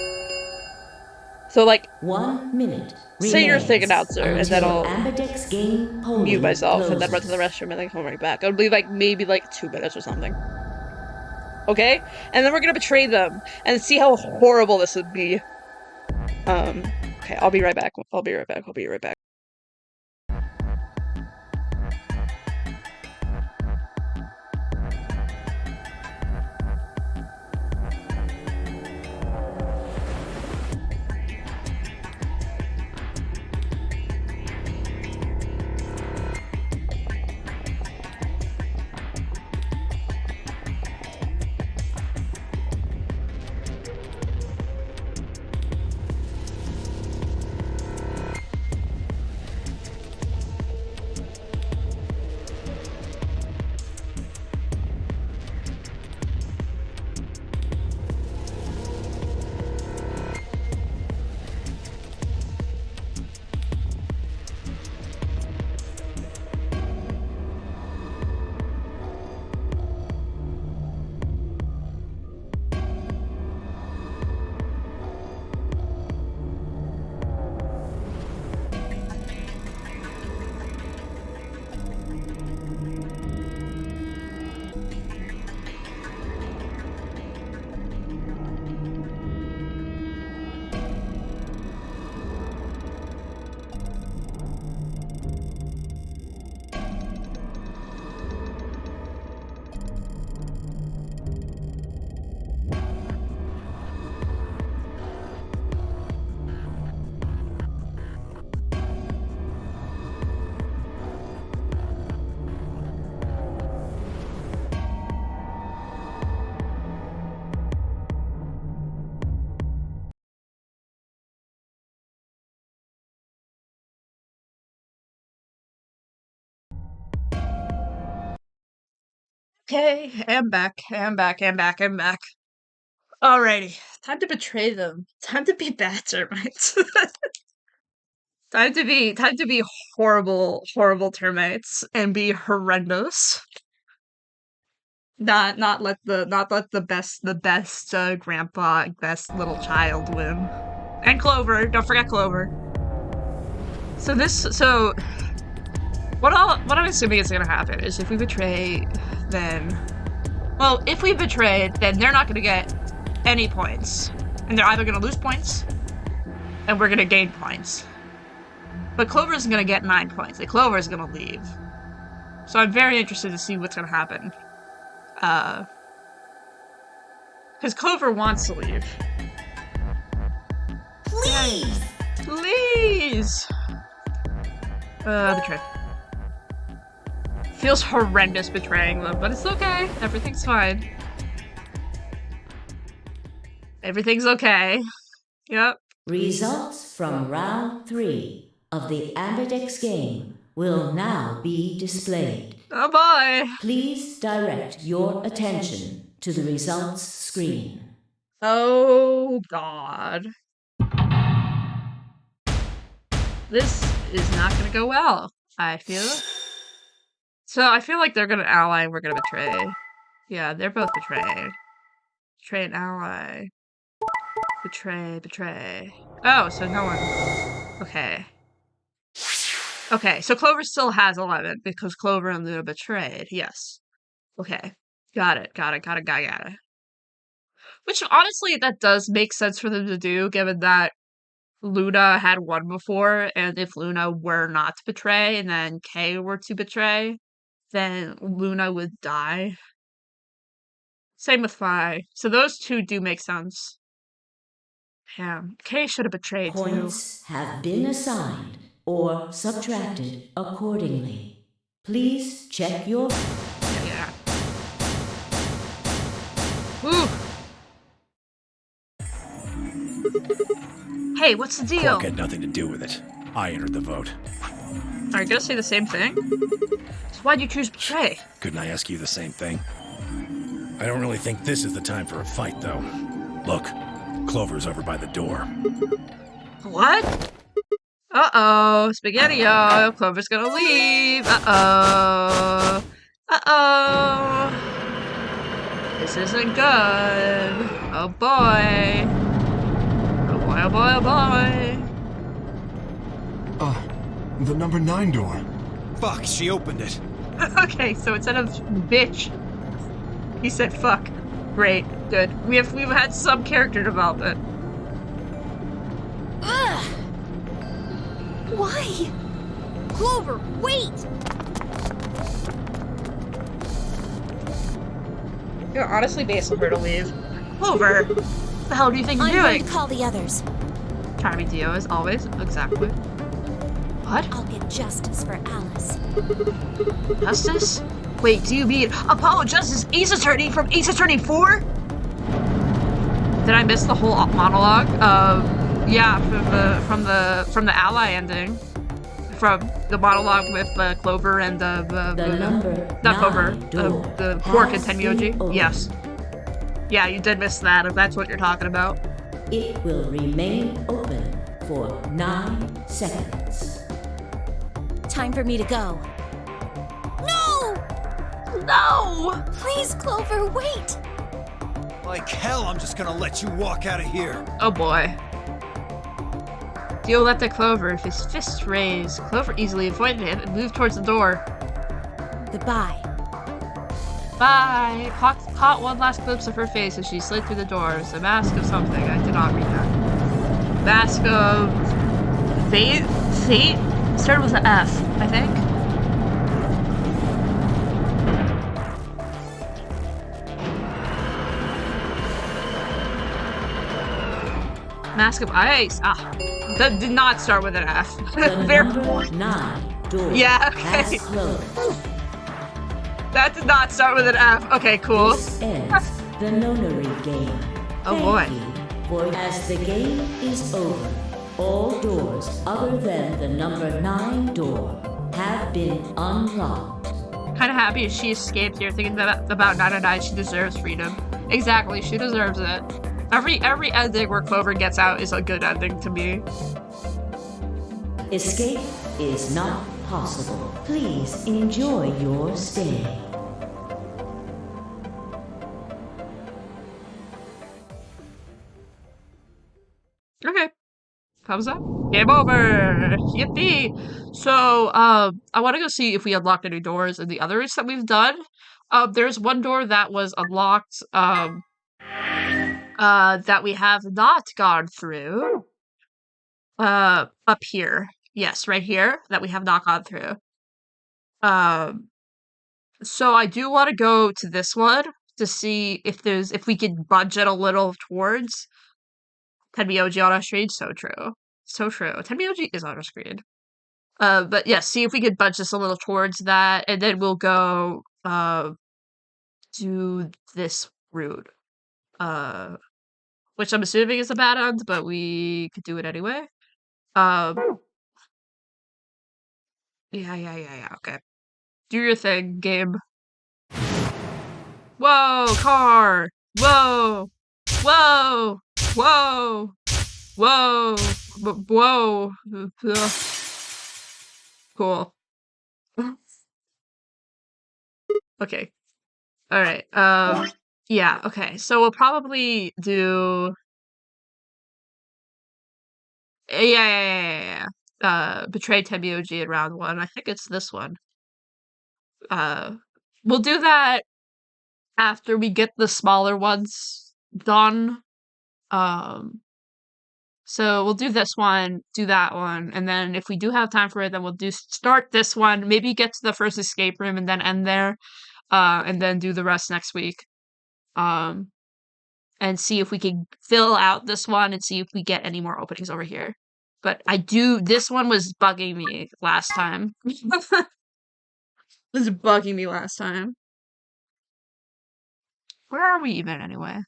Speaker 2: So like
Speaker 5: 1 minute.
Speaker 2: Say your thing,
Speaker 5: remains
Speaker 2: announcer, and then
Speaker 5: until
Speaker 2: I'll
Speaker 5: Ambidex game polling
Speaker 2: mute myself and then run to
Speaker 5: closes.
Speaker 2: the restroom and then come right back. It'll be like maybe like 2 minutes or something. Okay? And then we're gonna betray them and see how horrible this would be. Okay, I'll be right back. I'll be right back. Okay, I'm back. Alrighty, time to betray them. Time to be bad termites. Time to be horrible termites and be horrendous. Not let the best grandpa, best little child win. And Clover, don't forget Clover. So what I'm assuming is gonna happen is if we betray, then if we betray, then they're not gonna get any points. And they're either gonna lose points and we're gonna gain points. But Clover's gonna get 9 points. Like Clover's gonna leave. So I'm very interested to see what's gonna happen. Because Clover wants to leave.
Speaker 7: Please!
Speaker 2: Please! Betray. Feels horrendous betraying them, but it's okay. Everything's fine. Everything's okay. Yep.
Speaker 5: Results from round 3 of the Ambidex game will now be displayed.
Speaker 2: Oh boy.
Speaker 5: Please direct your attention to the results screen.
Speaker 2: Oh god. This is not gonna go well, I feel. So I feel like they're gonna ally and we're gonna betray. Yeah, they're both betraying. Betray an ally. Betray. Oh, so no one. Okay. Okay, so Clover still has 11 because Clover and Luna betrayed. Yes. Okay. Got it. Which, honestly, that does make sense for them to do, given that Luna had won before, and if Luna were not to betray, and then Kay were to betray, then Luna would die. Same with Phi. So those two do make sense. Yeah, Kay should have betrayed too.
Speaker 5: Points have been assigned or subtracted accordingly. Please check your...
Speaker 2: Yeah. Ooh. Hey, what's the deal?
Speaker 8: Quark had nothing to do with it. I entered the vote.
Speaker 2: Are you gonna say the same thing? So why'd you choose betray?
Speaker 8: Couldn't I ask you the same thing? I don't really think this is the time for a fight, though. Look, Clover's over by the door.
Speaker 2: What? Uh-oh, Spaghetti-O, Clover's gonna leave. Uh-oh. This isn't good. Oh boy. Oh boy.
Speaker 3: The number 9 door.
Speaker 6: Fuck, she opened it.
Speaker 2: Okay, so instead of bitch, he said fuck. Great, good. We've had some character development.
Speaker 9: Ugh! Why? Clover, wait!
Speaker 2: You're honestly based on her to leave. Clover! What the hell do you think you're
Speaker 7: I'm going
Speaker 2: doing?
Speaker 7: to call the others.
Speaker 2: Trying to be Dio as always. Exactly. What?
Speaker 7: I'll get justice for Alice.
Speaker 2: Justice? Wait, do you mean Apollo Justice Ace Attorney from Ace Attorney 4? Did I miss the whole monologue? Yeah, from the ally ending. From the monologue with Clover and the not Clover, the Quark and Tenmyoji. Yes. Yeah, you did miss that, if that's what you're talking about.
Speaker 5: It will remain open for 9 seconds.
Speaker 7: Time for me to go.
Speaker 9: No!
Speaker 2: No!
Speaker 7: Please, Clover, wait!
Speaker 6: Like hell, I'm just gonna let you walk out of here.
Speaker 2: Oh boy. Dio leapt at Clover, his fists raised. Clover easily avoided him and moved towards the door.
Speaker 7: Goodbye.
Speaker 2: Bye! Caught one last glimpse of her face as she slid through the door. It was a mask of something. I did not read that. Mask of... Fate? Started with an F, I think. Mask of Ice. Ah, that did not start with an F.
Speaker 5: Number 9 door.
Speaker 2: Yeah, okay.
Speaker 5: has closed.
Speaker 2: That did not start with an F. Okay, cool.
Speaker 5: This ends the nonary game.
Speaker 2: Oh
Speaker 5: Thank
Speaker 2: boy.
Speaker 5: you for as the game is over, all doors other than the number 9 door have been unlocked.
Speaker 2: Kind of happy she escaped here, thinking that about 909 she deserves freedom. Exactly, she deserves it. Every ending where Clover gets out is a good ending to me.
Speaker 5: Escape is not possible. Please enjoy your stay.
Speaker 2: Okay. Thumbs up. Game over! Yippee! So, I want to go see if we unlocked any doors in the others that we've done. There's one door that was unlocked, that we have not gone through. Up here. Yes, right here, that we have not gone through. So I do want to go to this one to see if we could budget a little towards Tenmyoji on our screen. So true. So true. Tenmyoji is on our screen. But yeah, see if we could budget just a little towards that, and then we'll go, do this route. Which I'm assuming is a bad end, but we could do it anyway. Yeah, okay. Do your thing, game. Whoa, car! Whoa! Whoa! Whoa! Whoa! Whoa! Ugh. Cool. Okay. All right. Yeah. Okay. So we'll probably do. Yeah. Betray Temioji in round 1. I think it's this one. We'll do that after we get the smaller ones done. So we'll do this one, do that one, and then if we do have time for it, then we'll start this one, maybe get to the first escape room and then end there, and then do the rest next week. And see if we can fill out this one and see if we get any more openings over here. But this one was bugging me last time. Was bugging me last time. Where are we even anyway?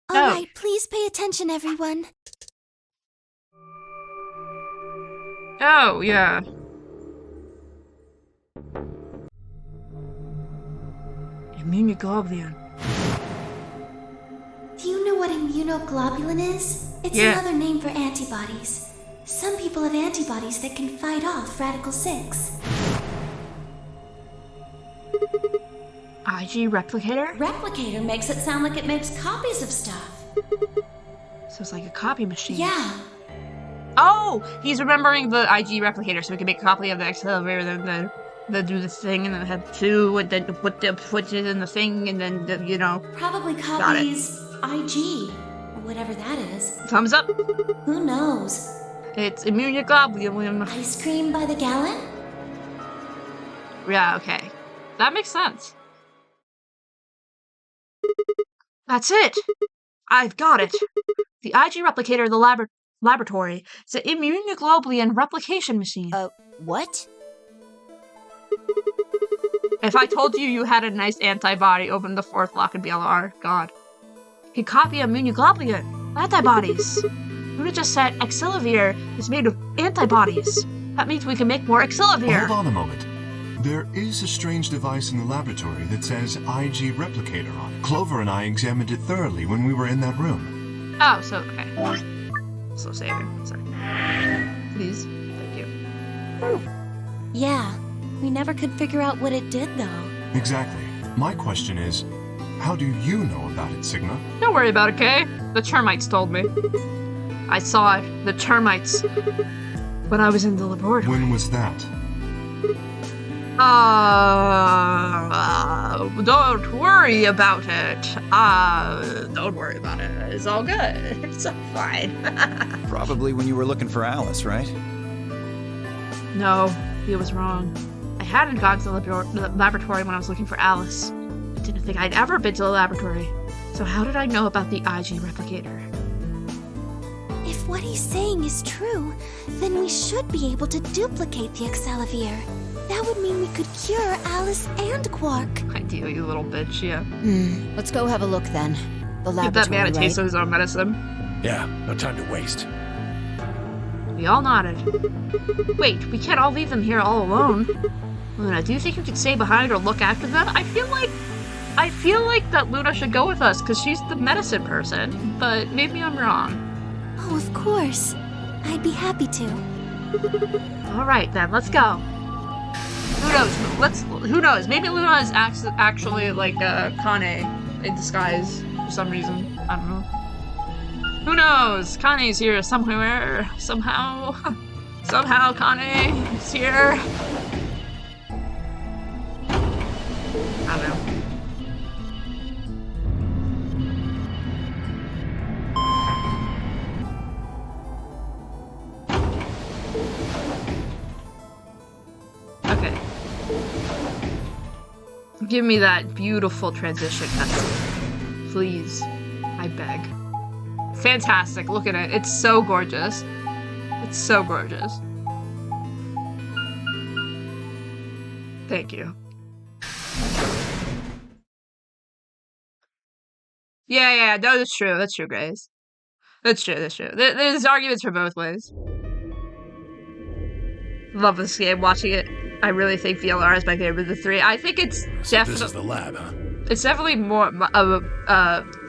Speaker 7: All right, please pay attention, everyone.
Speaker 2: Oh, yeah. Immunoglobulin.
Speaker 7: Do you know what immunoglobulin is? It's another name for antibodies. Some people have antibodies that can fight off Radical 6.
Speaker 2: IG replicator?
Speaker 7: Replicator makes it sound like it makes copies of stuff.
Speaker 2: So it's like a copy machine.
Speaker 7: Yeah.
Speaker 2: Oh! He's remembering the IG replicator so we can make a copy of the accelerator, then do the thing, and then have 2, and then put it in the thing, and then, you know.
Speaker 7: Probably copies IG, or whatever that is.
Speaker 2: Thumbs up.
Speaker 7: Who knows?
Speaker 2: It's immunoglobulin.
Speaker 7: Ice cream by the gallon?
Speaker 2: Yeah, okay. That makes sense. That's it! I've got it! The IG replicator in the laboratory. It's an immunoglobulin replication machine.
Speaker 7: What?
Speaker 2: If I told you had a nice antibody, open the 4th lock and be LR. God. A copy of immunoglobulin. Antibodies. Luna just said Accelavir is made of antibodies. That means we can make more Accelavir.
Speaker 3: Hold on a moment. There is a strange device in the laboratory that says IG replicator on it. Clover and I examined it thoroughly when we were in that room.
Speaker 2: Oh, so, okay. So save it. Sorry. Please. Thank you.
Speaker 7: Yeah, we never could figure out what it did, though.
Speaker 3: Exactly. My question is, how do you know about it, Sigma?
Speaker 2: Don't worry about it, Kay. The Termites told me. I saw it. The Termites. When I was in the laboratory.
Speaker 3: When was that?
Speaker 2: Don't worry about it. Don't worry about it. It's all good. It's all fine.
Speaker 6: Probably when you were looking for Alice, right?
Speaker 2: No, he was wrong. I hadn't gone to the laboratory when I was looking for Alice. I didn't think I'd ever been to the laboratory. So how did I know about the IG replicator?
Speaker 7: If what he's saying is true, then we should be able to duplicate the Accelavir. That would mean we could cure Alice and Quark.
Speaker 2: I do, you little bitch, yeah.
Speaker 10: Let's go have a look then. The laboratory,
Speaker 2: Give that man a
Speaker 10: right?
Speaker 2: taste of his own medicine.
Speaker 8: Yeah, no time to waste.
Speaker 2: We all nodded. Wait, we can't all leave them here all alone. Luna, do you think you could stay behind or look after them? I feel like that Luna should go with us because she's the medicine person, but maybe I'm wrong.
Speaker 7: Oh, of course. I'd be happy to.
Speaker 2: All right, then, let's go. Who knows? Maybe Luna is actually like Kane in disguise for some reason. I don't know. Who knows? Kane's here somewhere, somehow. Somehow Kane is here. I don't know. Okay. Give me that beautiful transition cutscene. Please. I beg. Fantastic. Look at it. It's so gorgeous. It's so gorgeous. Thank you. Yeah, no, that's true. That's true, Grace. That's true. There's arguments for both ways. Love this game. Watching it, I really think VLR is my favorite of the 3. I think it's definitely.
Speaker 8: This is the lab, huh?
Speaker 2: It's definitely more.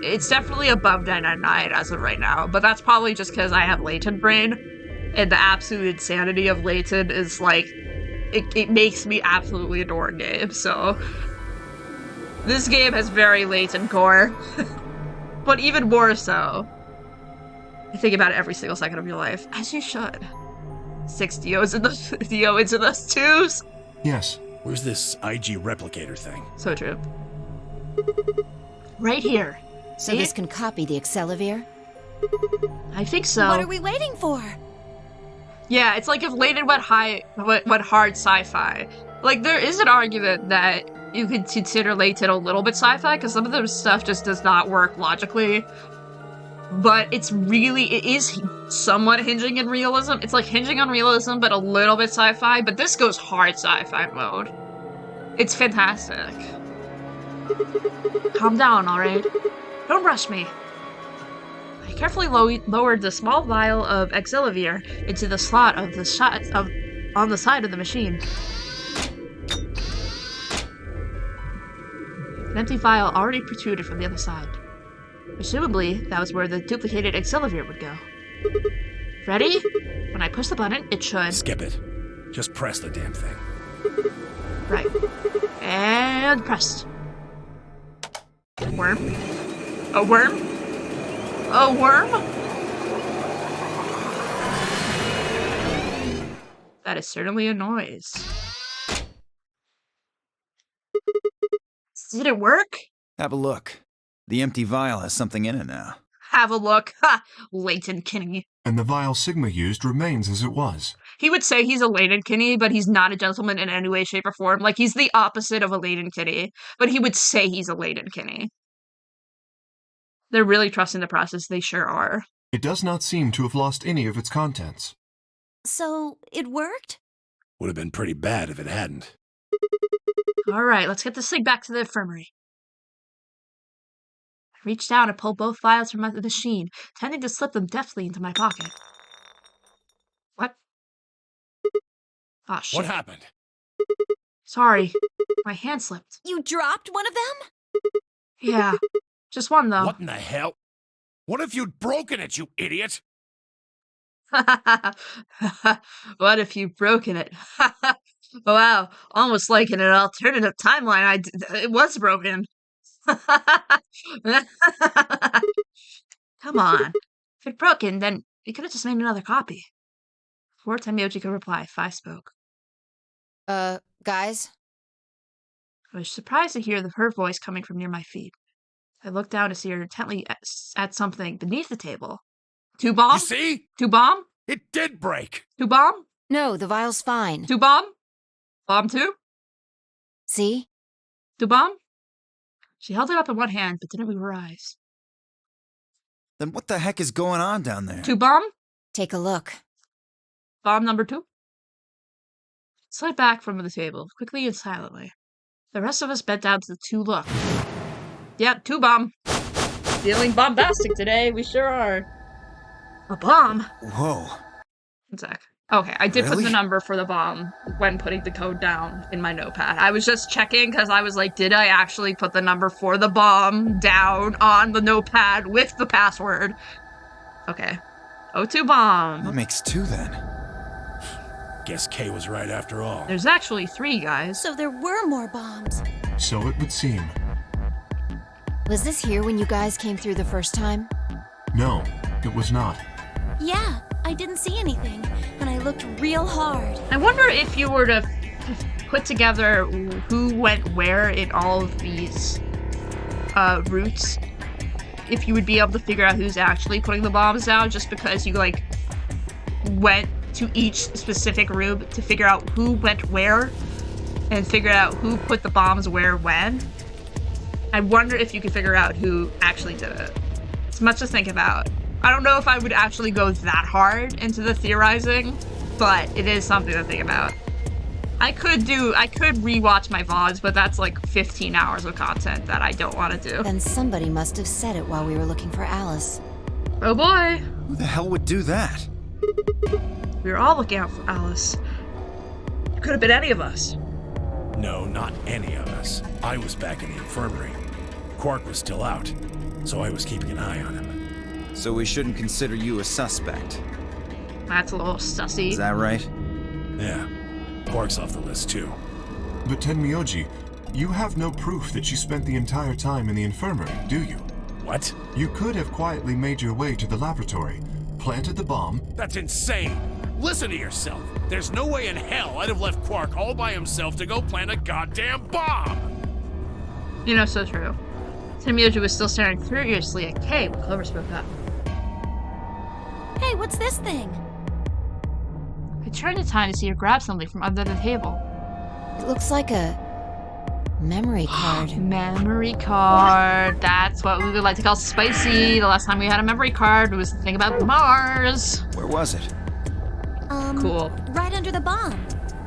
Speaker 2: It's definitely above 999 as of right now. But that's probably just because I have latent brain. And the absolute insanity of Layton is like, it makes me absolutely adore a game, so. This game has very Layton core. But even more so. You think about it every single second of your life, as you should. 6 DOs in the DO into those twos.
Speaker 8: Yes. Where's this IG replicator thing?
Speaker 2: So true. Right here.
Speaker 10: So
Speaker 2: See?
Speaker 10: this can copy the Excelivir?
Speaker 2: I think so.
Speaker 7: What are we waiting for?
Speaker 2: Yeah, it's like if Layton went hard sci-fi. Like, there is an argument that you could consider Layton a little bit sci-fi, because some of the stuff just does not work logically. But it is somewhat hinging in realism. It's like hinging on realism, but a little bit sci-fi, but this goes hard sci-fi mode. It's fantastic. Calm down, alright? Don't rush me. I carefully lowered the small vial of Excelivir into the slot of the on the side of the machine. An empty vial already protruded from the other side. Presumably, that was where the duplicated Excelivir would go. Ready? When I push the button, it should...
Speaker 8: Skip it. Just press the damn thing.
Speaker 2: Right. And pressed. Worm? A worm? A worm? That is certainly a noise. Did it work?
Speaker 6: Have a look. The empty vial has something in it now.
Speaker 2: Have a look. Ha! Layton Kinney.
Speaker 11: And the vial Sigma used remains as it was.
Speaker 2: He would say he's a Layton Kinney, but he's not a gentleman in any way, shape, or form. Like, he's the opposite of a Layton Kinney, but he would say he's a Layton Kinney. They're really trusting the process. They sure are.
Speaker 11: It does not seem to have lost any of its contents.
Speaker 7: So, it worked?
Speaker 8: Would have been pretty bad if it hadn't.
Speaker 2: Alright, let's get this thing back to the infirmary. I reached down and pulled both vials from the machine, tending to slip them deftly into my pocket. What? Oh, shit.
Speaker 8: What happened?
Speaker 2: Sorry, my hand slipped.
Speaker 7: You dropped one of them?
Speaker 2: Yeah, just one though.
Speaker 8: What in the hell? What if you'd broken it, you idiot?
Speaker 2: What if you've broken it? Wow, almost like in an alternative timeline, it was broken. Come on. If it broken, then we could have just made another copy. Before Tenmyoji could reply, Fi spoke.
Speaker 10: Guys?
Speaker 2: I was surprised to hear her voice coming from near my feet. I looked down to see her intently at something beneath the table. Two bomb?
Speaker 8: You see?
Speaker 2: Two bomb?
Speaker 8: It did break.
Speaker 2: Two bomb?
Speaker 10: No, the vial's fine.
Speaker 2: Two bomb? Bomb two?
Speaker 10: See?
Speaker 2: Two bomb? She held it up in one hand, but didn't move her eyes.
Speaker 6: Then what the heck is going on down there?
Speaker 2: Two bomb?
Speaker 10: Take a look.
Speaker 2: Bomb number two? Slid back from the table, quickly and silently. The rest of us bent down to the two look. Yeah, two bomb. Feeling bombastic today, we sure are. A bomb?
Speaker 6: Whoa.
Speaker 2: One sec. Okay, I did put
Speaker 6: Really?
Speaker 2: the number for the bomb when putting the code down in my notepad. I was just checking because I was like, did I actually put the number for the bomb down on the notepad with the password? Okay. O2 bomb.
Speaker 6: That makes two then.
Speaker 8: Guess Kay was right after all.
Speaker 2: There's actually 3, guys.
Speaker 7: So there were more bombs.
Speaker 11: So it would seem.
Speaker 10: Was this here when you guys came through the first time?
Speaker 11: No, it was not.
Speaker 7: Yeah, I didn't see anything, and I looked real hard.
Speaker 2: I wonder if you were to put together who went where in all of these routes, if you would be able to figure out who's actually putting the bombs down, just because you, like, went to each specific room to figure out who went where and figure out who put the bombs where when. I wonder if you could figure out who actually did it. It's much to think about. I don't know if I would actually go that hard into the theorizing, but it is something to think about. I could rewatch my VODs, but that's like 15 hours of content that I don't want to do.
Speaker 10: Then somebody must have said it while we were looking for Alice.
Speaker 2: Oh boy.
Speaker 6: Who the hell would do that?
Speaker 2: We were all looking out for Alice. It could have been any of us.
Speaker 8: No, not any of us. I was back in the infirmary. Quark was still out, so I was keeping an eye on him.
Speaker 6: So we shouldn't consider you a suspect.
Speaker 2: That's a little sussy.
Speaker 6: Is that right?
Speaker 8: Yeah. Quark's off the list, too.
Speaker 11: But Tenmyoji, you have no proof that you spent the entire time in the infirmary, do you?
Speaker 8: What?
Speaker 11: You could have quietly made your way to the laboratory, planted the bomb.
Speaker 8: That's insane! Listen to yourself! There's no way in hell I'd have left Quark all by himself to go plant a goddamn bomb!
Speaker 2: You know, so true. Tenmyoji was still staring furiously at Kay when Clover spoke up.
Speaker 7: Hey, what's this thing?
Speaker 2: I turned in time to see her grab something from under the table.
Speaker 10: It looks like a memory card.
Speaker 2: Memory card. That's what we would like to call spicy. The last time we had a memory card was the thing about Mars.
Speaker 6: Where was it?
Speaker 2: Cool.
Speaker 7: Right under the bomb.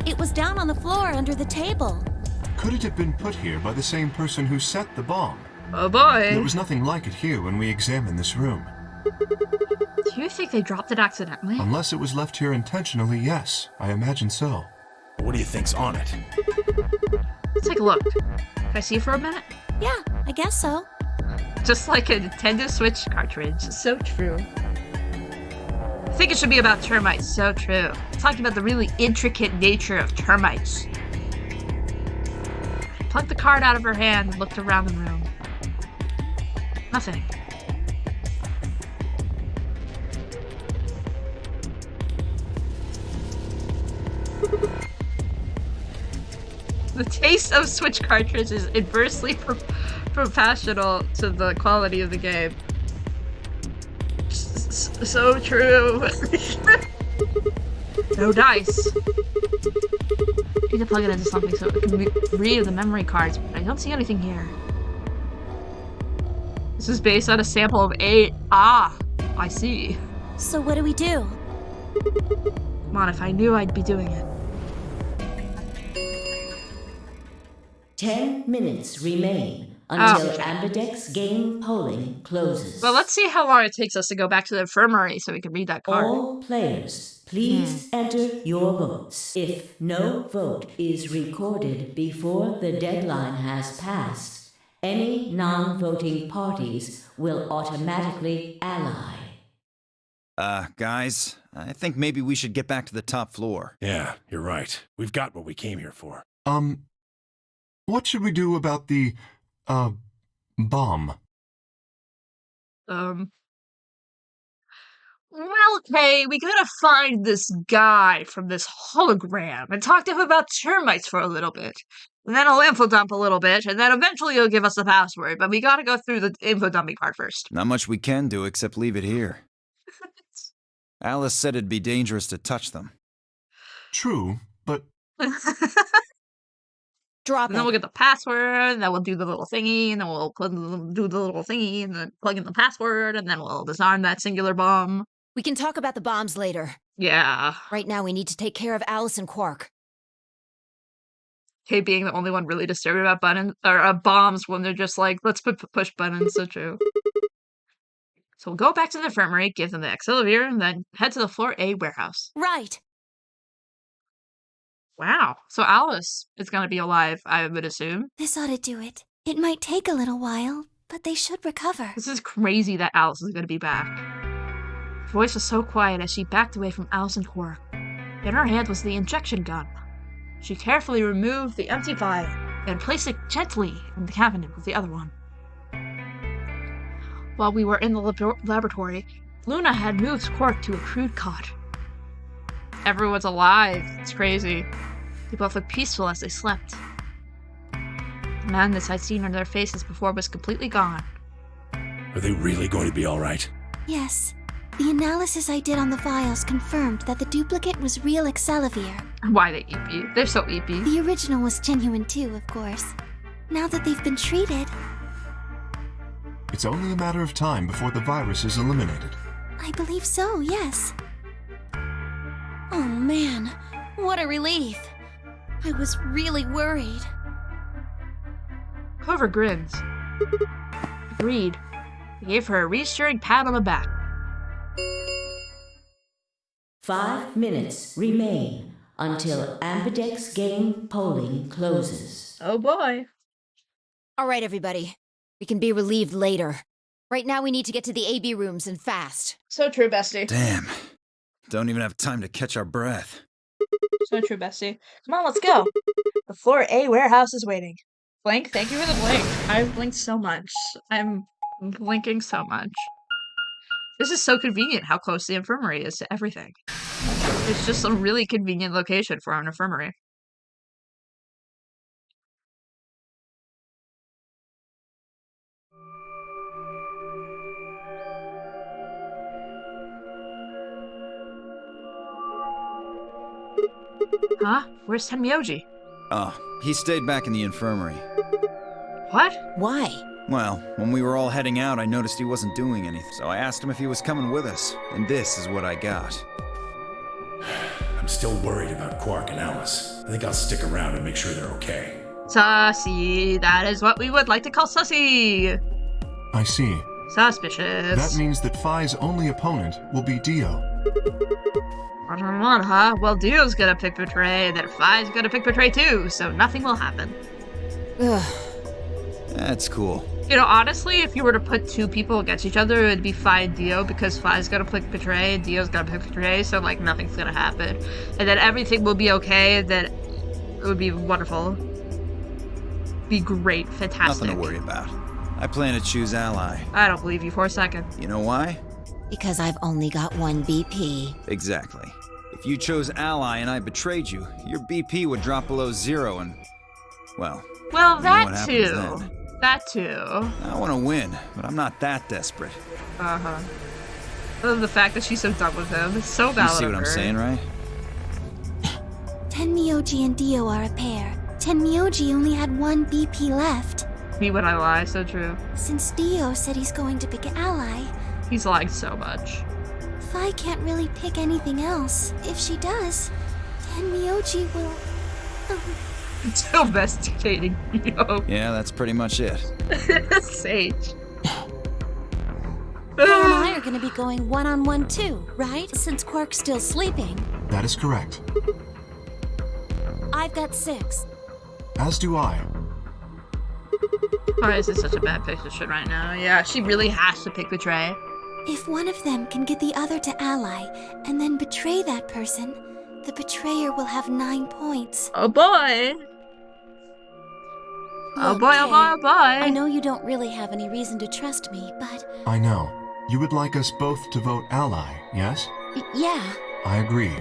Speaker 7: It was down on the floor under the table.
Speaker 11: Could it have been put here by the same person who set the bomb?
Speaker 2: Oh boy.
Speaker 11: There was nothing like it here when we examined this room.
Speaker 2: Do you think they dropped it accidentally?
Speaker 11: Unless it was left here intentionally, yes. I imagine so.
Speaker 8: What do you think's on it?
Speaker 2: Let's take a look. Can I see for a minute?
Speaker 7: Yeah, I guess so.
Speaker 2: Just like a Nintendo Switch cartridge. So true. I think it should be about termites. So true. Talking about the really intricate nature of termites. I plucked the card out of her hand and looked around the room. Nothing. The taste of Switch cartridge is inversely proportional to the quality of the game. So true. No dice. Need to plug it into something so it can read the memory cards, but I don't see anything here. This is based on a sample of 8. Ah, I see.
Speaker 7: So what do we do?
Speaker 2: Come on, if I knew, I'd be doing it.
Speaker 5: 10 minutes remain until Ambidex game polling closes.
Speaker 2: Well, let's see how long it takes us to go back to the infirmary so we can read that card.
Speaker 5: All players, please enter your votes. If no vote is recorded before the deadline has passed, any non-voting parties will automatically ally.
Speaker 6: Guys, I think maybe we should get back to the top floor.
Speaker 8: Yeah, you're right. We've got what we came here for.
Speaker 11: What should we do about the, bomb?
Speaker 2: Well, okay, we gotta find this guy from this hologram and talk to him about termites for a little bit. And then I'll info dump a little bit, and then eventually he'll give us the password, but we gotta go through the info dumping part first.
Speaker 6: Not much we can do except leave it here. Alice said it'd be dangerous to touch them.
Speaker 11: True, but...
Speaker 10: Drop
Speaker 2: And then we'll get the password, and then we'll do the little thingy, and then we'll do the little thingy, and then plug in the password, and then we'll disarm that singular bomb.
Speaker 10: We can talk about the bombs later.
Speaker 2: Yeah.
Speaker 10: Right now, we need to take care of Alice and Quark.
Speaker 2: Kate being the only one really disturbed about buttons or bombs when they're just like, let's push buttons. So true. So we'll go back to the infirmary, give them the Accelavir, and then head to the Floor A warehouse.
Speaker 7: Right.
Speaker 2: Wow. So Alice is going to be alive, I would assume.
Speaker 7: This ought to do it. It might take a little while, but they should recover.
Speaker 2: This is crazy that Alice is going to be back. Her voice was so quiet as she backed away from Alice and Quark. In her hand was the injection gun. She carefully removed the empty vial and placed it gently in the cabinet with the other one. While we were in the laboratory, Luna had moved Quark to a crude cot. Everyone's alive. It's crazy. They both looked peaceful as they slept. The madness I'd seen on their faces before was completely gone.
Speaker 8: Are they really going to be all right?
Speaker 7: Yes. The analysis I did on the vials confirmed that the duplicate was real Accelavir.
Speaker 2: Why they eepy? They're so eepy.
Speaker 7: The original was genuine too, of course. Now that they've been treated...
Speaker 11: It's only a matter of time before the virus is eliminated.
Speaker 7: I believe so, yes. Oh man, what a relief. I was really worried.
Speaker 2: Clover grins. Agreed. He gave her a reassuring pat on the back.
Speaker 5: 5 minutes remain until Ambidex game polling closes.
Speaker 2: Oh boy.
Speaker 10: All right, everybody. We can be relieved later. Right now, we need to get to the AB rooms and fast.
Speaker 2: So true, bestie.
Speaker 6: Damn. don't even have time to catch our breath.
Speaker 2: So true, Bessie. Come on, let's go. The floor A warehouse is waiting.
Speaker 1: Blink, thank you for the blink. I've blinked so much. I'm blinking so much. This is so convenient how close the infirmary is to everything. It's just a really convenient location for an infirmary. Huh? Where's Tenmyoji?
Speaker 6: Oh, he stayed back in the infirmary.
Speaker 1: What?
Speaker 10: Why?
Speaker 6: Well, when we were all heading out, I noticed he wasn't doing anything, so I asked him if he was coming with us, and this is what I got.
Speaker 8: I'm still worried about Quark and Alice. I think I'll stick around and make sure they're okay.
Speaker 1: Sussy. That is what we would like to call sussy.
Speaker 11: I see.
Speaker 1: Suspicious.
Speaker 11: That means that Phi's only opponent will be Dio.
Speaker 1: What, huh? Well, Dio's gonna pick Betray, and then Phi's gonna pick Betray too, so nothing will happen.
Speaker 10: Ugh.
Speaker 6: That's cool.
Speaker 1: You know, honestly, if you were to put two people against each other, it would be Phi and Dio, because Phi's gonna pick Betray, and Dio's gonna pick Betray, so, like, nothing's gonna happen. And then everything will be okay, and then it would be wonderful. Be great, fantastic.
Speaker 6: Nothing to worry about. I plan to choose Ally.
Speaker 1: I don't believe you for a second.
Speaker 6: You know why?
Speaker 10: Because I've only got one BP.
Speaker 6: Exactly. If you chose Ally and I betrayed you, your BP would drop below 0 and, well...
Speaker 1: Well,
Speaker 6: you know
Speaker 1: that
Speaker 6: what happens
Speaker 1: too.
Speaker 6: then.
Speaker 1: That too.
Speaker 6: I want to win, but I'm not that desperate.
Speaker 1: Uh-huh. The fact that she's so done with him is so valid.
Speaker 6: You see what I'm saying, right?
Speaker 7: Tenmyoji and Dio are a pair. Tenmyoji only had one BP left.
Speaker 1: Me when I lie, so true.
Speaker 7: Since Dio said he's going to pick Ally,
Speaker 1: He's lying so much.
Speaker 7: Phi can't really pick anything else. If she does, Tenmyoji will...
Speaker 1: Domesticating Dio.
Speaker 6: Yeah, that's pretty much it.
Speaker 1: Sage.
Speaker 4: Phi and I are gonna be going one-on-one too, right? Since Quark's still sleeping.
Speaker 11: That is correct.
Speaker 4: I've got 6.
Speaker 11: As do I.
Speaker 1: Why is this such a bad position right now? Yeah, she really has to pick Betray.
Speaker 7: If one of them can get the other to ally, and then betray that person, the betrayer will have 9 points.
Speaker 1: Oh boy! Oh
Speaker 4: Look,
Speaker 1: boy, oh boy, oh boy!
Speaker 4: I know you don't really have any reason to trust me, but...
Speaker 11: I know. You would like us both to vote Ally, yes?
Speaker 4: Yeah.
Speaker 11: I agree.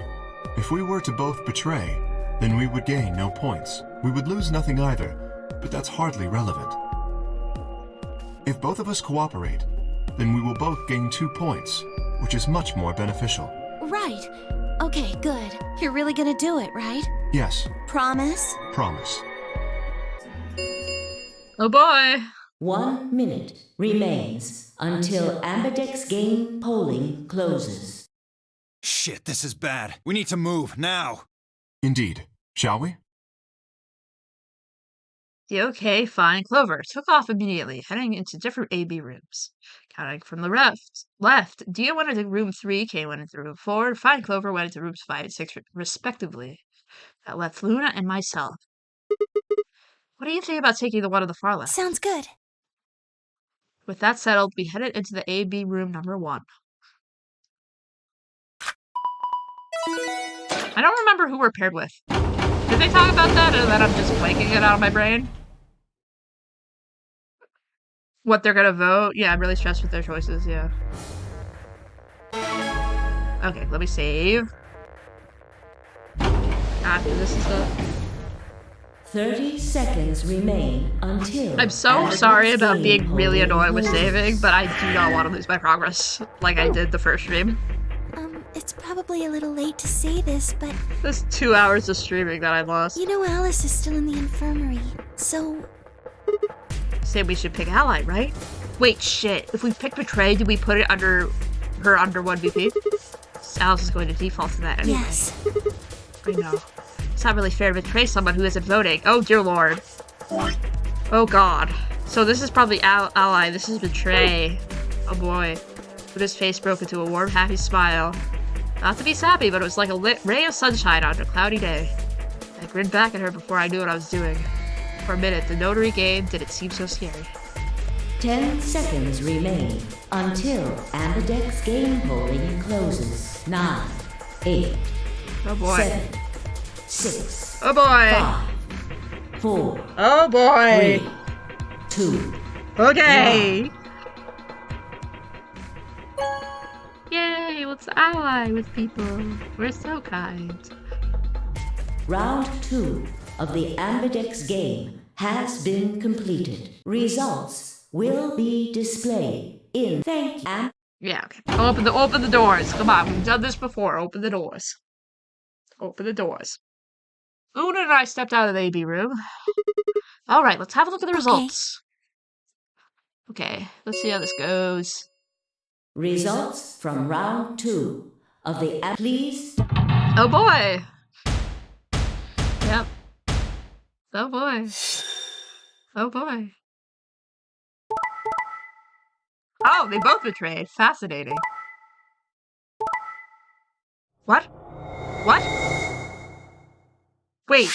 Speaker 11: If we were to both betray, then we would gain no points. We would lose nothing either, but that's hardly relevant. If both of us cooperate, then we will both gain 2 points, which is much more beneficial.
Speaker 4: Right. Okay, good. You're really gonna do it, right?
Speaker 11: Yes,
Speaker 4: Promise?
Speaker 11: promise.
Speaker 1: Oh boy!
Speaker 5: 1 minute remains until Ambidex game polling closes.
Speaker 6: Shit, this is bad. We need to move, now!
Speaker 11: Indeed. Shall we?
Speaker 1: The okay, fine. Clover took off immediately, heading into different AB rooms. Counting from the left, Dio went into room 3, Kay went into room 4, Fine Clover went into rooms 5 and 6, respectively. That left Luna and myself. What do you think about taking the one on the far left?
Speaker 7: Sounds good.
Speaker 1: With that settled, we headed into the AB room number 1. I don't remember who we're paired with. Did they talk about that, or that I'm just blanking it out of my brain? What they're gonna vote? Yeah, I'm really stressed with their choices, yeah. Okay, let me save. After this is the...
Speaker 5: 30 seconds remain until...
Speaker 1: I'm so sorry about being really annoying with saving, but I do not want to lose my progress like I did the first stream.
Speaker 7: It's probably a little late to say this, but...
Speaker 1: There's 2 hours of streaming that I lost.
Speaker 7: You know Alice is still in the infirmary, so...
Speaker 1: Say we should pick Ally, right? Wait, shit. If we pick Betray, do we put it under her under 1 BP? Alice is going to default to that anyway.
Speaker 7: Yes.
Speaker 1: I know. It's not really fair to betray someone who isn't voting. Oh, dear lord. Oh, god. So this is probably Ally. This is Betray. Oh, boy. Buddha's face broke into a warm, happy smile. Not to be sappy, but it was like a lit ray of sunshine on a cloudy day. I grinned back at her before I knew what I was doing. For a minute, the notary game didn't seem so scary.
Speaker 5: 10 seconds remain until Ambidex game polling closes. 9, 8,
Speaker 1: Oh boy.
Speaker 5: 7, 6,
Speaker 1: Oh boy.
Speaker 5: 5, 4,
Speaker 1: Oh boy.
Speaker 5: 3, 2.
Speaker 1: Okay. Yay, let's ally with people. We're so kind.
Speaker 5: Round 2 of the Ambidex game has been completed. Results will be displayed in thank you.
Speaker 1: Yeah, okay. Open the doors. Come on, we've done this before. Open the doors. Open the doors. Una and I stepped out of the AB room. Alright, let's have a look at the results. Okay, let's see how this goes.
Speaker 5: Results from round 2 of the please.
Speaker 1: Oh boy! Yep. Oh boy. Oh boy. Oh, they both betrayed. Fascinating. What? What? Wait.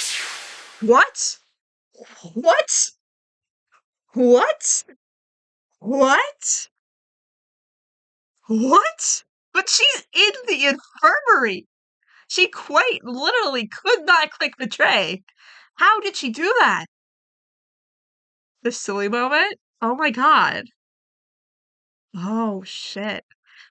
Speaker 1: What? What? What? What? What? But she's in the infirmary! She quite literally could not click betray. How did she do that? The silly moment? Oh my god. Oh shit.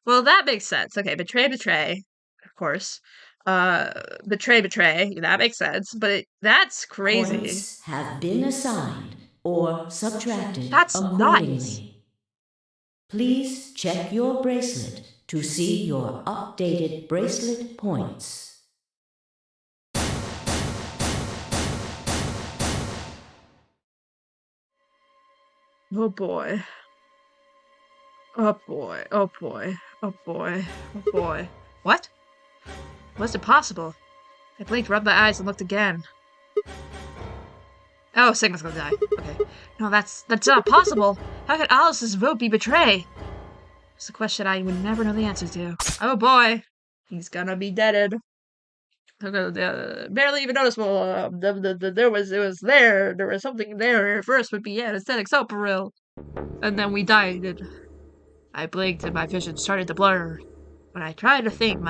Speaker 1: Well, that makes sense. Okay, betray, of course. Betray, that makes sense. But that's crazy.
Speaker 5: Points have been assigned or subtracted
Speaker 1: That's
Speaker 5: accordingly.
Speaker 1: nuts.
Speaker 5: Please check your bracelet to see your updated bracelet points.
Speaker 1: Oh boy. Oh boy. Oh boy. Oh boy. Oh boy. What? Was it possible? I blinked, rubbed my eyes, and looked again. Oh, Sigma's gonna die. Okay. No, that's not possible. How could Alice's vote be betrayed? It's a question I would never know the answer to. Oh boy. He's gonna be deaded. Barely even noticeable. There was something there first would be anesthetic soparil. And then we died. I blinked and my vision started to blur. When I tried to think,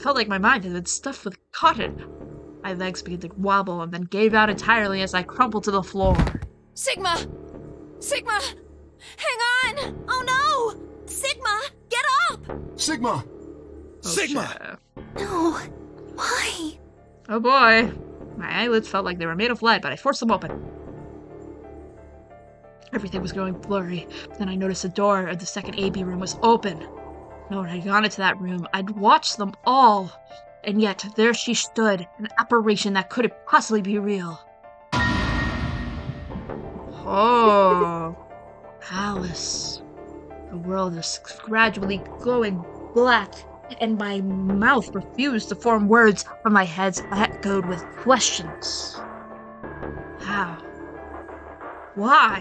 Speaker 1: felt like my mind had been stuffed with cotton. My legs began to wobble and then gave out entirely as I crumpled to the floor.
Speaker 9: Sigma! Sigma! Hang on! Oh no! Sigma, get up!
Speaker 11: Sigma!
Speaker 1: Oh,
Speaker 8: Sigma!
Speaker 1: shit.
Speaker 7: No. Why?
Speaker 1: Oh boy. My eyelids felt like they were made of lead, but I forced them open. Everything was going blurry. But then I noticed the door of the second AB room was open. No one had gone into that room. I'd watched them all. And yet, there she stood, an apparition that couldn't possibly be real. Oh. Alice. The world is gradually glowing black, and my mouth refused to form words, but my head echoed with questions. How? Why?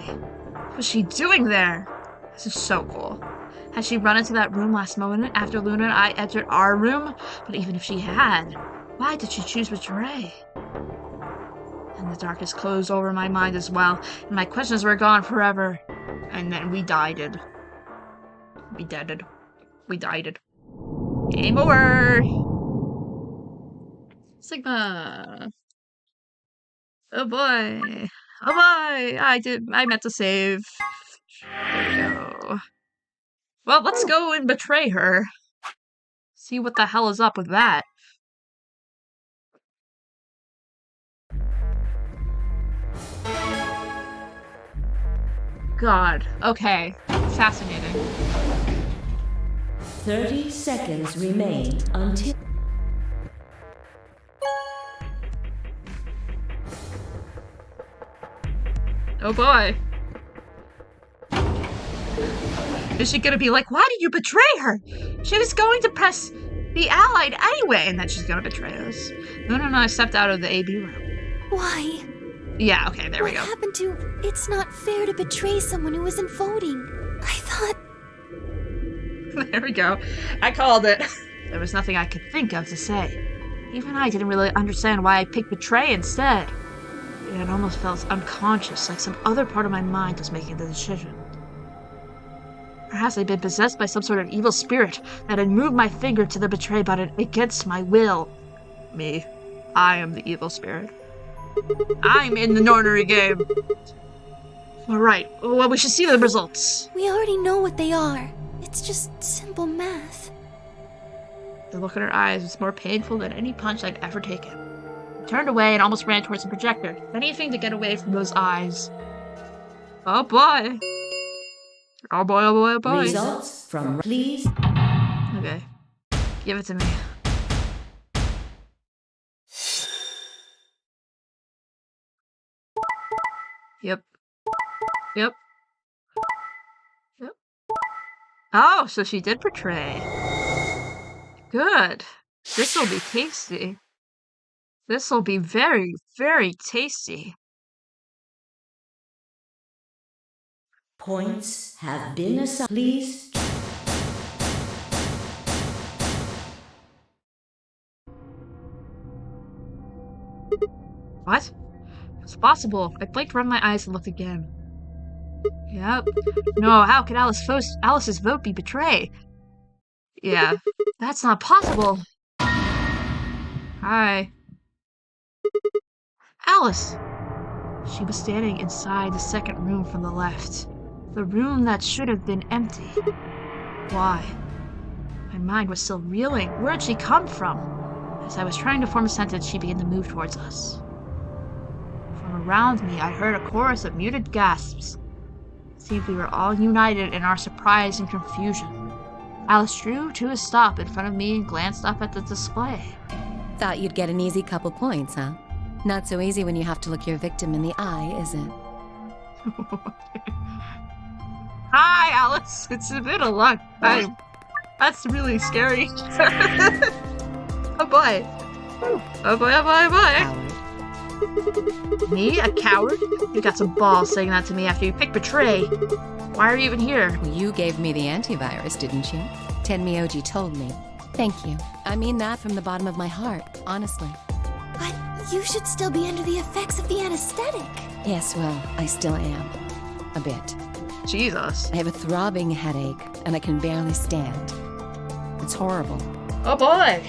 Speaker 1: What was she doing there? This is so cool. Had she run into that room last moment after Luna and I entered our room? But even if she had, why did she choose betray? And the darkness closed over my mind as well, and my questions were gone forever. And then we died. We deaded. We died. Game over! Sigma! Oh boy! Oh boy! I meant to save. There we go. Well, let's go and betray her. See what the hell is up with that. God. Okay. Fascinating.
Speaker 5: 30 seconds remain until...
Speaker 1: Oh boy. Is she gonna be like, why did you betray her? She was going to press the Allied anyway, and then she's gonna betray us. No, I stepped out of the AB room.
Speaker 7: Why?
Speaker 1: Yeah, okay, there we go.
Speaker 7: What happened to it's not fair to betray someone who isn't voting? I thought...
Speaker 1: There we go. I called it. There was nothing I could think of to say. Even I didn't really understand why I picked betray instead. It almost felt unconscious, like some other part of my mind was making the decision.
Speaker 2: Perhaps I'd been possessed by some sort of evil spirit that had moved my finger to the betray button against my will. Me. I am the evil spirit. I'm in the Nornery game. Alright, well, we should see the results.
Speaker 7: We already know what they are. It's just simple math.
Speaker 2: The look in her eyes was more painful than any punch I've ever taken. I turned away and almost ran towards the projector, anything to get away from those eyes. Oh boy. Oh boy, oh boy, oh boy.
Speaker 5: Results from please.
Speaker 2: Okay. Give it to me. Yep. Yep. Yep. Oh, so she did betray. Good. This'll be tasty. This'll be very, very tasty.
Speaker 5: Points have been assigned. Please.
Speaker 2: What? It's possible. I blinked around my eyes and looked again. Yep. No, how could Alice's vote be betray? Yeah, that's not possible. Hi. Alice! She was standing inside the second room from the left. The room that should have been empty. Why? My mind was still reeling. Where'd she come from? As I was trying to form a sentence, she began to move towards us. From around me, I heard a chorus of muted gasps. It seemed we were all united in our surprise and confusion. Alice drew to a stop in front of me and glanced up at the display.
Speaker 10: Thought you'd get an easy couple points, huh? Not so easy when you have to look your victim in the eye, is it?
Speaker 2: Hi, Alice! It's a bit of luck. That's really scary. Oh boy. Oh boy, oh boy, oh boy.
Speaker 10: Coward.
Speaker 2: Me? A coward? You got some balls saying that to me after you picked Betray. Why are you even here?
Speaker 10: Well, you gave me the antivirus, didn't you? Tenmyoji told me. Thank you. I mean that from the bottom of my heart, honestly.
Speaker 7: But you should still be under the effects of the anesthetic.
Speaker 10: Yes, well, I still am. A bit.
Speaker 2: Jesus.
Speaker 10: I have a throbbing headache, and I can barely stand. It's horrible.
Speaker 2: Oh boy.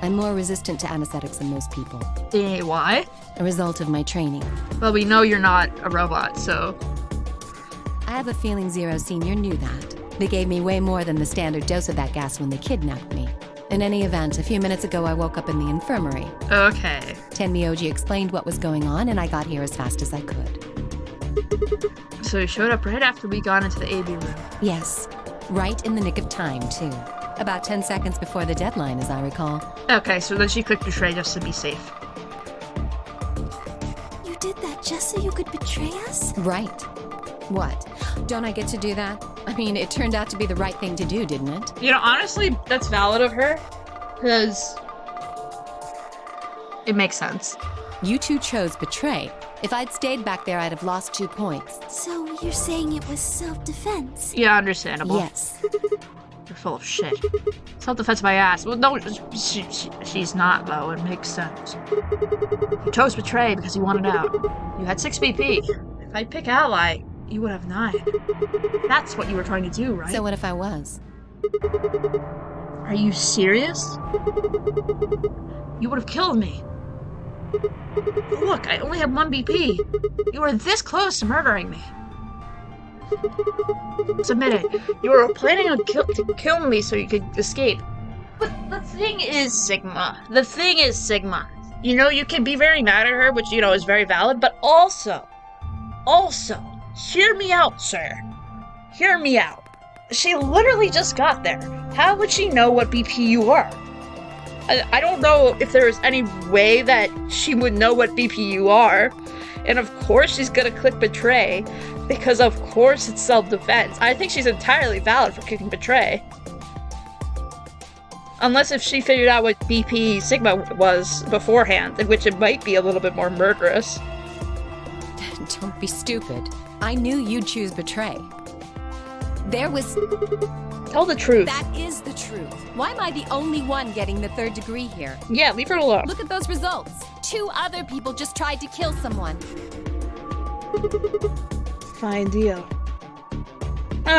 Speaker 10: I'm more resistant to anesthetics than most people.
Speaker 2: Why?
Speaker 10: A result of my training.
Speaker 2: Well, we know you're not a robot, so...
Speaker 10: I have a feeling Zero Senior knew that. They gave me way more than the standard dose of that gas when they kidnapped me. In any event, a few minutes ago I woke up in the infirmary.
Speaker 2: Okay.
Speaker 10: Tenmyoji explained what was going on, and I got here as fast as I could.
Speaker 2: So you showed up right after we got into the AB room.
Speaker 10: Yes. Right in the nick of time, too. About 10 seconds before the deadline, as I recall.
Speaker 2: Okay, so then she clicked Betray just to be safe.
Speaker 7: You did that just so you could betray us?
Speaker 10: Right. What? Don't I get to do that? I mean, it turned out to be the right thing to do, didn't it?
Speaker 2: You know, honestly, that's valid of her, because it makes sense.
Speaker 10: You two chose Betray. If I'd stayed back there, I'd have lost 2 points.
Speaker 7: So you're saying it was self-defense?
Speaker 2: Yeah, understandable.
Speaker 10: Yes.
Speaker 2: You're full of shit. Self-defense my ass. Well, no, she's not, though. It makes sense. You chose Betray because you wanted out. You had 6 BP. If I pick Ally, you would have 9. That's what you were trying to do, right?
Speaker 10: So what if I was?
Speaker 2: Are you serious? You would have killed me. Look, I only have 1 BP. You were this close to murdering me. Admit it. You were planning on to kill me so you could escape. But the thing is, Sigma. You know, you can be very mad at her, which, you know, is very valid, but also, hear me out, sir. Hear me out. She literally just got there. How would she know what BP you are? I don't know if there is any way that she would know what BP you are. And of course she's gonna click Betray, because of course it's self-defense. I think she's entirely valid for clicking Betray. Unless if she figured out what BP Sigma was beforehand, in which it might be a little bit more murderous.
Speaker 10: Don't be stupid. I knew you'd choose Betray. There was...
Speaker 2: Tell the truth.
Speaker 10: That is the truth. Why am I the only one getting the 3rd degree here?
Speaker 2: Yeah, leave her alone.
Speaker 10: Look at those results. 2 other people just tried to kill someone.
Speaker 2: Fine deal.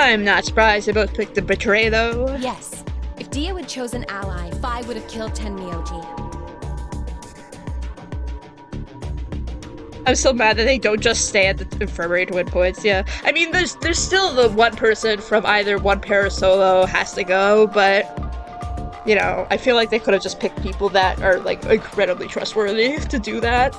Speaker 2: I'm not surprised they both picked the Betray, though.
Speaker 10: Yes. If Dia would chosen ally, Fi would have killed Tenmyoji.
Speaker 2: I'm so mad that they don't just stay at the infirmary to win points, yeah. I mean, there's still the one person from either one pair or solo has to go, but, you know, I feel like they could have just picked people that are, like, incredibly trustworthy to do that.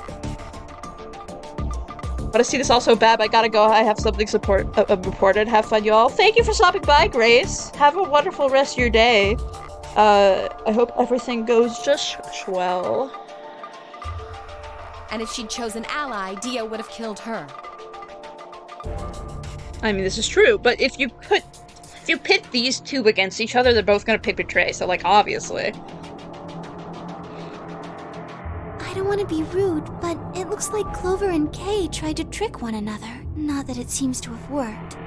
Speaker 2: But I see this also, Bab. I gotta go. I have something reported. Have fun, y'all. Thank you for stopping by, Grace. Have a wonderful rest of your day. I hope everything goes just well.
Speaker 10: And if she'd chosen ally, Dia would have killed her.
Speaker 2: I mean, this is true, but if you pit these two against each other, they're both gonna pick Betray, so, like, obviously.
Speaker 7: I don't want to be rude, but it looks like Clover and Kay tried to trick one another. Not that it seems to have worked.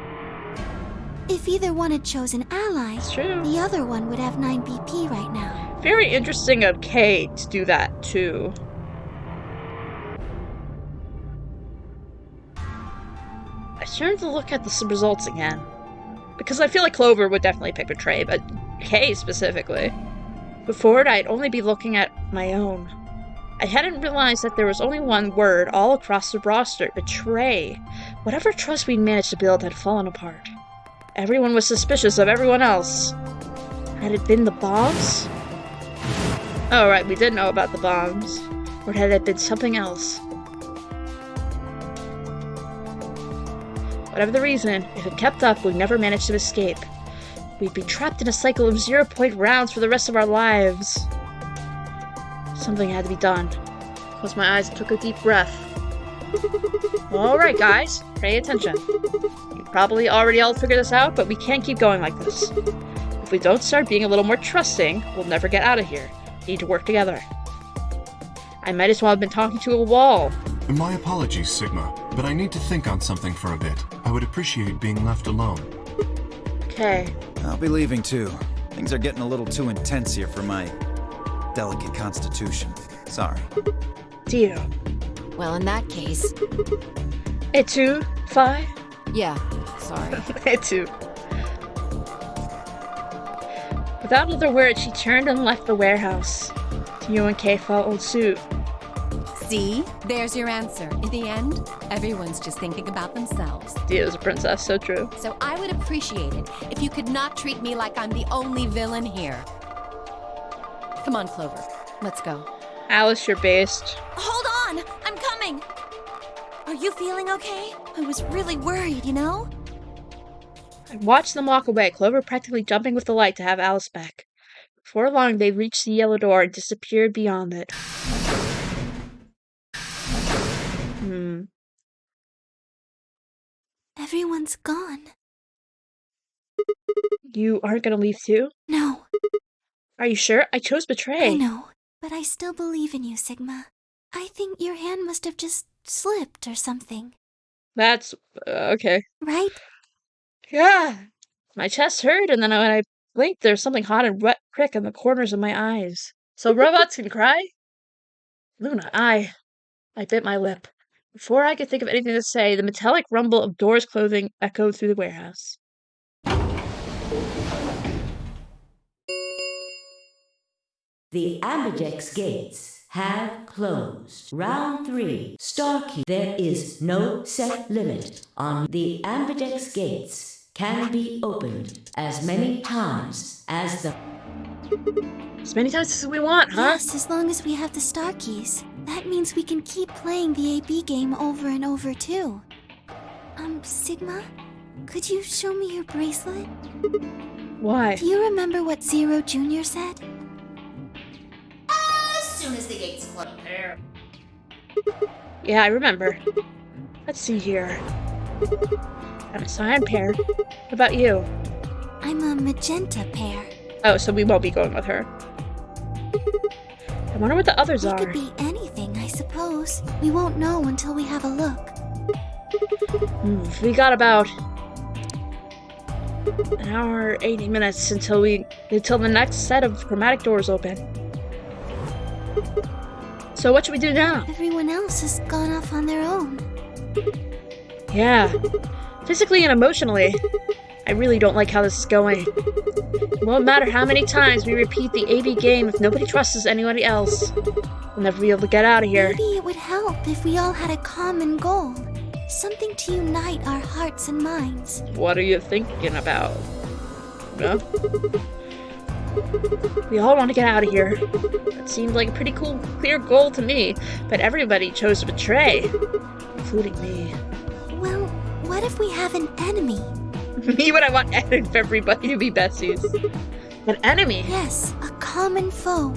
Speaker 7: If either one had chosen ally,
Speaker 2: It's true.
Speaker 7: the other one would have 9 BP right now.
Speaker 2: Very interesting of Kay to do that, too. I started to look at the results again. Because I feel like Clover would definitely pick Betray, but Kay specifically. Before, I'd only be looking at my own. I hadn't realized that there was only one word all across the roster, Betray. Whatever trust we'd managed to build had fallen apart. Everyone was suspicious of everyone else. Had it been the bombs? Oh, right, we did know about the bombs. Or had it been something else? Whatever the reason, if it kept up, we'd never manage to escape. We'd be trapped in a cycle of 0-point rounds for the rest of our lives. Something had to be done. Closed my eyes and took a deep breath. Alright, guys, pay attention. You probably already all figured this out, but we can't keep going like this. If we don't start being a little more trusting, we'll never get out of here. We need to work together. I might as well have been talking to a wall.
Speaker 11: My apologies, Sigma, but I need to think on something for a bit. I would appreciate being left alone.
Speaker 2: Okay.
Speaker 6: I'll be leaving too. Things are getting a little too intense here for my delicate constitution. Sorry.
Speaker 2: Deal.
Speaker 10: Well, in that case...
Speaker 2: Etu, Fi?
Speaker 10: Yeah, sorry.
Speaker 2: Etu. Without another word, she turned and left the warehouse. Tio and Kay followed suit.
Speaker 10: See? There's your answer. In the end, everyone's just thinking about themselves.
Speaker 2: Dio's a princess, so true.
Speaker 10: So I would appreciate it if you could not treat me like I'm the only villain here. Come on, Clover. Let's go.
Speaker 2: Alice, you're based.
Speaker 7: Hold on! I'm coming! Are you feeling okay? I was really worried, you know?
Speaker 2: I watched them walk away, Clover practically jumping with delight to have Alice back. Before long, they reached the yellow door and disappeared beyond it.
Speaker 7: Everyone's gone.
Speaker 2: You aren't gonna leave too?
Speaker 7: No.
Speaker 2: Are you sure? I chose Betray.
Speaker 7: I know, but I still believe in you, Sigma. I think your hand must have just slipped or something.
Speaker 2: That's... okay.
Speaker 7: Right?
Speaker 2: Yeah. My chest hurt, and then when I blinked, there's something hot and wet prick in the corners of my eyes. So robots can cry? Luna, I bit my lip. Before I could think of anything to say, the metallic rumble of doors closing echoed through the warehouse.
Speaker 5: The Ambidex gates have closed. Round 3. Starkey. There is no set limit on the Ambidex gates. Can be opened as many times as the...
Speaker 2: As many times as we want, huh?
Speaker 7: Yes, as long as we have the star keys. That means we can keep playing the AB game over and over, too. Sigma? Could you show me your bracelet?
Speaker 2: Why?
Speaker 7: Do you remember what Zero Jr. said?
Speaker 12: As soon as the gates close.
Speaker 2: Yeah, I remember. Let's see here. I'm a cyan pair. What about you?
Speaker 7: I'm a magenta pair.
Speaker 2: Oh, so we won't be going with her. I wonder what the others
Speaker 7: It
Speaker 2: are.
Speaker 7: could be anything, I suppose. We won't know until we have a look.
Speaker 2: We got about an hour, 80 minutes until the next set of chromatic doors open. So what should we do now?
Speaker 7: Everyone else has gone off on their own.
Speaker 2: Yeah, physically and emotionally. I really don't like how this is going. It won't matter how many times we repeat the AB game if nobody trusts anybody else. We'll never be able to get out of here.
Speaker 7: Maybe it would help if we all had a common goal. Something to unite our hearts and minds.
Speaker 2: What are you thinking about? No? We all want to get out of here. That seemed like a pretty cool, clear goal to me, but everybody chose to betray, including me.
Speaker 7: Well, what if we have an enemy?
Speaker 2: Me when I want everybody to be besties. An enemy?
Speaker 7: Yes, a common foe.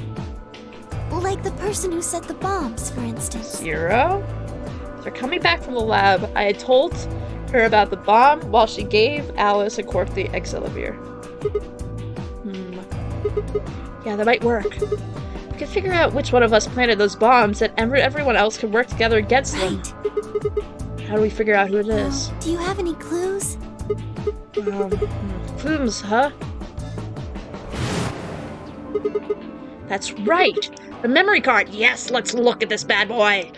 Speaker 7: Like the person who set the bombs, for instance.
Speaker 2: Zero? So coming back from the lab, I had told her about the bomb while she gave Alice and Quark the Excalibur. Yeah, that might work. We can figure out which one of us planted those bombs, and everyone else can work together against them. How do we figure out who it is?
Speaker 7: Do you have any clues?
Speaker 2: Clues, huh? That's right! The memory card! Yes, let's look at this bad boy!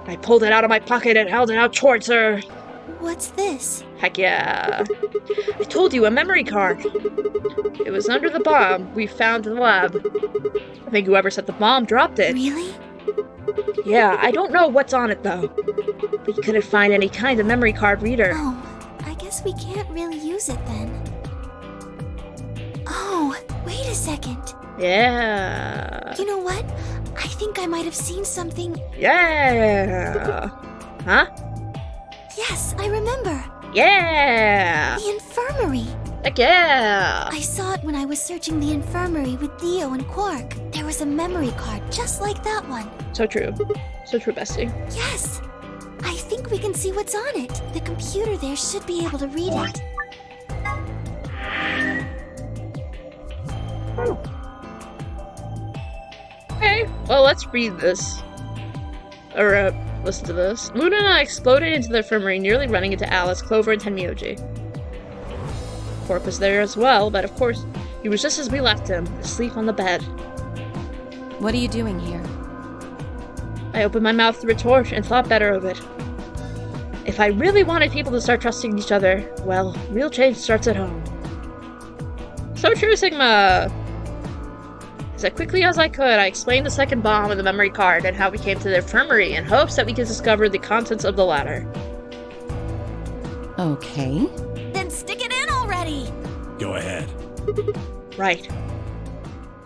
Speaker 2: I pulled it out of my pocket and held it out towards her.
Speaker 7: What's this?
Speaker 2: Heck yeah. I told you, a memory card. It was under the bomb we found in the lab. I think whoever set the bomb dropped it.
Speaker 7: Really?
Speaker 2: Yeah, I don't know what's on it though. But you couldn't find any kind of memory card reader.
Speaker 7: Oh, I guess we can't really use it then. Oh, wait a second.
Speaker 2: Yeah.
Speaker 7: You know what? I think I might have seen something.
Speaker 2: Yeah. Huh?
Speaker 7: Yes, I remember.
Speaker 2: Yeah.
Speaker 7: The infirmary.
Speaker 2: Heck yeah.
Speaker 7: I saw it when I was searching the infirmary with Theo and Quark. There was a memory card just like that one.
Speaker 2: So true. So true, bestie.
Speaker 7: Yes. I think we can see what's on it. The computer there should be able to read it.
Speaker 2: Okay, well, let's read this. Or, listen to this. Luna and I exploded into the infirmary, nearly running into Alice, Clover, and Tenmyoji. Quark was there as well, but of course, he was just as we left him, asleep on the bed.
Speaker 10: What are you doing here?
Speaker 2: I opened my mouth to retort and thought better of it. If I really wanted people to start trusting each other, well, real change starts at home. So true, Sigma! As quickly as I could, I explained the second bomb and the memory card and how we came to the infirmary in hopes that we could discover the contents of the latter.
Speaker 10: Okay.
Speaker 9: Then stick it in already!
Speaker 8: Go ahead.
Speaker 2: Right.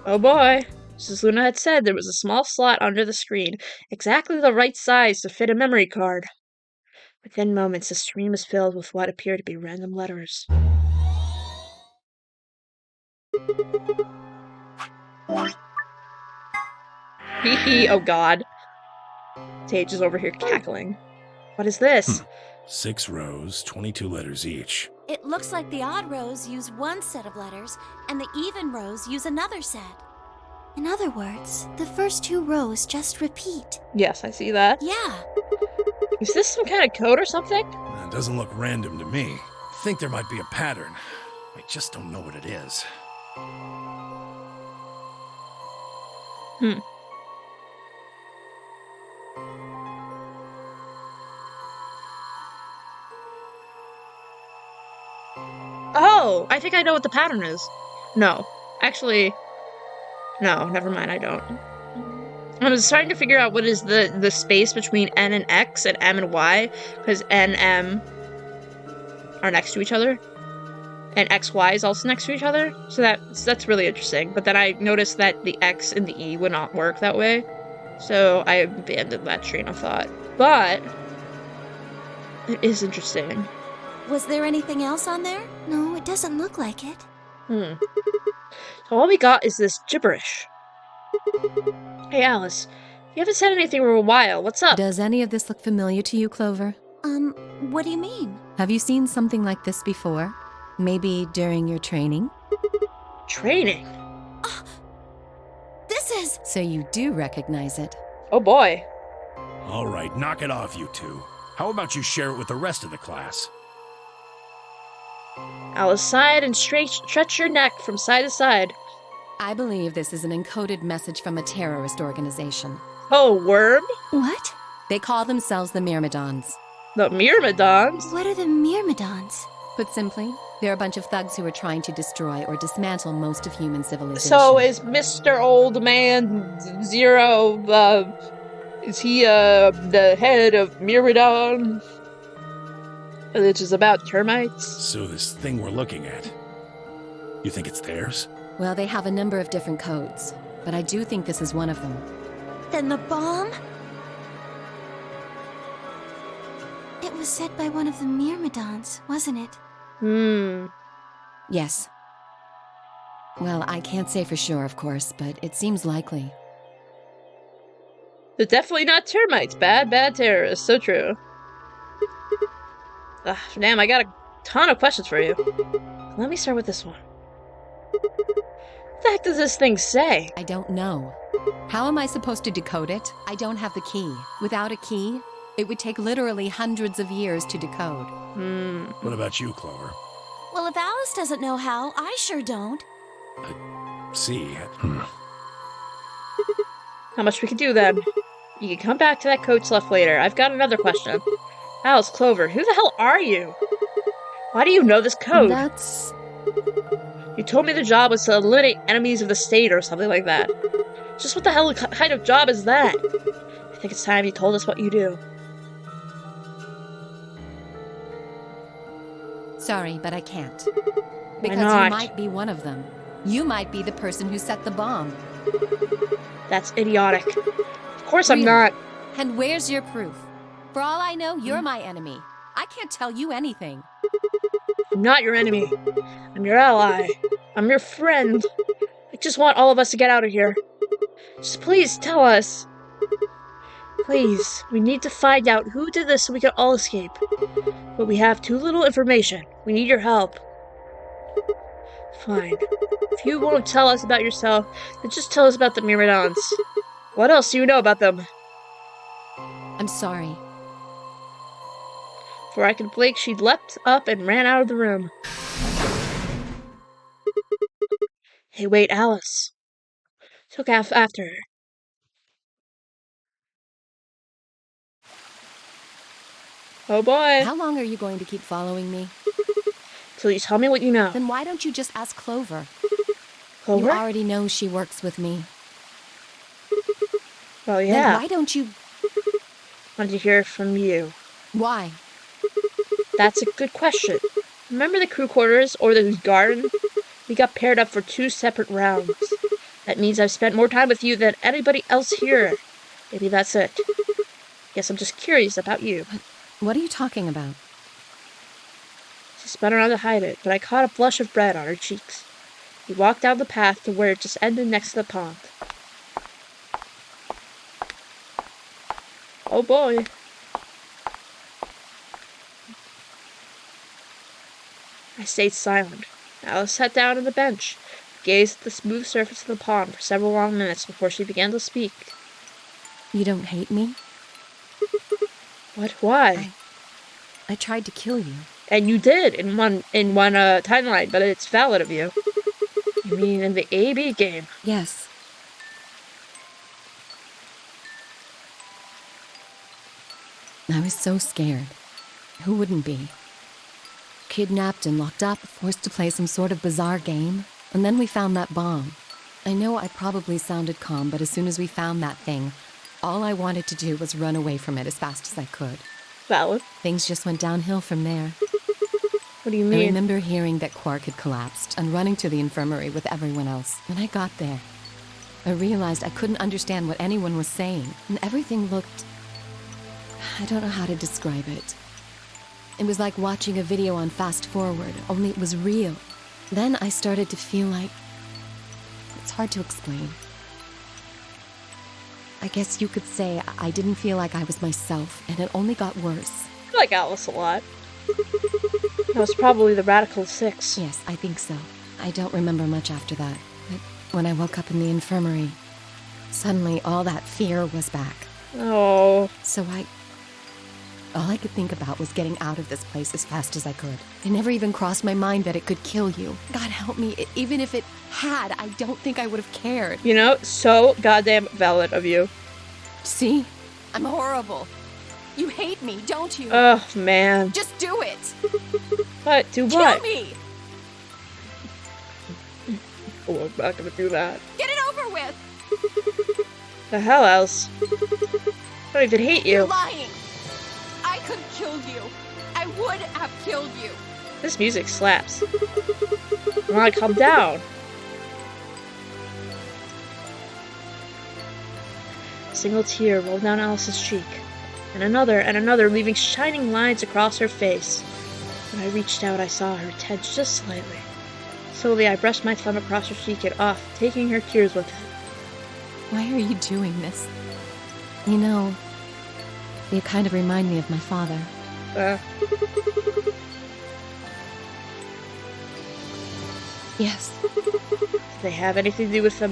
Speaker 2: Oh boy. Just as Luna had said, there was a small slot under the screen, exactly the right size to fit a memory card. Within moments, the screen was filled with what appeared to be random letters. Hee hee, oh god. Tage is over here cackling. What is this?
Speaker 8: 6 rows, 22 letters each.
Speaker 4: It looks like the odd rows use one set of letters, and the even rows use another set.
Speaker 7: In other words, the first 2 rows just repeat.
Speaker 2: Yes, I see that.
Speaker 7: Yeah.
Speaker 2: Is this some kind of code or something?
Speaker 8: It doesn't look random to me. I think there might be a pattern. I just don't know what it is.
Speaker 2: Oh, I think I know what the pattern is. No. Actually, no, never mind, I don't. I was trying to figure out what is the space between N and X and M and Y, because N, M are next to each other, and X, Y is also next to each other, so that's really interesting. But then I noticed that the X and the E would not work that way, so I abandoned that train of thought. But it is interesting.
Speaker 4: Was there anything else on there?
Speaker 7: No, it doesn't look like it.
Speaker 2: So all we got is this gibberish. Hey Alice, you haven't said anything for a while. What's up?
Speaker 10: Does any of this look familiar to you, Clover?
Speaker 4: What do you mean?
Speaker 10: Have you seen something like this before? Maybe during your training?
Speaker 2: Training?
Speaker 4: This is...
Speaker 10: So you do recognize it.
Speaker 2: Oh boy.
Speaker 8: All right, knock it off, you two. How about you share it with the rest of the class?
Speaker 2: Alice sighed and stretched her neck from side to side.
Speaker 10: I believe this is an encoded message from a terrorist organization.
Speaker 2: Oh, worm?
Speaker 7: What?
Speaker 10: They call themselves the Myrmidons.
Speaker 2: The Myrmidons?
Speaker 7: What are the Myrmidons?
Speaker 10: Put simply, they're a bunch of thugs who are trying to destroy or dismantle most of human civilization.
Speaker 2: So is Mr. Old Man Zero, is he, the head of Myrmidon? Which is about termites?
Speaker 8: So this thing we're looking at, you think it's theirs?
Speaker 10: Well, they have a number of different codes, but I do think this is one of them.
Speaker 7: Then the bomb? It was set by one of the Myrmidons, wasn't it?
Speaker 10: Yes. Well, I can't say for sure, of course, but it seems likely.
Speaker 2: They're definitely not termites. Bad terrorists. So true. Ugh, damn, I got a ton of questions for you. Let me start with this one. What the heck does this thing say?
Speaker 10: I don't know. How am I supposed to decode it? I don't have the key. Without a key, it would take literally hundreds of years to decode.
Speaker 8: What about you, Clover?
Speaker 4: Well, if Alice doesn't know how, I sure don't.
Speaker 8: See.
Speaker 2: How much we can do then? You can come back to that code stuff later. I've got another question. Alice, Clover, who the hell are you? Why do you know this code?
Speaker 10: That's...
Speaker 2: You told me the job was to eliminate enemies of the state or something like that. Just what the hell kind of job is that? I think it's time you told us what you do.
Speaker 10: Sorry, but I can't.
Speaker 2: Why
Speaker 10: Because
Speaker 2: not?
Speaker 10: you might be one of them. You might be the person who set the bomb.
Speaker 2: That's idiotic. Of course I'm
Speaker 10: Really?
Speaker 2: not.
Speaker 10: And where's your proof? For all I know, you're my enemy. I can't tell you anything.
Speaker 2: I'm not your enemy. I'm your ally. I'm your friend. I just want all of us to get out of here. Just please tell us. Please, we need to find out who did this so we can all escape. But we have too little information. We need your help. Fine. If you won't tell us about yourself, then just tell us about the Myrmidons. What else do you know about them?
Speaker 10: I'm sorry.
Speaker 2: Before I could blink, she leapt up and ran out of the room. Hey, wait, Alice. Took after her. Oh boy.
Speaker 10: How long are you going to keep following me?
Speaker 2: Till you tell me what you know.
Speaker 10: Then why don't you just ask Clover?
Speaker 2: Clover?
Speaker 10: You already know she works with me.
Speaker 2: Well,
Speaker 10: Then
Speaker 2: yeah.
Speaker 10: why don't you...
Speaker 2: Wanted to hear from you.
Speaker 10: Why?
Speaker 2: That's a good question. Remember the crew quarters or the garden? We got paired up for 2 separate rounds. That means I've spent more time with you than anybody else here. Maybe that's it. Guess I'm just curious about you.
Speaker 10: What are you talking about?
Speaker 2: She spun around to hide it, but I caught a blush of red on her cheeks. We walked down the path to where it just ended next to the pond. Oh boy. I stayed silent. Alice sat down on the bench, gazed at the smooth surface of the pond for several long minutes before she began to speak.
Speaker 10: You don't hate me?
Speaker 2: What? Why?
Speaker 10: I tried to kill you.
Speaker 2: And you did in one timeline, but it's valid of you. You mean in the AB game?
Speaker 10: Yes. I was so scared. Who wouldn't be? Kidnapped and locked up, forced to play some sort of bizarre game. And then we found that bomb. I know I probably sounded calm, but as soon as we found that thing, all I wanted to do was run away from it as fast as I could.
Speaker 2: Valid.
Speaker 10: Things just went downhill from there.
Speaker 2: What do you
Speaker 10: I
Speaker 2: mean?
Speaker 10: remember hearing that Quark had collapsed and running to the infirmary with everyone else. When I got there, I realized I couldn't understand what anyone was saying, and everything looked... I don't know how to describe it. It was like watching a video on fast forward, only it was real. Then I started to feel like... It's hard to explain. I guess you could say I didn't feel like I was myself, and it only got worse.
Speaker 2: I like Alice a lot. That was probably the Radical 6.
Speaker 10: Yes, I think so. I don't remember much after that. But when I woke up in the infirmary, suddenly all that fear was back.
Speaker 2: Oh.
Speaker 10: So all I could think about was getting out of this place as fast as I could. It never even crossed my mind that it could kill you. God help me, even if it had, I don't think I would have cared.
Speaker 2: You know, so goddamn valid of you.
Speaker 10: See? I'm horrible. You hate me, don't you?
Speaker 2: Oh, man.
Speaker 10: Just do it!
Speaker 2: What? Do
Speaker 10: Kill
Speaker 2: what?
Speaker 10: me!
Speaker 2: Oh, I'm not gonna do that.
Speaker 10: Get it over with!
Speaker 2: The hell else? I don't even hate
Speaker 10: You're
Speaker 2: you.
Speaker 10: lying! I could have killed you. I would have killed you.
Speaker 2: This music slaps. Come on, calm down. A single tear rolled down Alice's cheek, and another, leaving shining lines across her face. When I reached out, I saw her tense just slightly. Slowly, I brushed my thumb across her cheek and off, taking her tears with it.
Speaker 10: Why are you doing this? You know, you kind of remind me of my father. Yes.
Speaker 2: Do they have anything to do with the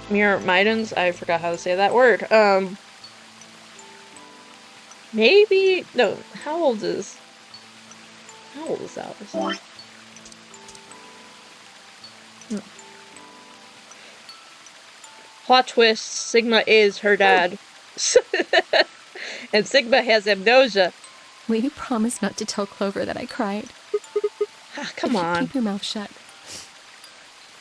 Speaker 2: Termites? I forgot how to say that word. Maybe? No, how old is Alice? Plot twist, Sigma is her dad. And Sigma has amnesia.
Speaker 10: Will you promise not to tell Clover that I cried?
Speaker 2: Ah, come on.
Speaker 10: Keep your mouth shut.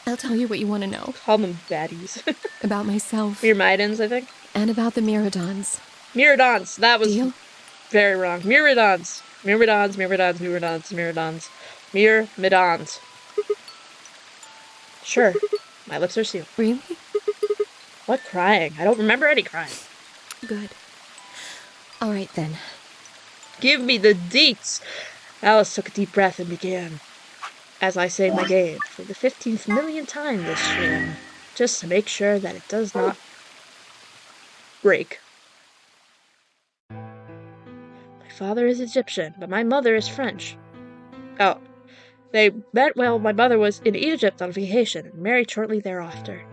Speaker 10: I'll tell you what you want to know.
Speaker 2: Call them baddies.
Speaker 10: About myself.
Speaker 2: Myrmidons, I think.
Speaker 10: And about the Myrmidons.
Speaker 2: Myrmidons, that was
Speaker 10: Deal?
Speaker 2: very wrong. Myrmidons. Sure. My lips are sealed.
Speaker 10: Really?
Speaker 2: What crying? I don't remember any crying.
Speaker 10: Good. All right, then.
Speaker 2: Give me the deets! Alice took a deep breath and began. As I say my game, for the 15th millionth time this stream, just to make sure that it does not break. My father is Egyptian, but my mother is French. Oh, they met while my mother was in Egypt on vacation and married shortly thereafter.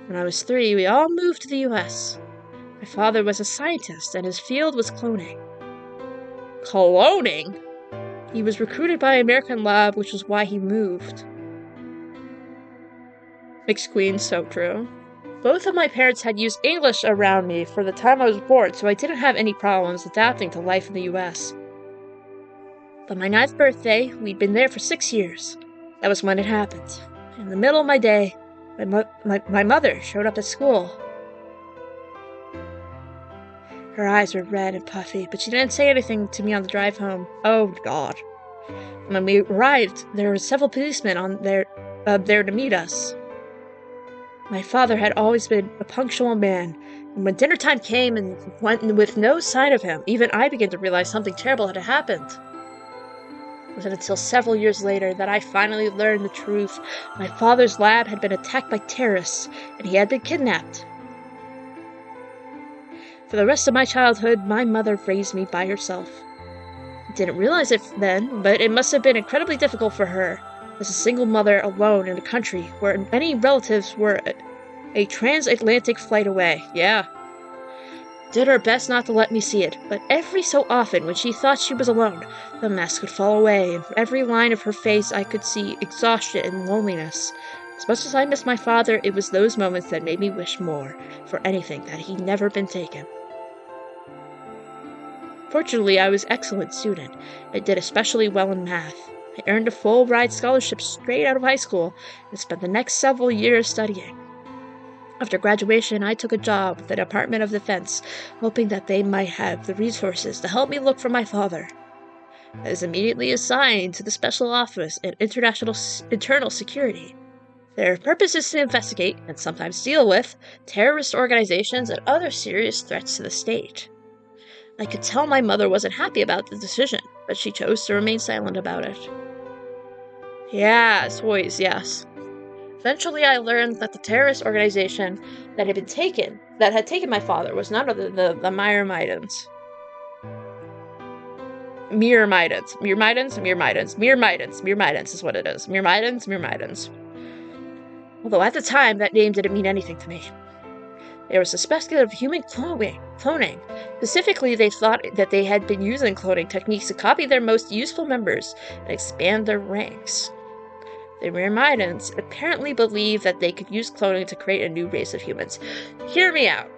Speaker 2: When I was 3, we all moved to the US. My father was a scientist, and his field was cloning. Cloning? He was recruited by an American lab, which was why he moved. McSqueen, so true. Both of my parents had used English around me for the time I was born, so I didn't have any problems adapting to life in the US. But my 9th birthday, we'd been there for 6 years. That was when it happened. In the middle of my day, my mother showed up at school. Her eyes were red and puffy, but she didn't say anything to me on the drive home. Oh, God. When we arrived, there were several policemen there to meet us. My father had always been a punctual man, and when dinner time came and went with no sign of him, even I began to realize something terrible had happened. It wasn't until several years later that I finally learned the truth. My father's lab had been attacked by terrorists, and he had been kidnapped. For the rest of my childhood, my mother raised me by herself. I didn't realize it then, but it must have been incredibly difficult for her, as a single mother alone in a country where many relatives were a transatlantic flight away. Yeah. Did her best not to let me see it, but every so often, when she thought she was alone, the mask would fall away, and from every line of her face I could see exhaustion and loneliness. As much as I missed my father, it was those moments that made me wish more for anything that he'd never been taken. Fortunately, I was an excellent student. I did especially well in math. I earned a full-ride scholarship straight out of high school and spent the next several years studying. After graduation, I took a job with the Department of Defense, hoping that they might have the resources to help me look for my father. I was immediately assigned to the Special Office in Internal Security. Their purpose is to investigate, and sometimes deal with, terrorist organizations and other serious threats to the state. I could tell my mother wasn't happy about the decision, but she chose to remain silent about it. Yes, boys, yes. Eventually, I learned that the terrorist organization that had taken my father was none other than the Myrmidons. Myrmidons is what it is. Myrmidons. Although at the time, that name didn't mean anything to me. They were suspected of human cloning. Specifically, they thought that they had been using cloning techniques to copy their most useful members and expand their ranks. The Myrmidons apparently believed that they could use cloning to create a new race of humans. Hear me out.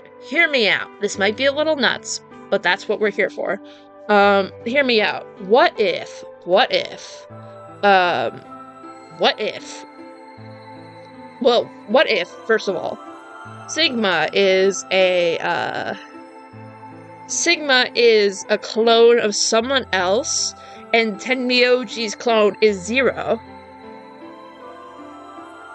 Speaker 2: This might be a little nuts, but that's what we're here for. Hear me out. What if, well, what if, first of all, Sigma is a clone of someone else, and Tenmyoji's clone is Zero.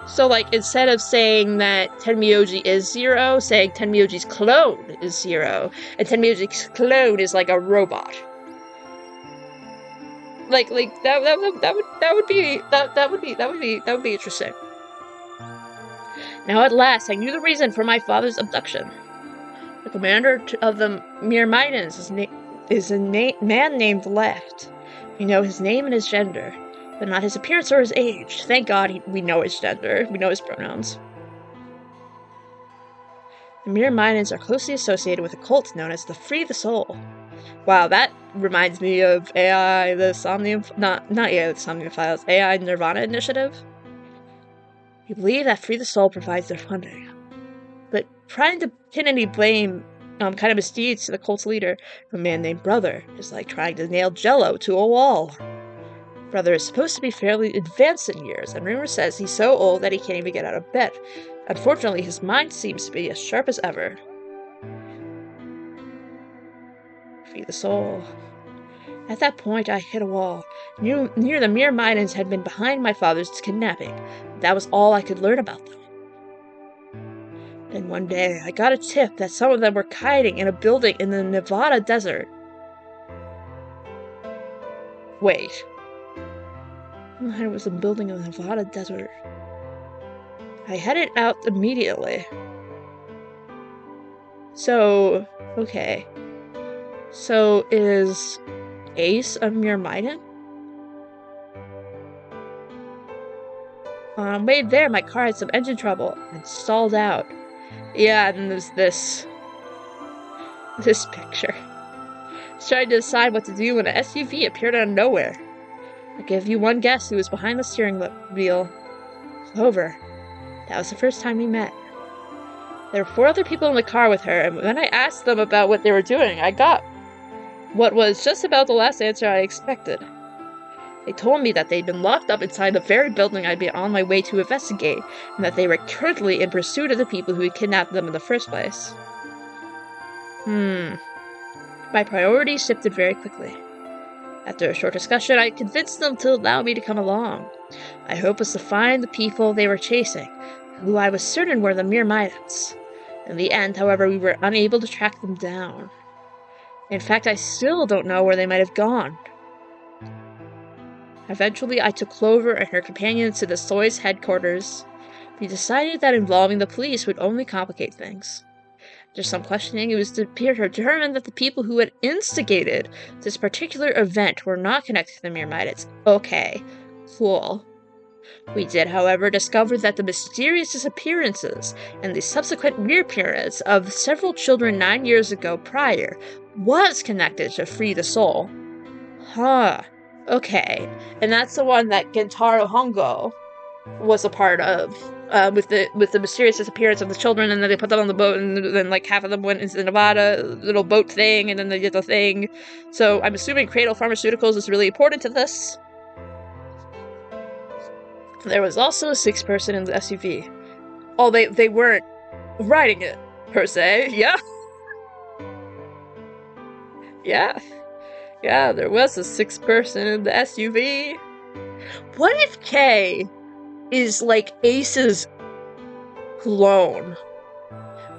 Speaker 2: So, like, instead of saying that Tenmyoji is Zero, saying Tenmyoji's clone is Zero, and Tenmyoji's clone is like a robot. Like that would be interesting. Now at last, I knew the reason for my father's abduction. The commander of the Myrmidons is a man named Left. We know his name and his gender, but not his appearance or his age. Thank God we know his gender. We know his pronouns. The Myrmidons are closely associated with a cult known as the Free the Soul. Wow, that reminds me of AI, the not AI, the Somnium-Files, AI Nirvana Initiative. We believe that Free the Soul provides their funding. But trying to pin any blame, kind of misdeeds to the cult's leader, a man named Brother, is like trying to nail Jello to a wall. Brother is supposed to be fairly advanced in years, and rumor says he's so old that he can't even get out of bed. Unfortunately, his mind seems to be as sharp as ever. Free the soul. At that point, I hit a wall. Near the Myrmidons had been behind my father's kidnapping. That was all I could learn about them. Then one day, I got a tip that some of them were hiding in a building in the Nevada desert. Wait. It was a building in the Nevada desert. I headed out immediately. So, okay. So, is Ace a Myrmidon? On our way there, my car had some engine trouble and stalled out. Yeah, and there's this picture. I was trying to decide what to do when an SUV appeared out of nowhere. I'll give you one guess who was behind the steering wheel. Clover. That was the first time we met. There were 4 other people in the car with her, and when I asked them about what they were doing, I got what was just about the last answer I expected. They told me that they'd been locked up inside the very building I'd been on my way to investigate, and that they were currently in pursuit of the people who had kidnapped them in the first place. My priorities shifted very quickly. After a short discussion, I convinced them to allow me to come along. My hope was to find the people they were chasing, who I was certain were the Myrmidons. In the end, however, we were unable to track them down. In fact, I still don't know where they might have gone. Eventually, I took Clover and her companions to the Soy's headquarters. We decided that involving the police would only complicate things. After some questioning, it was determined that the people who had instigated this particular event were not connected to the Myrmidons. Okay, cool. We did, however, discover that the mysterious disappearances and the subsequent reappearance of several children 9 years ago prior was connected to Free the Soul. Huh. Okay. And that's the one that Gentaro Hongo was a part of, with the mysterious disappearance of the children, and then they put them on the boat, and then like half of them went into the Nevada little boat thing, and then they did the thing. So I'm assuming Cradle Pharmaceuticals is really important to this. There was also a 6th person in the SUV. Oh, they weren't riding it, per se, yeah? Yeah, there was a 6th person in the SUV. What if Kay is like Ace's clone?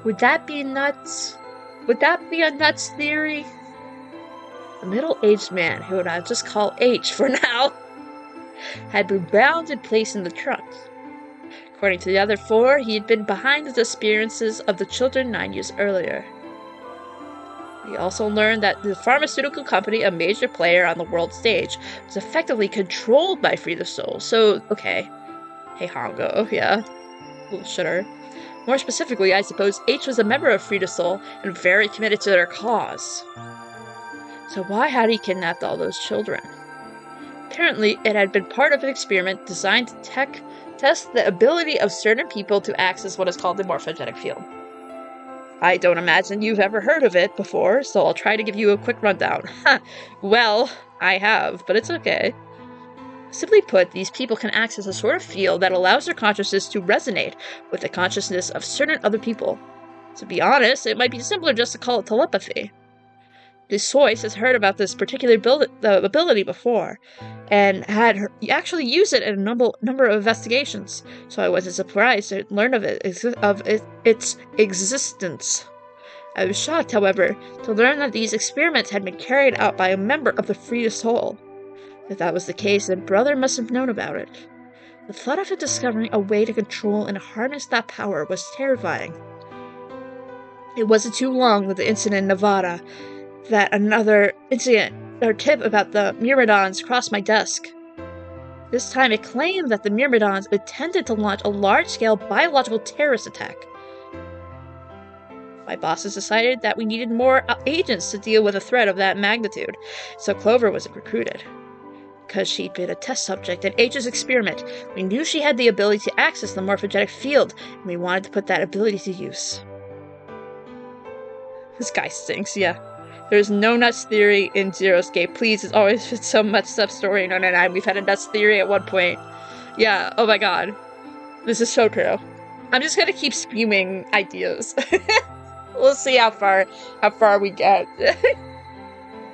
Speaker 2: Would that be nuts? Would that be a nuts theory? A middle-aged man, who I'll just call H for now, had been bound and placed in the trunk. According to the other 4, he had been behind the disappearances of the children 9 years earlier. We also learned that the pharmaceutical company, a major player on the world stage, was effectively controlled by Free the Soul. So, okay. Hey, Hongo, yeah. Little shitter. More specifically, I suppose H was a member of Free the Soul and very committed to their cause. So why had he kidnapped all those children? Apparently, it had been part of an experiment designed to test the ability of certain people to access what is called the morphogenic field. I don't imagine you've ever heard of it before, so I'll try to give you a quick rundown. Well, I have, but it's okay. Simply put, these people can access a sort of field that allows their consciousness to resonate with the consciousness of certain other people. To be honest, it might be simpler just to call it telepathy. Soyce has heard about this particular ability before, and had actually used it in a number of investigations, so I wasn't surprised to learn of its existence. I was shocked, however, to learn that these experiments had been carried out by a member of the Free Soul. If that was the case, then Brother must have known about it. The thought of him discovering a way to control and harness that power was terrifying. It wasn't too long with the incident in Nevada that another incident or tip about the Myrmidons crossed my desk. This time it claimed that the Myrmidons intended to launch a large-scale biological terrorist attack. My bosses decided that we needed more agents to deal with a threat of that magnitude, so Clover was recruited. Because she'd been a test subject in H's experiment, we knew she had the ability to access the morphogenic field, and we wanted to put that ability to use. This guy stinks, yeah. There's no nuts theory in Zero Escape. Please, there's always been so much sub-story in 999. We've had a nuts theory at one point. Yeah, oh my god. This is so true. I'm just gonna keep spewing ideas. We'll see how far we get.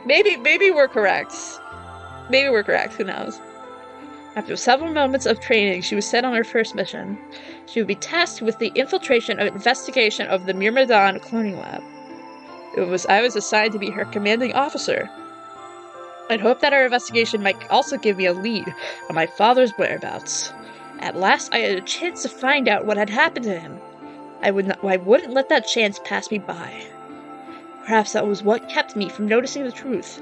Speaker 2: Maybe we're correct. Maybe we're correct, who knows. After several moments of training, she was sent on her first mission. She would be tasked with the infiltration and investigation of the Myrmidon cloning lab. I was assigned to be her commanding officer. I'd hoped that our investigation might also give me a lead on my father's whereabouts. At last, I had a chance to find out what had happened to him. I wouldn't let that chance pass me by. Perhaps that was what kept me from noticing the truth.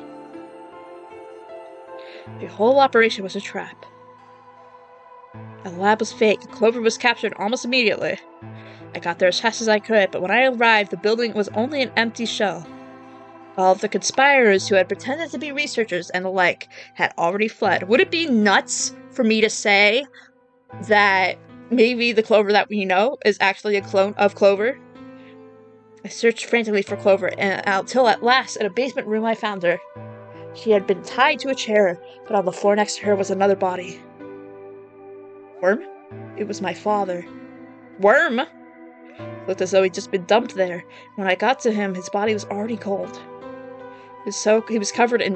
Speaker 2: The whole operation was a trap. The lab was fake, and Clover was captured almost immediately. I got there as fast as I could, but when I arrived, the building was only an empty shell. All of the conspirators who had pretended to be researchers and the like had already fled. Would it be nuts for me to say that maybe the Clover that we know is actually a clone of Clover? I searched frantically for Clover, until at last, in a basement room, I found her. She had been tied to a chair, but on the floor next to her was another body. Worm? It was my father. Worm? It looked as though he'd just been dumped there. When I got to him, his body was already cold. He was covered in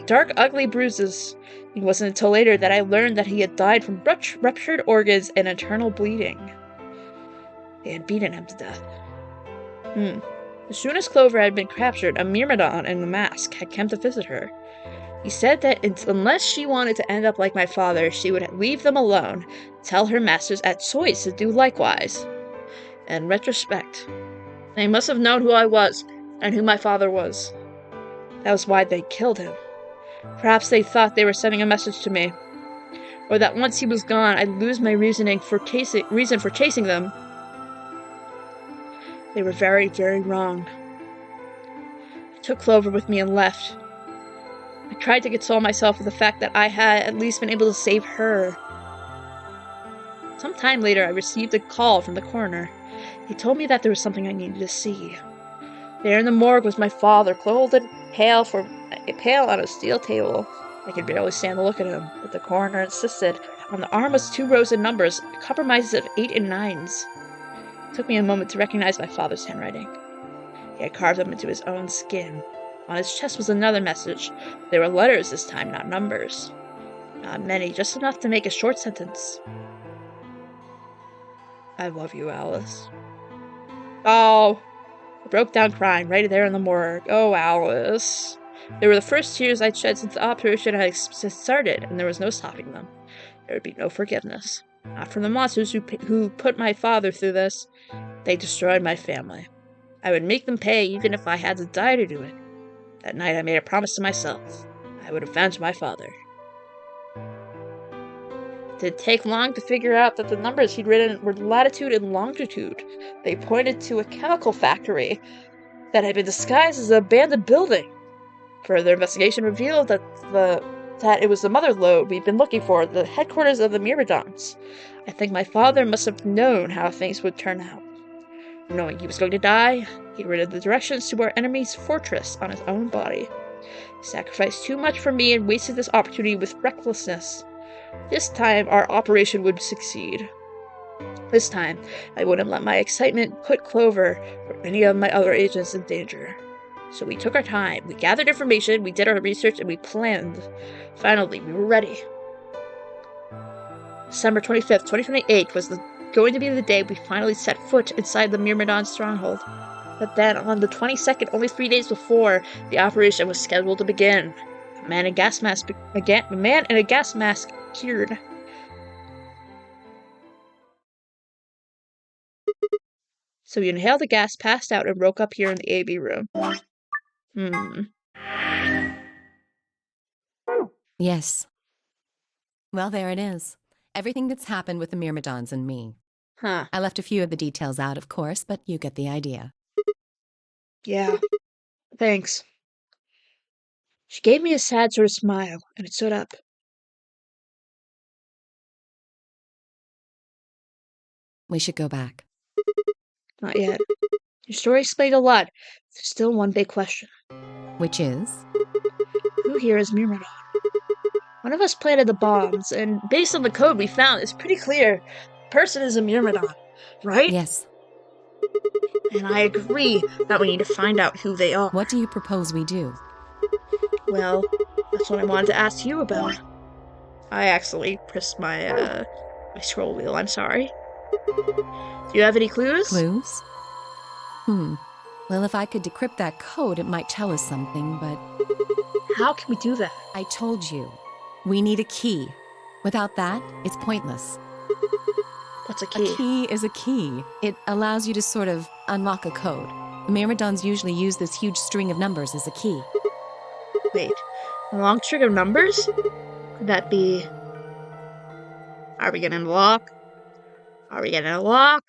Speaker 2: dark, ugly bruises. It wasn't until later that I learned that he had died from ruptured organs and internal bleeding. They had beaten him to death. As soon as Clover had been captured, a Myrmidon in the mask had come to visit her. He said that unless she wanted to end up like my father, she would leave them alone, tell her masters at Soyce to do likewise. In retrospect, they must have known who I was, and who my father was. That was why they killed him. Perhaps they thought they were sending a message to me, or that once he was gone, I'd lose my reason for chasing them. They were very, very wrong. I took Clover with me and left. I tried to console myself with the fact that I had at least been able to save her. Some time later, I received a call from the coroner. He told me that there was something I needed to see. There in the morgue was my father, clothed and pale on a steel table. I could barely stand to look at him, but the coroner insisted. On the arm was 2 rows of numbers, compromises of 8 and 9s. It took me a moment to recognize my father's handwriting. He had carved them into his own skin. On his chest was another message. There were letters this time, not numbers. Not many, just enough to make a short sentence. I love you, Alice. Oh, I broke down crying right there in the morgue. Oh, Alice. They were the first tears I'd shed since the operation had started, and there was no stopping them. There would be no forgiveness. Not from the monsters who put my father through this. They destroyed my family. I would make them pay even if I had to die to do it. That night I made a promise to myself. I would avenge my father. It didn't take long to figure out that the numbers he'd written were latitude and longitude. They pointed to a chemical factory that had been disguised as an abandoned building. Further investigation revealed that it was the mother lode we'd been looking for, the headquarters of the Myrmidons. I think my father must have known how things would turn out. Knowing he was going to die, he read the directions to our enemy's fortress on his own body. He sacrificed too much for me and wasted this opportunity with recklessness. This time, our operation would succeed. This time, I wouldn't let my excitement put Clover or any of my other agents in danger. So we took our time, we gathered information, we did our research, and we planned. Finally, we were ready. December 25th, 2028 was going to be the day we finally set foot inside the Myrmidon stronghold. But then, on the 22nd, only 3 days before, the operation was scheduled to begin. A man in a gas mask appeared. So we inhaled the gas, passed out, and woke up here in the AB room.
Speaker 10: Yes. Well, there it is. Everything that's happened with the Myrmidons and me.
Speaker 2: Huh.
Speaker 10: I left a few of the details out, of course, but you get the idea.
Speaker 2: Yeah. Thanks. She gave me a sad sort of smile, and it stood up.
Speaker 10: We should go back.
Speaker 2: Not yet. Your story explained a lot. There's still one big question.
Speaker 10: Which is?
Speaker 2: Who here is Myrmidon? One of us planted the bombs, and based on the code we found, it's pretty clear. The person is a Myrmidon, right?
Speaker 10: Yes.
Speaker 2: And I agree that we need to find out who they are.
Speaker 10: What do you propose we do?
Speaker 2: Well, that's what I wanted to ask you about. I accidentally pressed my scroll wheel, I'm sorry. Do you have any clues?
Speaker 10: Clues? Well, if I could decrypt that code, it might tell us something, but...
Speaker 2: How can we do that?
Speaker 10: I told you. We need a key. Without that, it's pointless.
Speaker 2: What's a key?
Speaker 10: A key is a key. It allows you to sort of unlock a code. The Myrmidons usually use this huge string of numbers as a key.
Speaker 2: Wait, a long string of numbers? Could that be... Are we getting a lock? Are we getting a lock?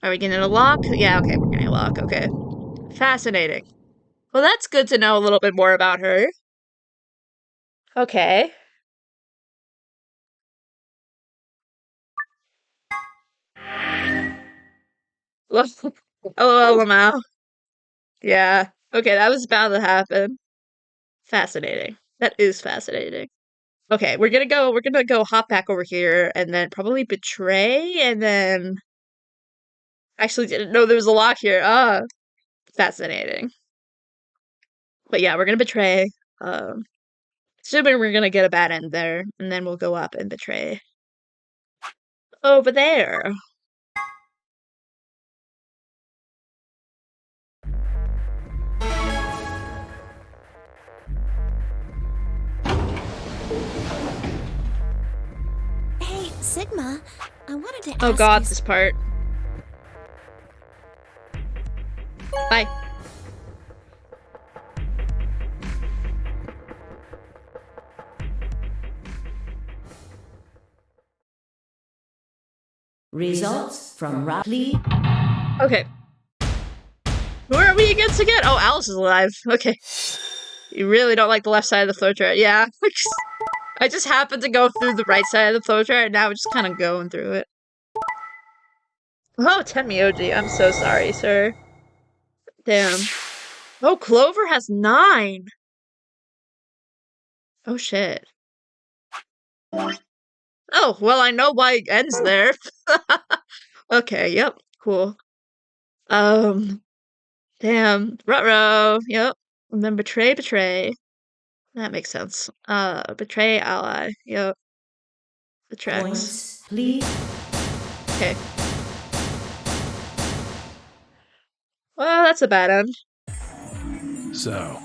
Speaker 2: Are we getting a lock? Yeah, okay, we're getting a lock, okay. Fascinating. Well, that's good to know a little bit more about her. Okay. LOL, Lamau. Yeah. Okay, that was bound to happen. Fascinating. That is fascinating. Okay, we're gonna go hop back over here and then probably betray and then actually didn't know there was a lock here. Fascinating. But yeah, we're gonna betray. Assuming we're gonna get a bad end there, and then we'll go up and betray. Over there.
Speaker 7: Hey, Sigma, I wanted to ask
Speaker 2: Oh god,
Speaker 7: you...
Speaker 2: this part. Bye.
Speaker 5: Results from Riley.
Speaker 2: Okay. Who are we against again? Oh, Alice is alive. Okay. You really don't like the left side of the flowchart. Yeah. I just happened to go through the right side of the flowchart, and now we're just kind of going through it. Oh, Tenmyoji, I'm so sorry, sir. Damn. Oh, Clover has 9. Oh, shit. Oh, well, I know why it ends there. Okay, yep, cool. Damn. Ruh-roh, yep. And then betray. That makes sense. Betray ally, yep. The tracks.
Speaker 5: Points, please.
Speaker 2: Okay. Well, that's a bad end.
Speaker 8: So,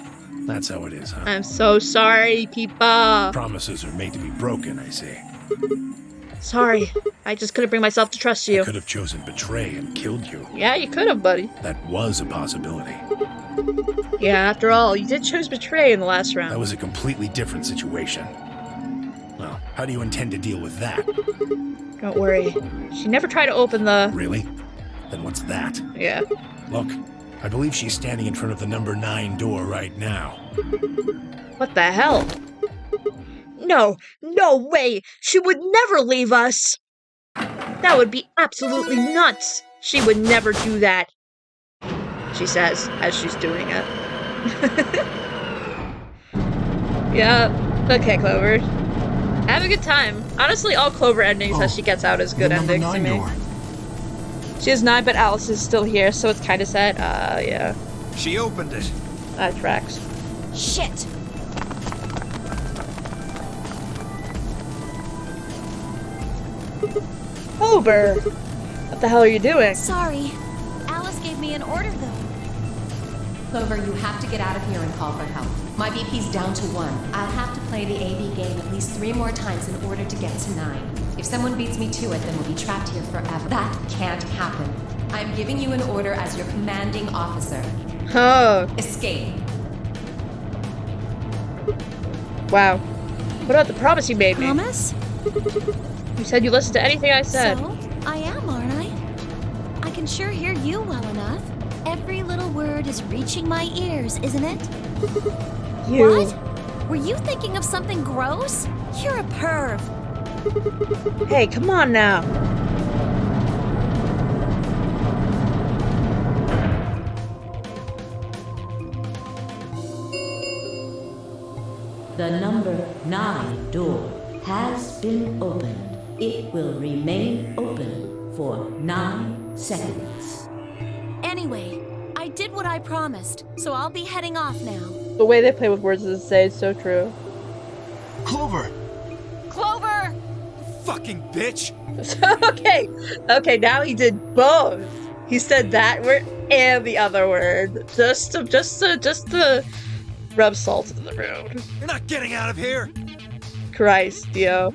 Speaker 8: that's how it is, huh?
Speaker 2: I'm so sorry, people.
Speaker 8: Promises are made to be broken, I see.
Speaker 2: Sorry. I just couldn't bring myself to trust you.
Speaker 8: I could have chosen betray and killed you.
Speaker 2: Yeah, you could have, buddy.
Speaker 8: That was a possibility.
Speaker 2: Yeah, after all, you did choose betray in the last round.
Speaker 8: That was a completely different situation. Well, how do you intend to deal with that?
Speaker 2: Don't worry. She never tried to open the...
Speaker 8: Really? Then what's that?
Speaker 2: Yeah.
Speaker 8: Look, I believe she's standing in front of the number 9 door right now.
Speaker 2: What the hell? No way! She would never leave us! That would be absolutely nuts! She would never do that, she says as she's doing it. Yeah. Okay, Clover. Have a good time. Honestly, all Clover endings as she gets out is good endings to me.
Speaker 11: Door.
Speaker 2: She has 9, but Alice is still here, so it's kind of sad. Yeah.
Speaker 6: She opened it.
Speaker 2: That tracks.
Speaker 9: Shit!
Speaker 2: Clover! What the hell are you doing?
Speaker 4: Sorry. Alice gave me an order, though.
Speaker 10: Clover, you have to get out of here and call for help. My BP's down to 1. I'll have to play the AB game at least 3 more times in order to get to 9. If someone beats me to it, then we'll be trapped here forever. That can't happen. I'm giving you an order as your commanding officer.
Speaker 2: Oh.
Speaker 10: Escape.
Speaker 2: Wow. What about the promise you made me?
Speaker 4: Promise?
Speaker 2: You said you listened to anything I said.
Speaker 4: So, I am, aren't I? I can sure hear you well enough. Every little word is reaching my ears, isn't it?
Speaker 2: You.
Speaker 4: What? Were you thinking of something gross? You're a perv.
Speaker 2: Hey, come on now.
Speaker 5: The number 9 door has been opened. It will remain open for 9 seconds.
Speaker 4: Anyway, I did what I promised, so I'll be heading off now.
Speaker 2: The way they play with words is insane, it's so true.
Speaker 11: Clover!
Speaker 4: Clover!
Speaker 6: Fucking bitch!
Speaker 2: Okay, now he did both. He said that word and the other word. Just to rub salt in the road.
Speaker 6: You're not getting out of here!
Speaker 2: Christ, Dio.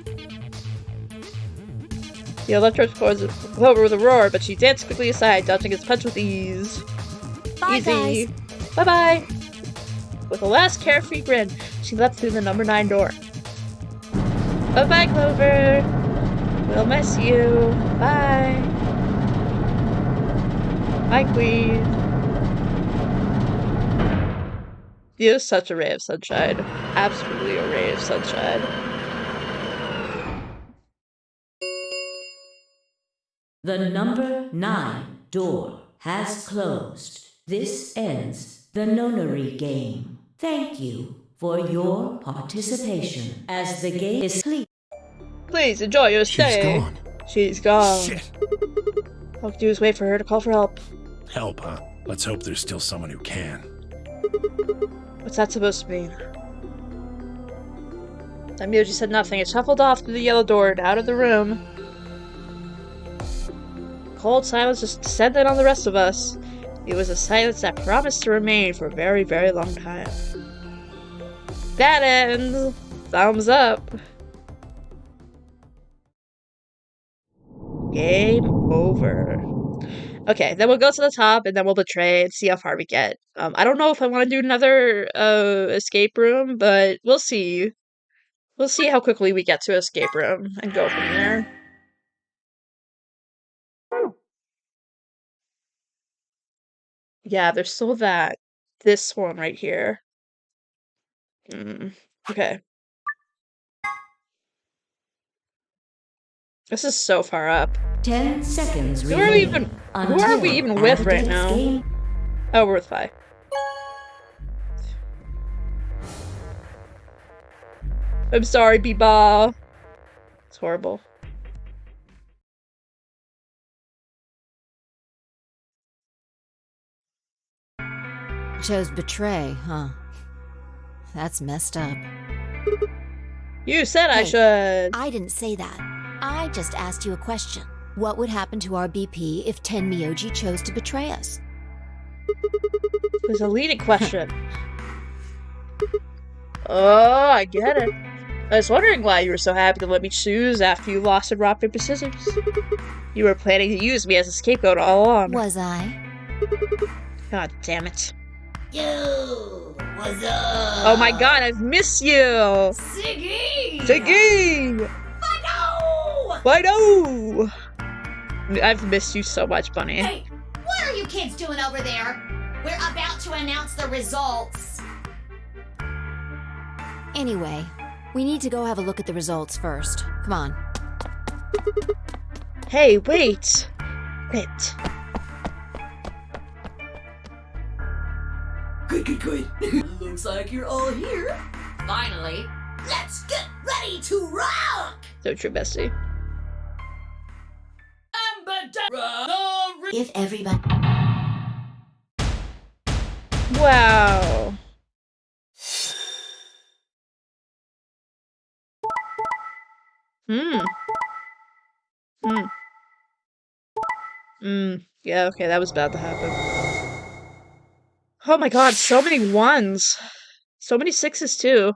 Speaker 2: Dio left her Clover with a roar, but she danced quickly aside, dodging his punch with ease.
Speaker 4: Bye,
Speaker 2: Easy.
Speaker 4: guys.
Speaker 2: Bye-bye. With a last carefree grin, she leapt through the number 9 door. Bye-bye, Clover. We'll miss you. Bye. Bye, Queen. Dio's such a ray of sunshine. Absolutely a ray of sunshine.
Speaker 5: The number 9 door has closed. This ends the nonary game. Thank you for your participation as the game is complete.
Speaker 2: Please enjoy your stay.
Speaker 11: She's gone.
Speaker 2: She's gone.
Speaker 8: Shit.
Speaker 2: All I can do is wait for her to call for help.
Speaker 8: Help, huh? Let's hope there's still someone who can.
Speaker 2: What's that supposed to mean? Tamioji said nothing and shuffled off through the yellow door and out of the room. Cold silence just descended on the rest of us. It was a silence that promised to remain for a very, very long time. That ends! Thumbs up! Game over. Okay, then we'll go to the top and then we'll betray and see how far we get. I don't know if I want to do another escape room, but we'll see. We'll see how quickly we get to escape room and go from there. Yeah, there's still this one right here. Okay. This is so far up.
Speaker 5: 10 seconds
Speaker 2: Who are we even with right now? Oh, we're with 5. I'm sorry, Beba. It's horrible.
Speaker 9: Chose betray, huh? That's messed up.
Speaker 2: You said I
Speaker 9: Hey,
Speaker 2: should.
Speaker 9: I didn't say that. I just asked you a question. What would happen to our BP if Tenmyoji chose to betray us?
Speaker 2: It was a leading question. Oh, I get it. I was wondering why you were so happy to let me choose after you lost in rock, paper, scissors. You were planning to use me as a scapegoat all along.
Speaker 9: Was I?
Speaker 2: God damn it.
Speaker 12: Yo, what's up?
Speaker 2: Oh my god, I've missed you!
Speaker 12: Siggy!
Speaker 2: Siggy! Fido! I've missed you so much, Bunny.
Speaker 12: Hey, what are you kids doing over there? We're about to announce the results.
Speaker 9: Anyway, we need to go have a look at the results first. Come on.
Speaker 2: Hey, wait! Wait.
Speaker 13: Good. Looks like you're all here. Finally. Let's get ready to rock!
Speaker 2: So true, bestie.
Speaker 13: If everybody...
Speaker 2: Wow. Yeah, okay, that was about to happen. Oh my god, so many ones. So many sixes, too.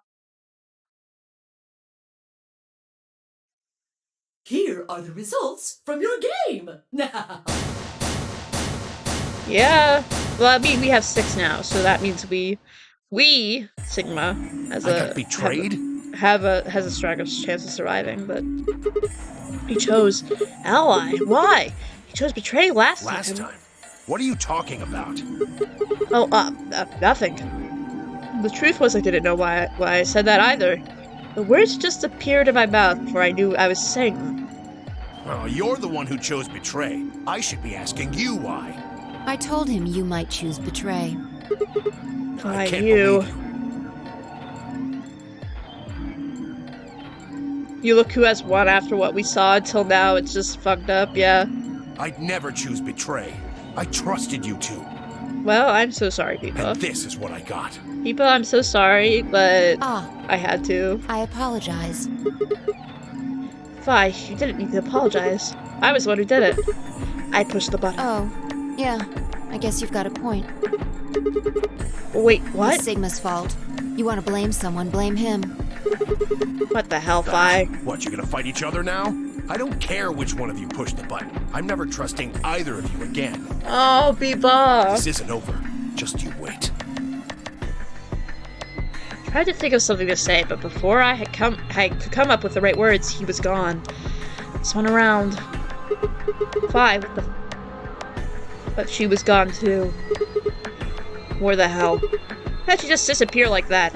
Speaker 13: Here are the results from your game.
Speaker 2: Yeah. Well, I mean, we have 6 now, so that means we Sigma, has
Speaker 8: I got betrayed?
Speaker 2: has a stronger chance of surviving, but he chose ally. Why? He chose betray last time.
Speaker 8: What are you talking about?
Speaker 2: Oh, nothing. The truth was I didn't know why I said that either. The words just appeared in my mouth before I knew I was saying them.
Speaker 8: Well, you're the one who chose betray. I should be asking you why.
Speaker 10: I told him you might choose betray.
Speaker 2: Why
Speaker 8: can't
Speaker 2: you?
Speaker 8: believe
Speaker 2: You look who has won after what we saw until now. It's just fucked up, yeah.
Speaker 8: I'd never choose betray. I trusted you two.
Speaker 2: Well, I'm so sorry, people.
Speaker 8: And this is what I got.
Speaker 2: People, I'm so sorry, but I had to.
Speaker 10: I apologize.
Speaker 2: Vi, you didn't need to apologize. I was the one who did it. I pushed the button.
Speaker 10: Oh, yeah. I guess you've got a point.
Speaker 2: Wait, what?
Speaker 10: It's Sigma's fault. You want to blame someone, blame him.
Speaker 2: What the hell, Vi?
Speaker 8: What, you gonna fight each other now? I don't care which one of you pushed the button. I'm never trusting either of you again.
Speaker 2: Oh, Bebop.
Speaker 8: This isn't over. Just you wait.
Speaker 2: I tried to think of something to say, but before I could come up with the right words, he was gone. Spun around. Vi, what the... But she was gone too. Where the hell? How'd she just disappear like that?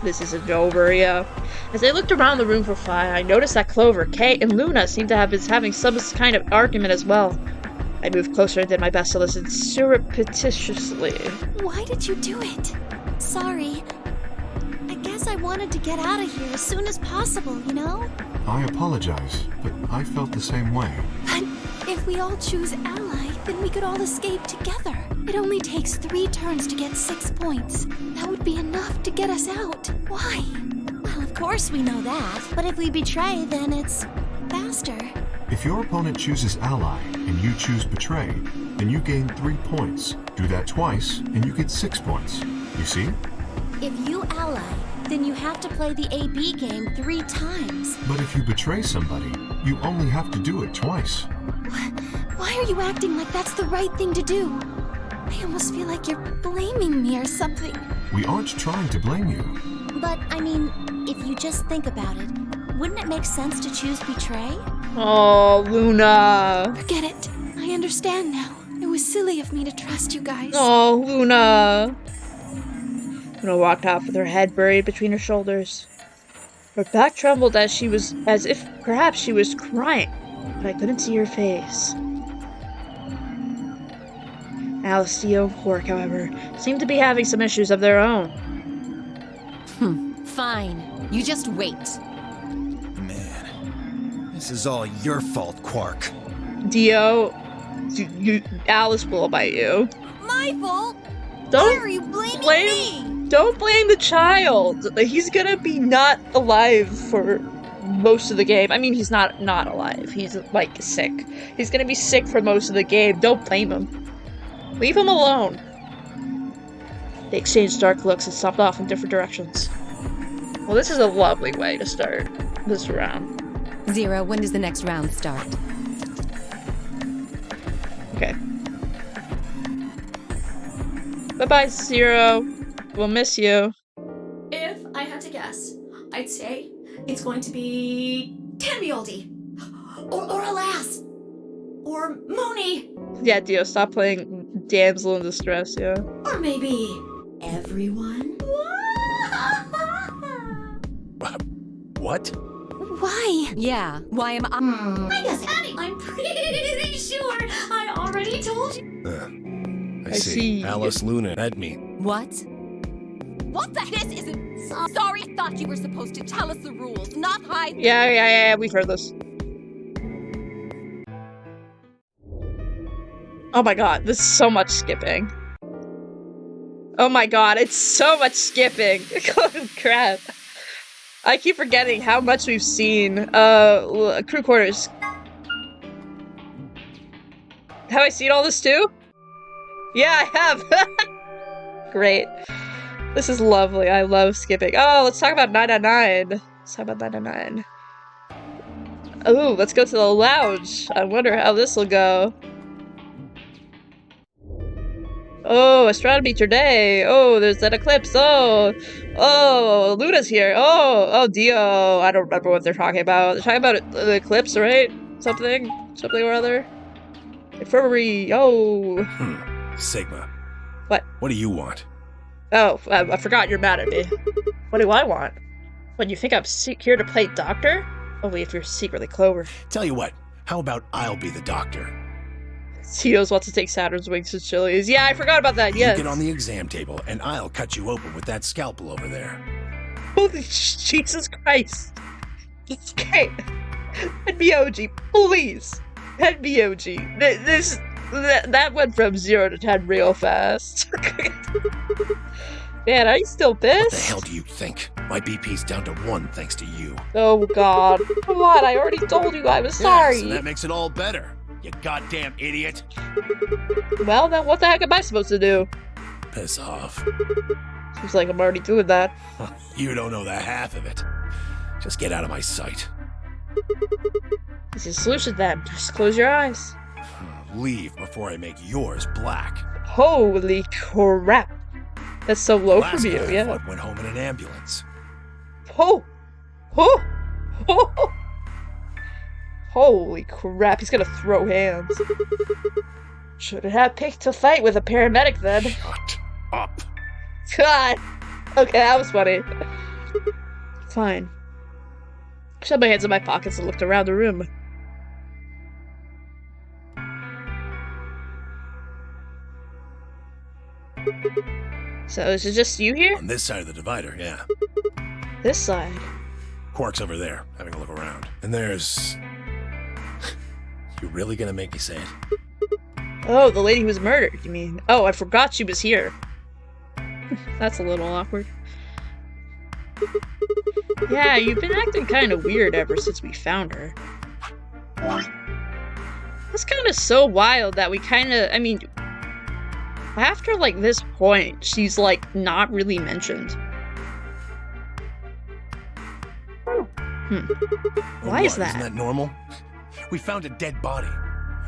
Speaker 2: This isn't over, yeah. As I looked around the room for Fi, I noticed that Clover, Kay, and Luna seemed to have been having some kind of argument as well. I moved closer and did my best to listen surreptitiously.
Speaker 7: Why did you do it? Sorry. I guess I wanted to get out of here as soon as possible, you know?
Speaker 11: I apologize, but I felt the same way.
Speaker 7: But if we all choose ally, then we could all escape together. It only takes 3 turns to get 6 points. That would be enough to get us out. Why? Well, of course we know that. But if we betray, then it's faster.
Speaker 11: If your opponent chooses ally and you choose betray, then you gain 3 points. Do that twice and you get 6 points. You see?
Speaker 7: If you ally, then you have to play the AB game 3 times.
Speaker 11: But if you betray somebody, you only have to do it twice.
Speaker 7: Why are you acting like that's the right thing to do? I almost feel like you're blaming me or something.
Speaker 11: We aren't trying to blame you.
Speaker 7: But, I mean, if you just think about it, wouldn't it make sense to choose betray?
Speaker 2: Oh, Luna.
Speaker 7: Forget it. I understand now. It was silly of me to trust you guys.
Speaker 2: Oh, Luna. Luna walked off with her head buried between her shoulders. Her back trembled as if perhaps she was crying, but I couldn't see her face. Alicio and Quark, however, seemed to be having some issues of their own.
Speaker 10: Fine. You just wait.
Speaker 6: Man, this is all your fault, Quark.
Speaker 2: Dio, Alice will bite you.
Speaker 9: My fault?
Speaker 2: Don't
Speaker 9: Why are you blaming me?
Speaker 2: Don't blame the child. He's gonna be not alive for most of the game. I mean, he's not alive. He's, like, sick. He's gonna be sick for most of the game. Don't blame him. Leave him alone. They exchanged dark looks and stopped off in different directions. Well, this is a lovely way to start this round.
Speaker 10: Zero, when does the next round start?
Speaker 2: Okay. Bye-bye, Zero. We'll miss you.
Speaker 12: If I had to guess, I'd say it's going to be Tenmioldi. Or Alas. Or Mooney.
Speaker 2: Yeah, Dio, stop playing damsel in distress, yeah.
Speaker 12: Or maybe everyone.
Speaker 8: What?
Speaker 7: Why?
Speaker 10: Yeah, why am I?
Speaker 12: I guess I'm pretty sure I already told you.
Speaker 8: see. Alice, Luna, and me.
Speaker 10: What?
Speaker 7: What the? This isn't. Sorry, I thought you were supposed to tell us the rules, not hide.
Speaker 2: Yeah, we've heard this. Oh my god, this is so much skipping. Oh my god, it's so much skipping. Oh, crap. I keep forgetting how much we've seen. Crew quarters. Have I seen all this too? Yeah, I have. Great. This is lovely. I love skipping. Oh, let's talk about 999. Let's talk about 999. Oh, let's go to the lounge. I wonder how this will go. Oh, astronomy today. Oh, there's an eclipse. Oh, Luna's here. Oh, Dio. I don't remember what they're talking about. They're talking about the eclipse, right? Something or other. Infirmary. Oh.
Speaker 8: Sigma.
Speaker 2: What?
Speaker 8: What do you want?
Speaker 2: Oh, I forgot you're mad at me. What do I want? What, you think I'm here to play doctor? Only if you're secretly Clover.
Speaker 8: Tell you what, how about I'll be the doctor?
Speaker 2: Ceos wants to take Saturn's wings to Chili's. Yeah, I forgot about that, yes.
Speaker 8: You get on the exam table, and I'll cut you open with that scalpel over there.
Speaker 2: Holy Jesus Christ. Okay. Head me OG, please. Head me OG. That went from 0 to 10 real fast. Man, are you still pissed?
Speaker 8: What the hell do you think? My BP's down to 1 thanks to you.
Speaker 2: Oh god. Come on, I already told you I was sorry.
Speaker 8: Yes, and that makes it all better. You goddamn idiot.
Speaker 2: Well, then what the heck am I supposed to do?
Speaker 8: Piss off.
Speaker 2: Seems like I'm already doing that.
Speaker 8: You don't know the half of it. Just get out of my sight.
Speaker 2: This is the solution then. Just close your eyes.
Speaker 8: Leave before I make yours black.
Speaker 2: Holy crap. That's so low
Speaker 8: Last
Speaker 2: from you,
Speaker 8: guy I
Speaker 2: yeah.
Speaker 8: fought went home in an ambulance.
Speaker 2: Oh! Holy crap, he's gonna throw hands. Should have picked a fight with a paramedic then.
Speaker 8: Shut up.
Speaker 2: God! Okay, that was funny. Fine. Shoved my hands in my pockets and looked around the room. So is it just you here?
Speaker 8: On this side of the divider, yeah.
Speaker 2: This side?
Speaker 8: Quark's over there, having a look around. And there's... You really gonna make me say it?
Speaker 2: Oh, the lady who was murdered, you mean? Oh, I forgot she was here. That's a little awkward. Yeah, you've been acting kind of weird ever since we found her. That's kind of so wild that we kind of, I mean, after, like, this point, she's, like, not really mentioned. Why is that?
Speaker 8: Isn't that normal? We found a dead body.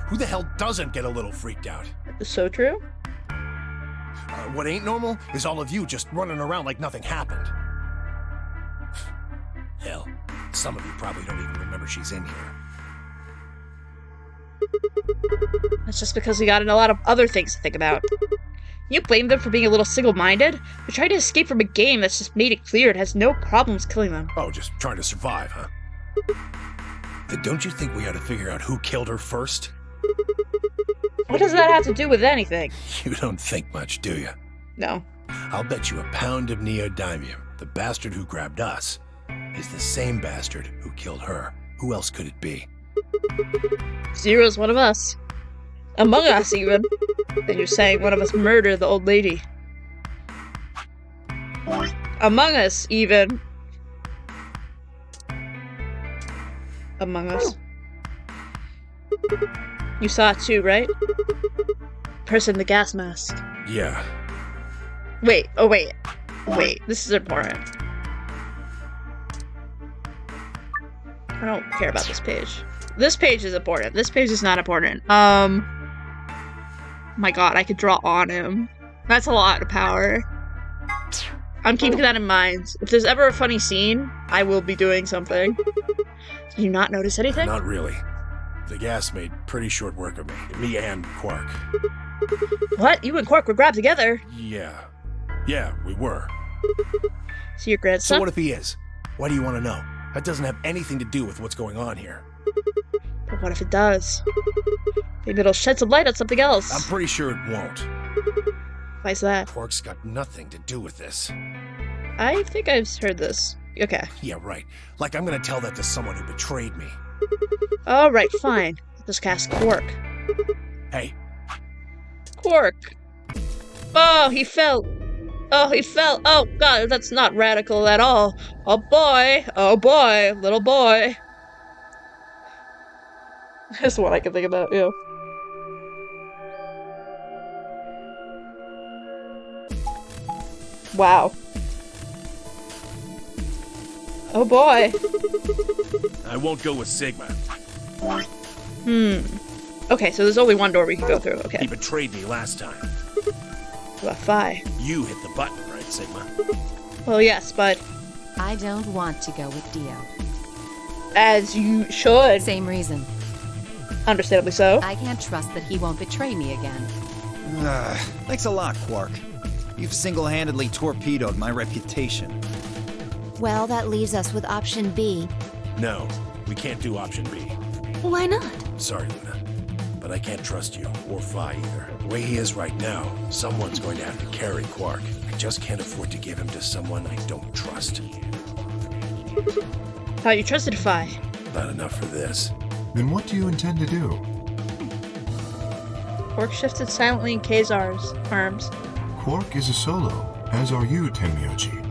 Speaker 8: Who the hell doesn't get a little freaked out?
Speaker 2: So true?
Speaker 8: What ain't normal is all of you just running around like nothing happened. Hell, some of you probably don't even remember she's in here.
Speaker 2: That's just because we got a lot of other things to think about. You blame them for being a little single-minded? They're trying to escape from a game that's just made it clear it has no problems killing them.
Speaker 8: Oh, just trying to survive, huh? Then don't you think we ought to figure out who killed her first?
Speaker 2: What does that have to do with anything?
Speaker 8: You don't think much, do you?
Speaker 2: No.
Speaker 8: I'll bet you a pound of neodymium the bastard who grabbed us is the same bastard who killed her. Who else could it be?
Speaker 2: Zero's one of us. Among us, even. And you're saying one of us murdered the old lady. Among us, even. Among us. You saw it too, right? Person in the gas mask.
Speaker 8: Yeah.
Speaker 2: Wait, Wait, this is important. I don't care about this page. This page is important. This page is not important. My god, I could draw on him. That's a lot of power. I'm keeping that in mind. If there's ever a funny scene, I will be doing something. Did you not notice anything?
Speaker 8: Not really. The gas made pretty short work of me. Me and Quark.
Speaker 2: What? You and Quark were grabbed together?
Speaker 8: Yeah. Yeah, we were.
Speaker 2: So your grandson?
Speaker 8: So what if he is? Why do you want to know? That doesn't have anything to do with what's going on here.
Speaker 2: But what if it does? Maybe it'll shed some light on something else.
Speaker 8: I'm pretty sure it won't.
Speaker 1: Why's that?
Speaker 8: Quark's got nothing to do with this.
Speaker 1: I think I've heard this. Okay.
Speaker 8: Yeah, right. Like I'm gonna tell that to someone who betrayed me.
Speaker 1: Alright, fine. Just cast Quark.
Speaker 8: Hey.
Speaker 1: Quark! Oh, he fell! Oh, he fell! Oh, God, that's not radical at all. Oh boy! Oh boy! Little boy! That's what I can think about, yeah. Wow. Oh boy.
Speaker 8: I won't go with Sigma.
Speaker 1: Okay, so there's only one door we can go through, okay.
Speaker 8: He betrayed me last time.
Speaker 1: What, Phi?
Speaker 8: You hit the button, right, Sigma?
Speaker 1: Well, yes, but...
Speaker 10: I don't want to go with Dio.
Speaker 1: As you should.
Speaker 10: Same reason.
Speaker 1: Understandably so.
Speaker 10: I can't trust that he won't betray me again.
Speaker 6: Thanks a lot, Quark. You've single-handedly torpedoed my reputation.
Speaker 9: Well, that leaves us with option B.
Speaker 8: No, we can't do option B.
Speaker 9: Why not?
Speaker 8: Sorry, Luna. But I can't trust you, or Phi either. The way he is right now, someone's going to have to carry Quark. I just can't afford to give him to someone I don't trust.
Speaker 1: Thought you trusted Phi.
Speaker 8: Not enough for this.
Speaker 11: Then what do you intend to do?
Speaker 1: Quark shifted silently in Kazar's arms.
Speaker 11: Quark is a solo, as are you, Tenmyoji.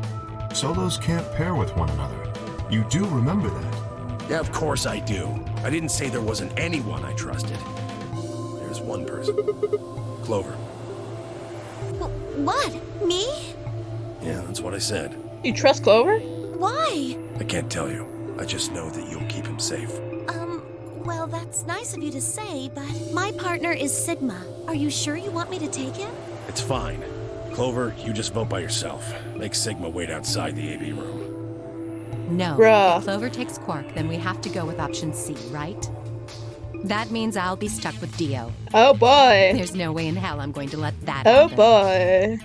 Speaker 11: Solos can't pair with one another. You do remember that?
Speaker 8: Yeah, of course I do. I didn't say there wasn't anyone I trusted. There's one person. Clover.
Speaker 4: What? Me?
Speaker 8: Yeah, that's what I said.
Speaker 1: You trust Clover?
Speaker 4: Why?
Speaker 8: I can't tell you. I just know that you'll keep him safe.
Speaker 4: Well, that's nice of you to say, but my partner is Sigma. Are you sure you want me to take him?
Speaker 8: It's fine. Clover, you just vote by yourself. Make Sigma wait outside the AV room.
Speaker 10: No.
Speaker 1: Bruh.
Speaker 10: If Clover takes Quark, then we have to go with option C, right? That means I'll be stuck with Dio.
Speaker 1: Oh boy.
Speaker 10: There's no way in hell I'm going to let that
Speaker 1: Oh
Speaker 10: happen.
Speaker 1: boy.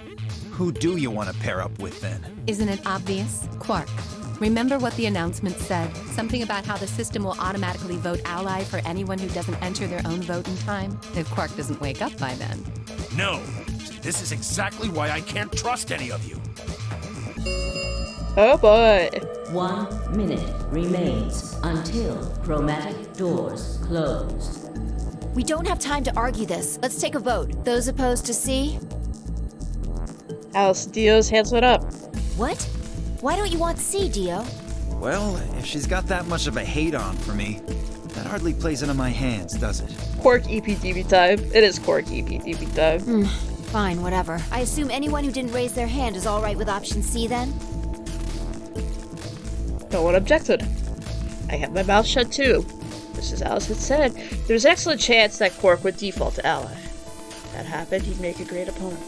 Speaker 6: Who do you want to pair up with, then?
Speaker 10: Isn't it obvious? Quark. Remember what the announcement said? Something about how the system will automatically vote ally for anyone who doesn't enter their own vote in time? If Quark doesn't wake up by then.
Speaker 8: No! This is exactly why I can't trust any of you.
Speaker 1: Oh boy.
Speaker 5: 1 minute remains until chromatic doors close.
Speaker 9: We don't have time to argue this. Let's take a vote. Those opposed to C?
Speaker 1: Alice Dio's hands went up.
Speaker 9: What? Why don't you want C, Dio?
Speaker 6: Well, if she's got that much of a hate-on for me, that hardly plays into my hands, does it?
Speaker 1: Quark EPDB time. It is Quark EPDB time.
Speaker 9: Fine, whatever. I assume anyone who didn't raise their hand is all right with option C then?
Speaker 1: No one objected. I had my mouth shut too. Just as Alice had said, there was an excellent chance that Quark would default to ally. If that happened, he'd make a great opponent.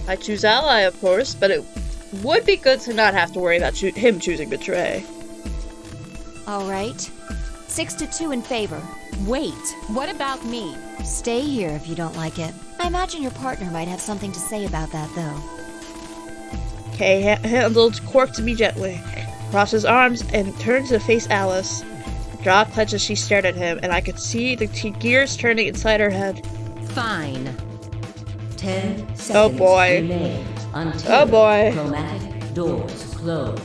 Speaker 1: I choose ally, of course, but it would be good to not have to worry about him choosing betray.
Speaker 9: All right. 6-2 in favor.
Speaker 10: Wait, what about me?
Speaker 9: Stay here if you don't like it. I imagine your partner might have something to say about that, though.
Speaker 1: Kay handled Quark to me gently, crossed his arms, and turned to face Alice. Her jaw clenched as she stared at him, and I could see the gears turning inside her head.
Speaker 10: Fine.
Speaker 5: 10 seconds
Speaker 1: boy.
Speaker 5: remain until
Speaker 1: Oh boy.
Speaker 5: chromatic doors close.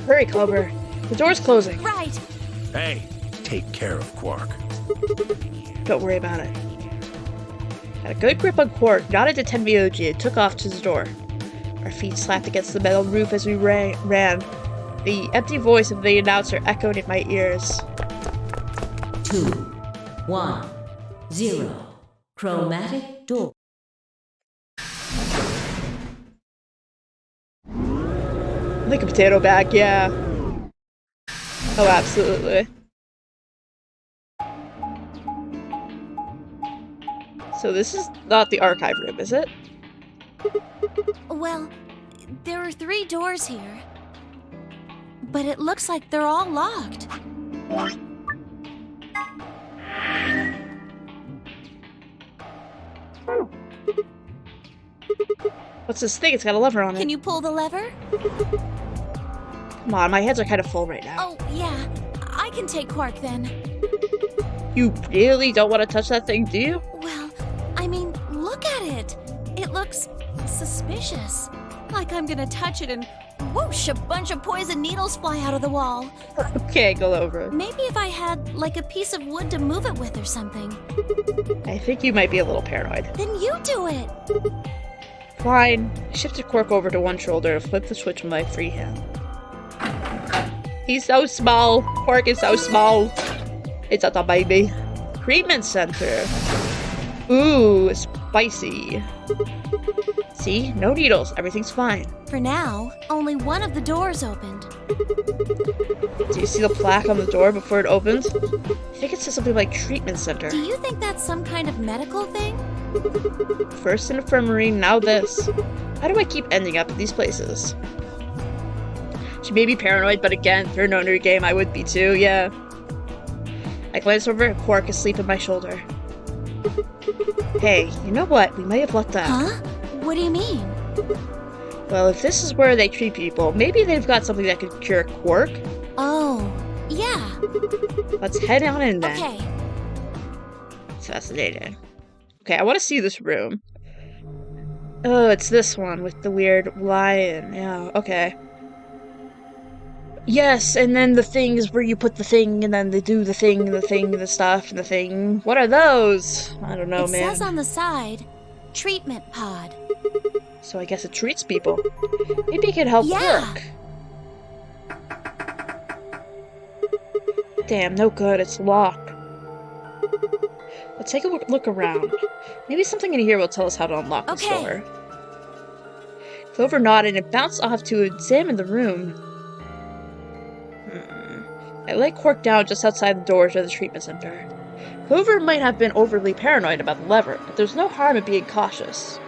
Speaker 1: Hurry, Clover. The door's closing.
Speaker 9: Right!
Speaker 8: Hey, take care of Quark.
Speaker 1: Don't worry about it. Had a good grip on Quark, nodded to Tenmyoji, and took off to the door. Our feet slapped against the metal roof as we ran. The empty voice of the announcer echoed in my ears.
Speaker 5: 2, 1, 0. Chromatic door.
Speaker 1: Like a potato bag, yeah. Oh, absolutely. So this is not the archive room, is it?
Speaker 4: Well, there are 3 doors here. But it looks like they're all locked.
Speaker 1: What's this thing? It's got a lever on it.
Speaker 4: Can you pull the lever?
Speaker 1: Come on, my hands are kind of full right now.
Speaker 4: Oh, yeah. I can take Quark then.
Speaker 2: You really don't want to touch that thing, do you?
Speaker 7: Well, I mean, look at it. It looks suspicious. Like I'm gonna touch it and whoosh, a bunch of poison needles fly out of the wall.
Speaker 2: Okay, go over.
Speaker 7: Maybe if I had, like, a piece of wood to move it with or something.
Speaker 2: I think you might be a little paranoid.
Speaker 7: Then you do it.
Speaker 2: Fine. Shift your Quark over to one shoulder and flip the switch with my free hand. He's so small. Quark is so small. It's a baby. Treatment center. Ooh, spicy. See? No needles. Everything's fine.
Speaker 7: For now, only one of the doors opened.
Speaker 2: Do you see the plaque on the door before it opens? I think it says something like treatment center.
Speaker 7: Do you think that's some kind of medical thing?
Speaker 2: First an infirmary, now this. How do I keep ending up at these places? She may be paranoid, but again, if you're an owner game, I would be too, yeah. I glance over at Quark asleep at my shoulder. Hey, you know what? We may have left that.
Speaker 7: Huh? What do you mean?
Speaker 2: Well, if this is where they treat people, maybe they've got something that could cure Quark.
Speaker 7: Oh, yeah.
Speaker 2: Let's head on in then.
Speaker 7: Okay.
Speaker 2: Fascinating. Okay, I want to see this room. Oh, it's this one with the weird lion. Yeah, okay. Yes, and then the thing is where you put the thing, and then they do the thing, and the thing, and the stuff, and the thing. What are those? I don't know, man.
Speaker 7: It says on the side, treatment pod.
Speaker 2: So I guess it treats people. Maybe it could help Quark. Damn, no good. It's locked. Let's take a look around. Maybe something in here will tell us how to unlock this door. Clover nodded and bounced off to examine the room. I laid Quark down just outside the doors of the treatment center. Clover might have been overly paranoid about the lever, but there's no harm in being cautious.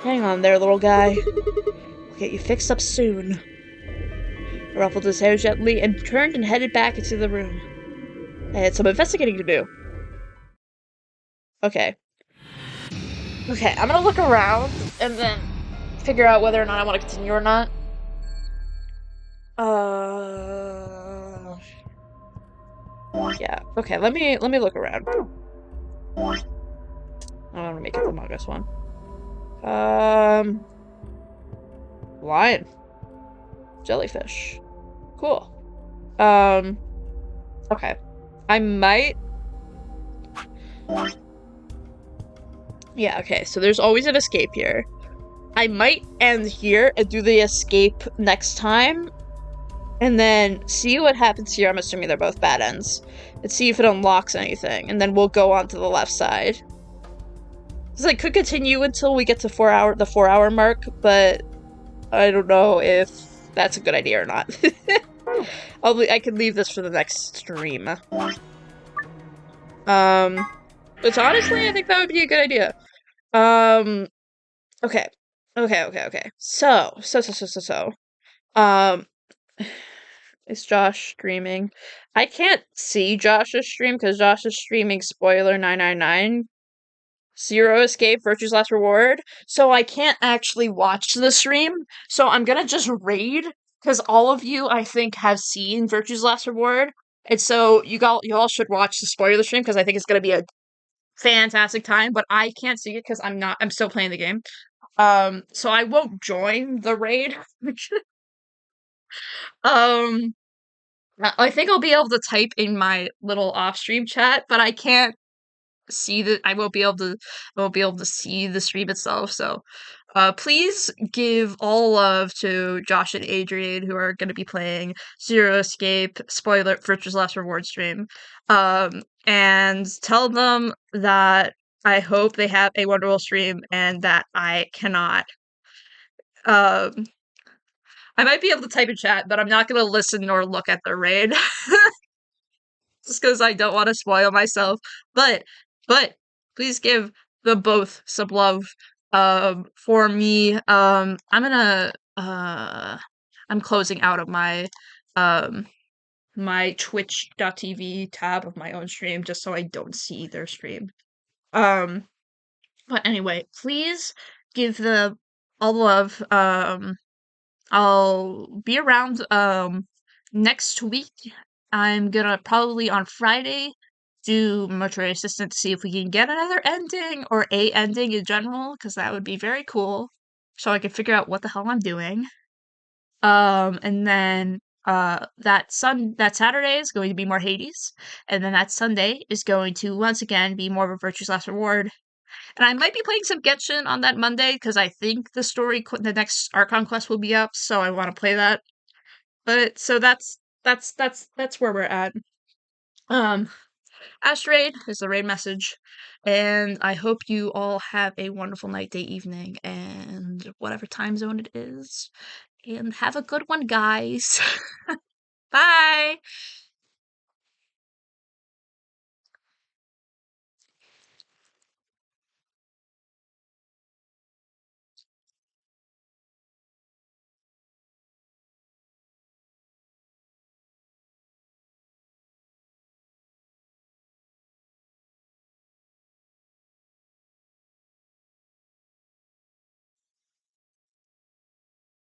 Speaker 2: Hang on there, little guy. We'll get you fixed up soon. I ruffled his hair gently and turned and headed back into the room. I had some investigating to do. Okay. Okay, I'm gonna look around and then figure out whether or not I want to continue or not. Yeah. Okay, let me look around. I want to make it the longest one. Lion. Jellyfish. Cool. Okay. I might... Yeah, okay, so there's always an escape here. I might end here and do the escape next time. And then see what happens here. I'm assuming they're both bad ends. And see if it unlocks anything. And then we'll go on to the left side. So I could continue until we get to the 4-hour mark, but I don't know if that's a good idea or not. I could leave this for the next stream. Which honestly, I think that would be a good idea. Okay. So. Is Josh streaming? I can't see Josh's stream because Josh is streaming spoiler 999. Zero Escape, Virtue's Last Reward. So I can't actually watch the stream. So I'm gonna just raid because all of you, I think, have seen Virtue's Last Reward. And so you all should watch the spoiler stream because I think it's gonna be a fantastic time, but I can't see it because I'm still playing the game. So I won't join the raid. I think I'll be able to type in my little off-stream chat, but I can't see I won't be able to see the stream itself. So, please give all love to Josh and Adrian who are going to be playing Zero Escape spoiler Virtue's Last Reward stream. And tell them that I hope they have a wonderful stream and that I cannot. I might be able to type in chat, but I'm not going to listen nor look at the raid. Just because I don't want to spoil myself. But, please give the both some love, for me. I'm closing out of my, my twitch.tv tab of my own stream just so I don't see their stream. But anyway, please give them all the love, I'll be around next week. I'm gonna probably on Friday do Mortuary Assistant to see if we can get another ending or a ending in general, because that would be very cool. So I can figure out what the hell I'm doing. And then that Saturday is going to be more Hades, and then that Sunday is going to once again be more of a Virtue's Last Reward. And I might be playing some Genshin on that Monday because I think the next Archon quest will be up, so I want to play that. But so that's where we're at. Ash is the raid message, and I hope you all have a wonderful night, day, evening, and whatever time zone it is. And have a good one, guys. Bye.